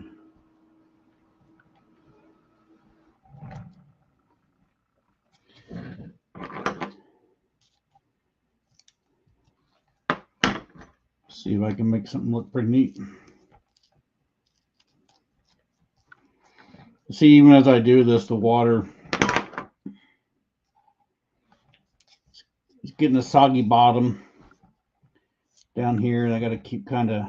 [SPEAKER 1] See if I can make something look pretty neat. See, even as I do this, the water is getting a soggy bottom down here, and I got to keep kind of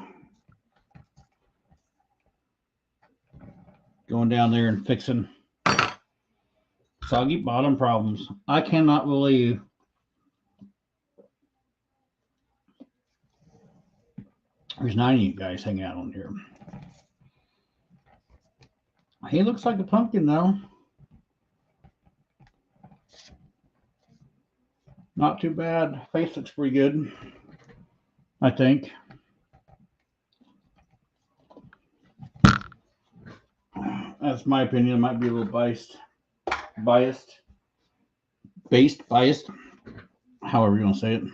[SPEAKER 1] going down there and fixing soggy bottom problems. I cannot believe there's 90 guys hanging out on here. He looks like a pumpkin though. Not too bad. Face looks pretty good, I think. That's my opinion. It might be a little biased, however you want to say it.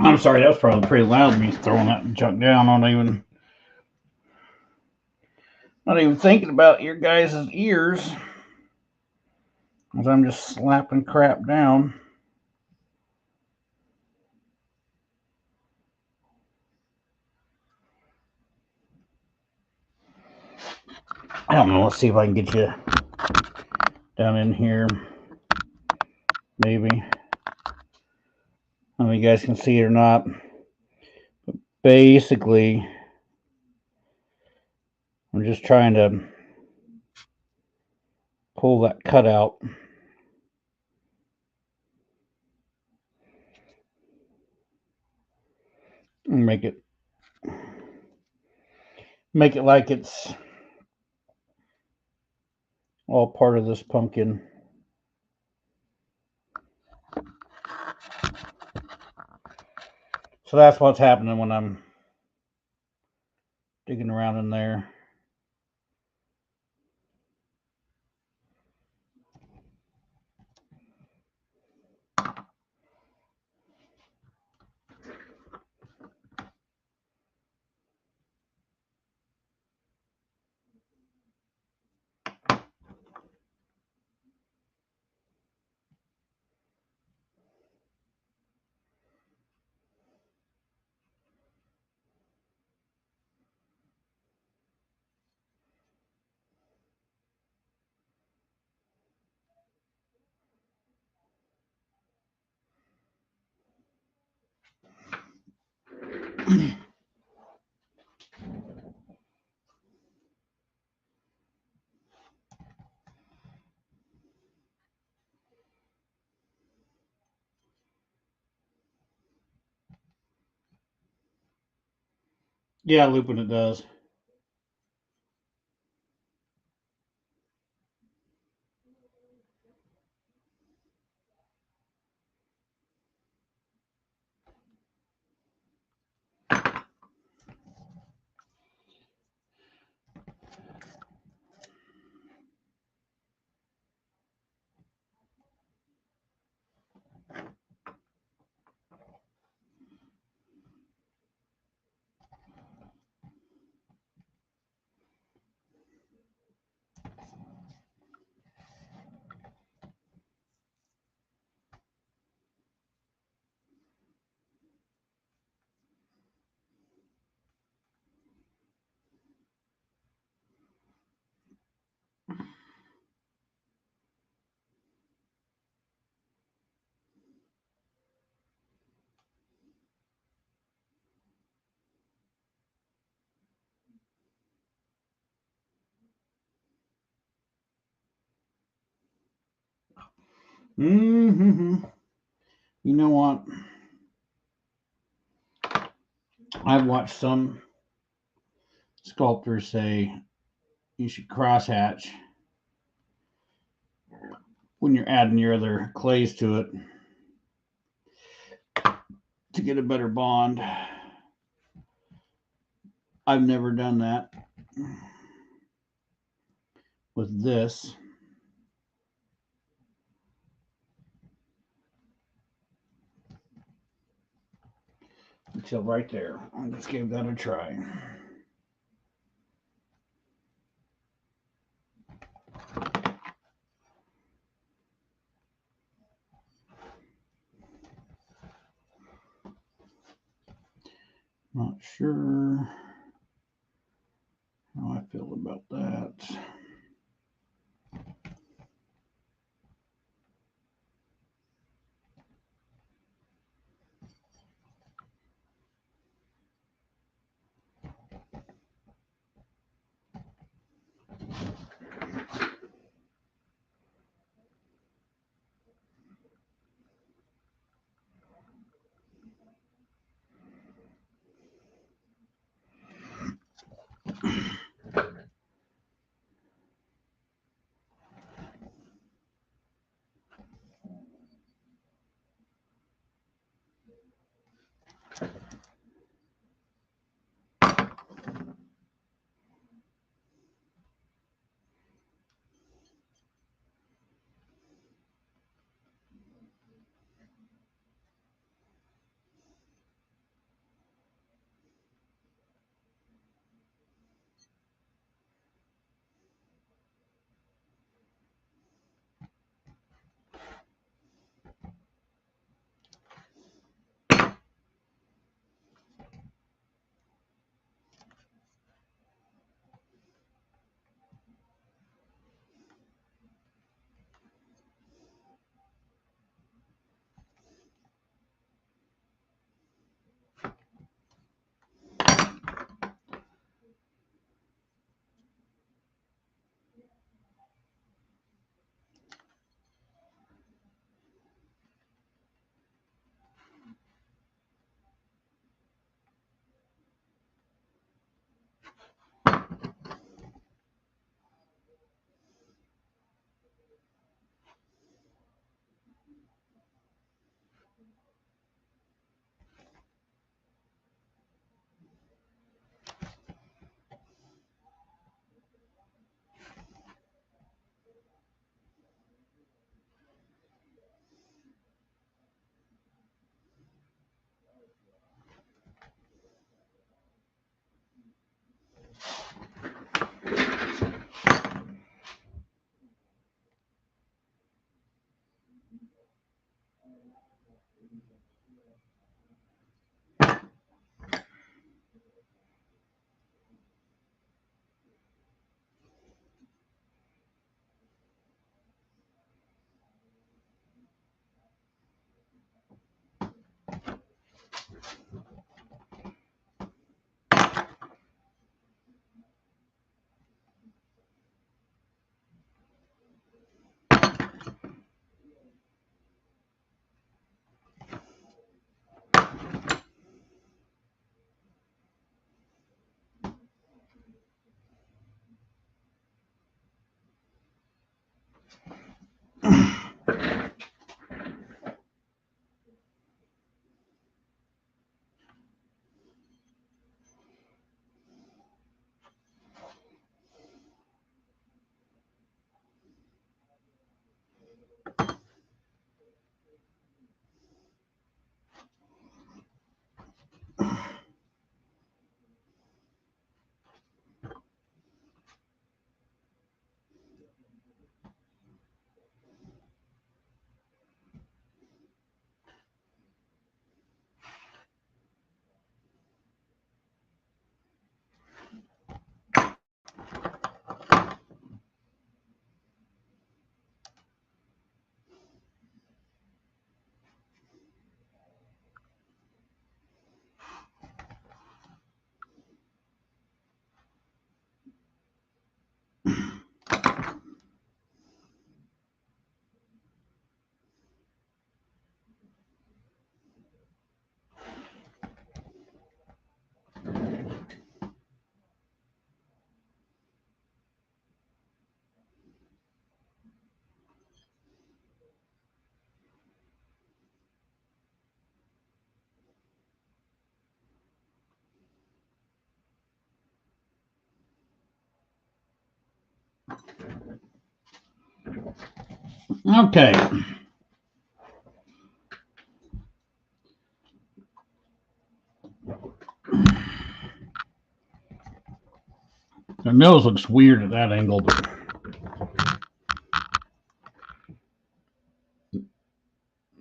[SPEAKER 1] I'm sorry, that was probably pretty loud, me throwing that junk down. Not even thinking about your guys' ears, as I'm just slapping crap down. I don't know. Let's see if I can get you down in here. Maybe. I don't know if you guys can see it or not. But basically, I'm just trying to pull that cut out. And make it like it's all part of this pumpkin. So that's what's happening when I'm digging around in there. Yeah, looping it does. Mm-hmm. You know what? I've watched some sculptors say you should crosshatch when you're adding your other clays to it to get a better bond. I've never done that with this. Until right there. I just gave that a try. Not sure how I feel about that. Okay. The nose looks weird at that angle, but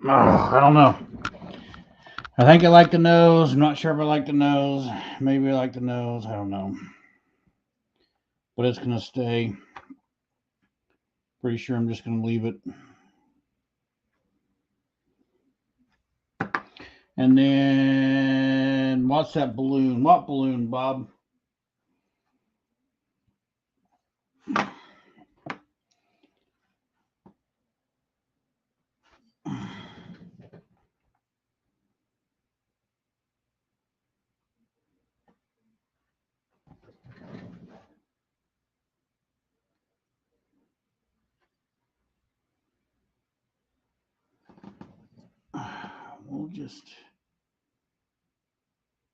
[SPEAKER 1] I don't know. I think I like the nose. I'm not sure if I like the nose. Maybe I like the nose. I don't know. But it's going to stay. Pretty sure I'm just going to leave it. And then, what's that balloon? What balloon, Bob?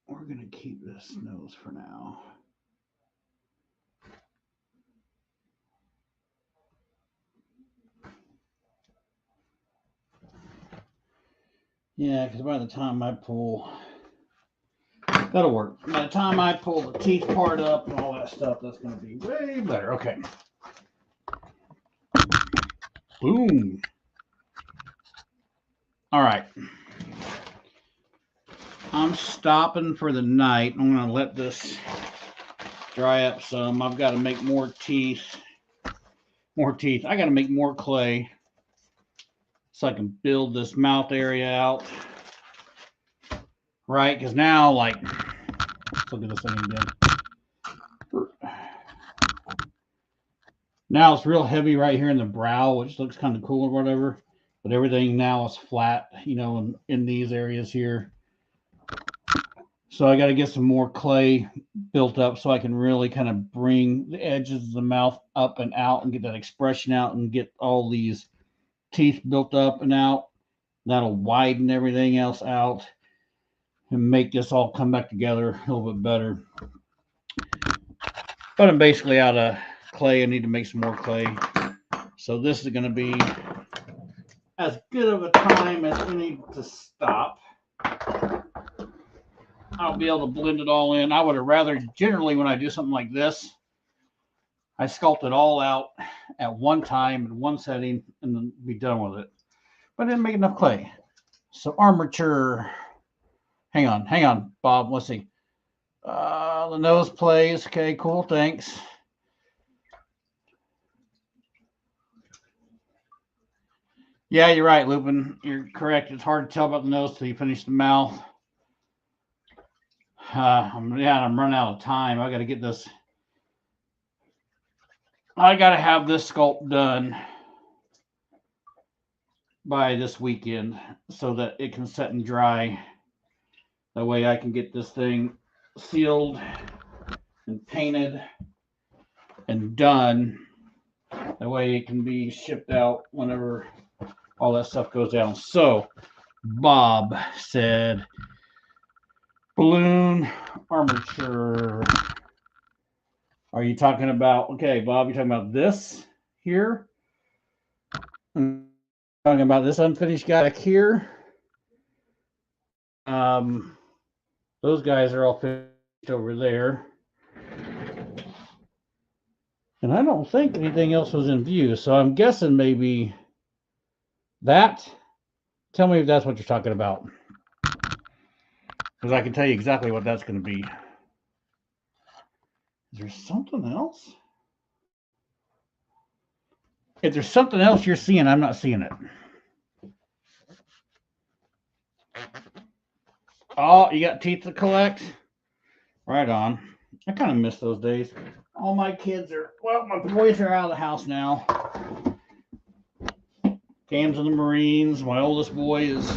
[SPEAKER 1] We're going to keep this nose for now. Yeah, because by the time I pull, that'll work. By the time I pull the teeth part up and all that stuff, that's going to be way better. Okay. Boom. All right. I'm stopping for the night. I'm going to let this dry up some. I've got to make more teeth. More teeth. I got to make more clay so I can build this mouth area out. Right? Because now, like, let's look at this thing again. Now it's real heavy right here in the brow, which looks kind of cool or whatever. But everything now is flat, you know, in these areas here. So I got to get some more clay built up so I can really kind of bring the edges of the mouth up and out and get that expression out and get all these teeth built up and out. That'll widen everything else out and make this all come back together a little bit better. But I'm basically out of clay. I need to make some more clay. So this is going to be as good of a time as any to stop. I'll be able to blend it all in. I would have rather, generally when I do something like this, I sculpt it all out at one time in one setting and then be done with it. But I didn't make enough clay. So armature, hang on, Bob, let's see. The nose plays, okay, cool, thanks. Yeah, you're right, Lupin. You're correct. It's hard to tell about the nose till you finish the mouth. I'm running out of time. I got to get this. I got to have this sculpt done by this weekend so that it can set and dry. That way I can get this thing sealed and painted and done. That way it can be shipped out whenever all that stuff goes down. So Bob said balloon armature. Are you talking about, okay, Bob, you're talking about this here? I'm talking about this unfinished guy back here. Those guys are all finished over there. And I don't think anything else was in view, so I'm guessing maybe that. Tell me if that's what you're talking about. Because I can tell you exactly what that's going to be. Is there something else? If there's something else you're seeing, I'm not seeing it. Oh, you got teeth to collect? Right on. I kind of miss those days. All my kids are, well, my boys are out of the house now. Cam's in the Marines. My oldest boy is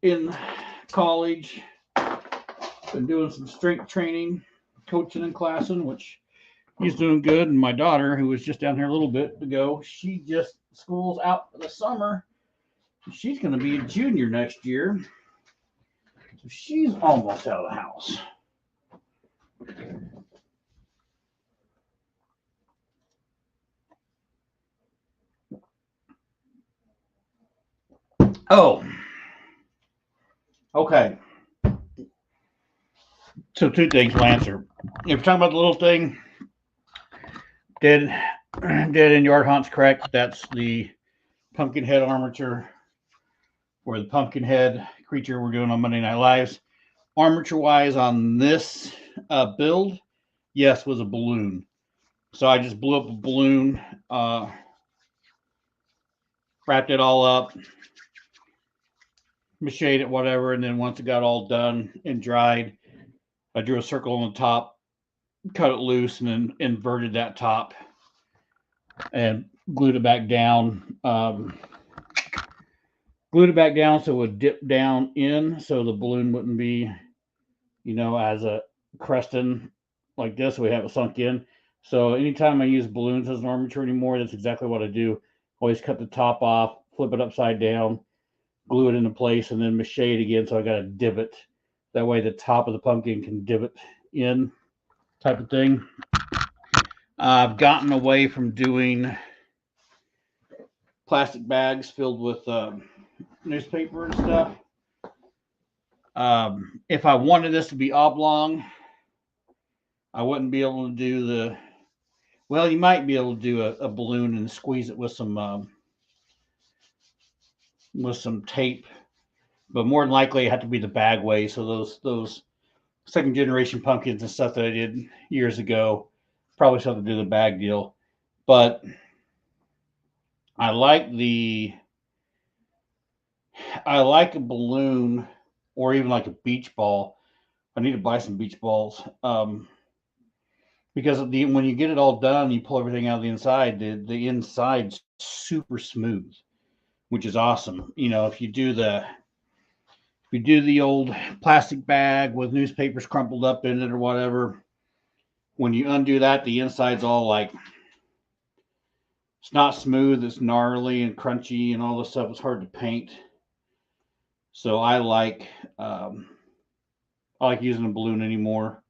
[SPEAKER 1] in college. Been doing some strength training, coaching and classing, which he's doing good. And my daughter, who was just down here a little bit ago, she just schools out for the summer. She's going to be a junior next year. So she's almost out of the house. Oh, okay. So two things will answer. If you're talking about the little thing, did in Yard Hunt's correct? That's the pumpkin head armature, or the pumpkin head creature we're doing on Monday Night Lives. Armature wise on this build, yes, was a balloon. So I just blew up a balloon, wrapped it all up, macheted it, whatever, and then once it got all done and dried, I drew a circle on the top, cut it loose, and then inverted that top and glued it back down. Glued it back down so it would dip down in, so the balloon wouldn't be, as a cresting like this. We have it sunk in. So anytime I use balloons as an armature anymore, that's exactly what I do. Always cut the top off, flip it upside down, glue it into place, and then mache it again. So I got a divot. That way the top of the pumpkin can divot in, type of thing. I've gotten away from doing plastic bags filled with newspaper and stuff. If I wanted this to be oblong, I wouldn't be able to do the. Well, you might be able to do a balloon and squeeze it with some tape, but more than likely it had to be the bag way. So those second generation pumpkins and stuff that I did years ago probably something to do the bag deal. But I like a balloon or even like a beach ball. I need to buy some beach balls. Because when you get it all done, you pull everything out of the inside. The inside's super smooth, which is awesome. If you do the old plastic bag with newspapers crumpled up in it or whatever, when you undo that, the inside's all like, it's not smooth. It's gnarly and crunchy and all this stuff. It's hard to paint. So I like using a balloon anymore,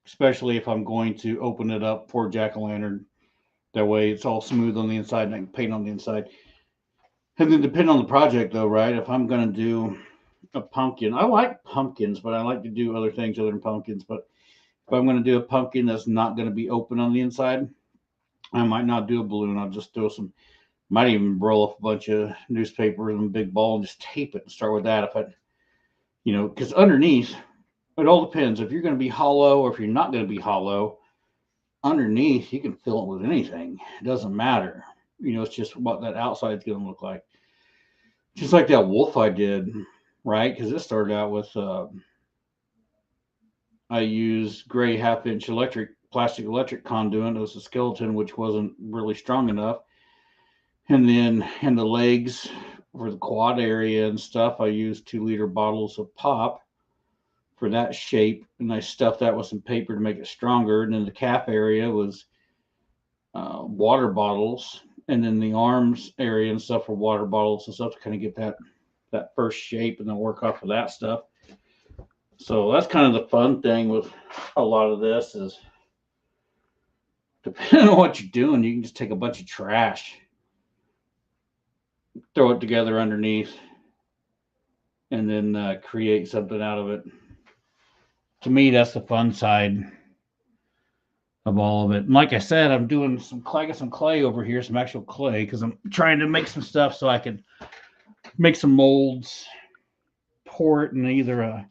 [SPEAKER 1] especially if I'm going to open it up for jack-o'-lantern. That way it's all smooth on the inside and I can paint on the inside. And then depending on the project though, right? If I'm going to do a pumpkin, I like pumpkins, but I like to do other things other than pumpkins. But if I'm going to do a pumpkin that's not going to be open on the inside, I might not do a balloon. I'll just might even roll up a bunch of newspaper in a big ball and just tape it and start with that. Because underneath, it all depends. If you're going to be hollow or if you're not going to be hollow, underneath you can fill it with anything. It doesn't matter. It's just what that outside is going to look like. Just like that wolf I did, right? Because it started out with I used gray 1/2-inch plastic electric conduit. It was a skeleton which wasn't really strong enough. And then in the legs for the quad area and stuff, I used 2-liter bottles of pop for that shape, and I stuffed that with some paper to make it stronger. And then the calf area was water bottles, and then the arms area and stuff were water bottles and stuff to kind of get that first shape, and then work off of that stuff. So that's kind of the fun thing with a lot of this is, depending on what you're doing, you can just take a bunch of trash, throw it together underneath, and then create something out of it. To me, that's the fun side of all of it. And like I said, I'm doing I got some clay over here, some actual clay, because I'm trying to make some stuff so I can make some molds, pour it in either a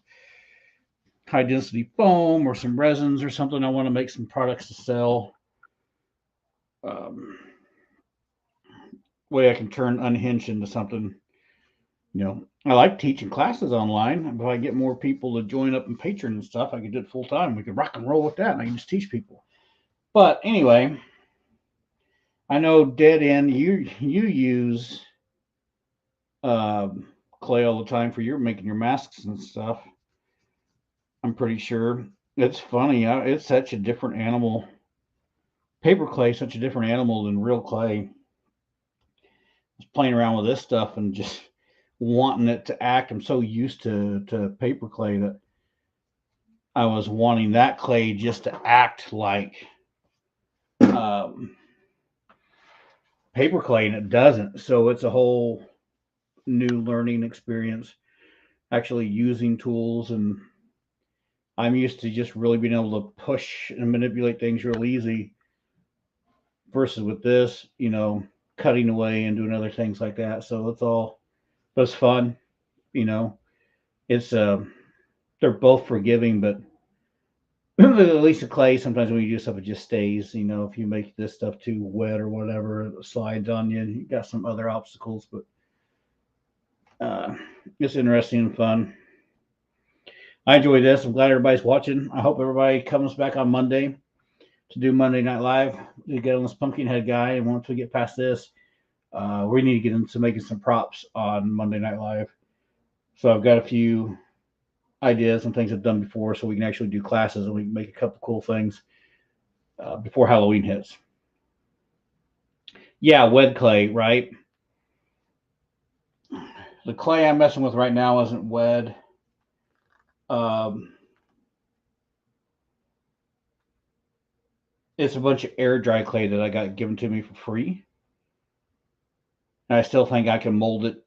[SPEAKER 1] high density foam or some resins or something. I want to make some products to sell. Way I can turn unhinged into something. I like teaching classes online. If I get more people to join up and patron and stuff, I can do it full time. We can rock and roll with that, and I can just teach people. But anyway, I know Dead End, you use clay all the time for making your masks and stuff. I'm pretty sure. It's funny. It's such a different animal. Paper clay is such a different animal than real clay. Just playing around with this stuff and just wanting it to act. I'm so used to paper clay that I was wanting that clay just to act like paper clay, and it doesn't. So it's a whole new learning experience, actually using tools. And I'm used to just really being able to push and manipulate things real easy versus with this, cutting away and doing other things like that. So but it's fun, you know, it's, they're both forgiving, but at least the clay, sometimes when you do stuff, it just stays. If you make this stuff too wet or whatever, it slides on you. You got some other obstacles, but it's interesting and fun. I enjoy this. I'm glad everybody's watching. I hope everybody comes back on Monday to do Monday Night Live to get on this Pumpkinhead guy. And once we get past this, we need to get into making some props on Monday Night Live. So I've got a few ideas and things I've done before, so we can actually do classes and we can make a couple cool things before Halloween hits. Yeah, wet clay, right? The clay I'm messing with right now isn't wet. It's a bunch of air dry clay that I got given to me for free. And I still think I can mold it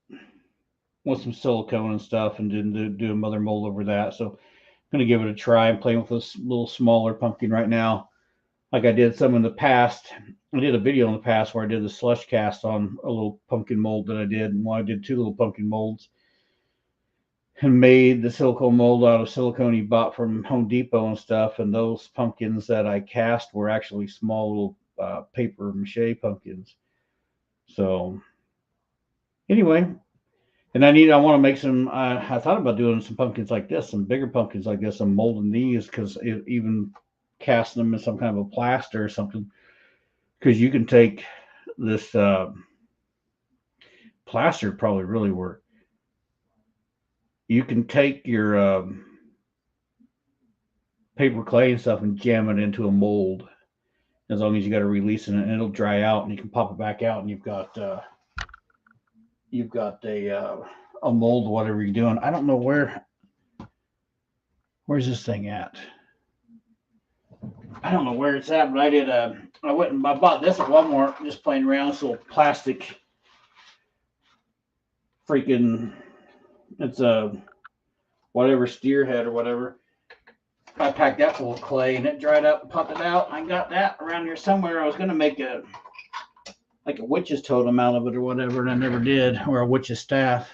[SPEAKER 1] with some silicone and stuff and do another mold over that. So I'm going to give it a try. I'm playing with this little smaller pumpkin right now. Like I did some in the past. I did a video in the past where I did the slush cast on a little pumpkin mold that I did. And I did 2 little pumpkin molds and made the silicone mold out of silicone you bought from Home Depot and stuff. And those pumpkins that I cast were actually small little paper mache pumpkins. So anyway, and I want to make some, I thought about doing some pumpkins like this, some bigger pumpkins like this. I'm molding these because even casting them in some kind of a plaster or something, because you can take this plaster probably really work. You can take your paper clay and stuff and jam it into a mold as long as you got to release it and it'll dry out and you can pop it back out and you've got a mold, whatever you're doing. I don't know where's this thing at. I don't know where it's at, but I went and I bought this at Walmart just playing around. This little plastic freaking, it's a whatever steer head or whatever. I packed that full of clay and it dried up and popped it out. I got that around here somewhere. I was going to make a witch's totem out of it or whatever, and I never did, or a witch's staff.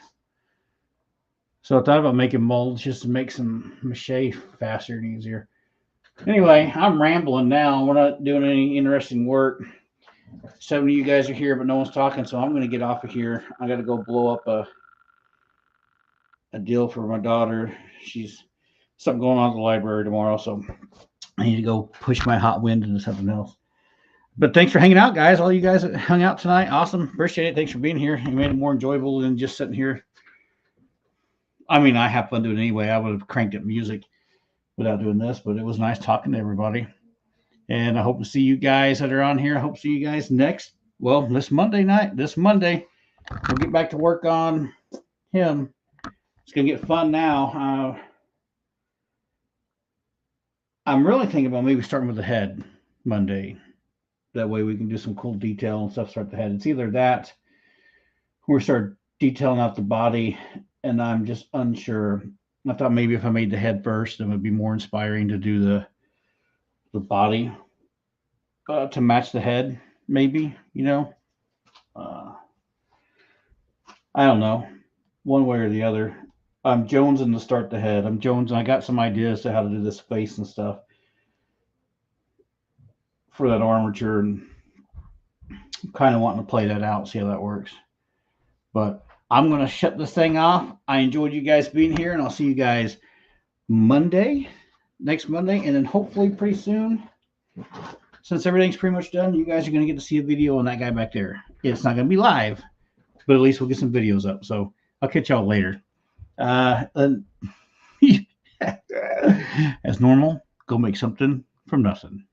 [SPEAKER 1] So I thought about making molds just to make some mache faster and easier. Anyway, I'm rambling now. We're not doing any interesting work. 7 of you guys are here, but no one's talking, so I'm going to get off of here. I got to go blow up a deal for my daughter. She's something going on at the library tomorrow, so I need to go push my hot wind into something else. But thanks for hanging out, guys. All you guys that hung out tonight, awesome. Appreciate it. Thanks for being here. You made it more enjoyable than just sitting here. I mean, I have fun doing it anyway. I would have cranked up music without doing this, but it was nice talking to everybody. And I hope to see you guys that are on here. I hope to see you guys this Monday night. This Monday, we'll get back to work on him. It's going to get fun now. I'm really thinking about maybe starting with the head Monday. That way we can do some cool detail and stuff, start the head. It's either that or start detailing out the body, and I'm just unsure. I thought maybe if I made the head first, it would be more inspiring to do the body to match the head, maybe, I don't know, one way or the other. I'm jonesing to start the head. I'm jonesing. I got some ideas to how to do this face and stuff for that armature, and I'm kind of wanting to play that out, see how that works. But I'm going to shut this thing off. I enjoyed you guys being here, and I'll see you guys next Monday, and then hopefully pretty soon, since everything's pretty much done, you guys are going to get to see a video on that guy back there. It's not going to be live, but at least we'll get some videos up. So I'll catch y'all later. As normal, go make something from nothing.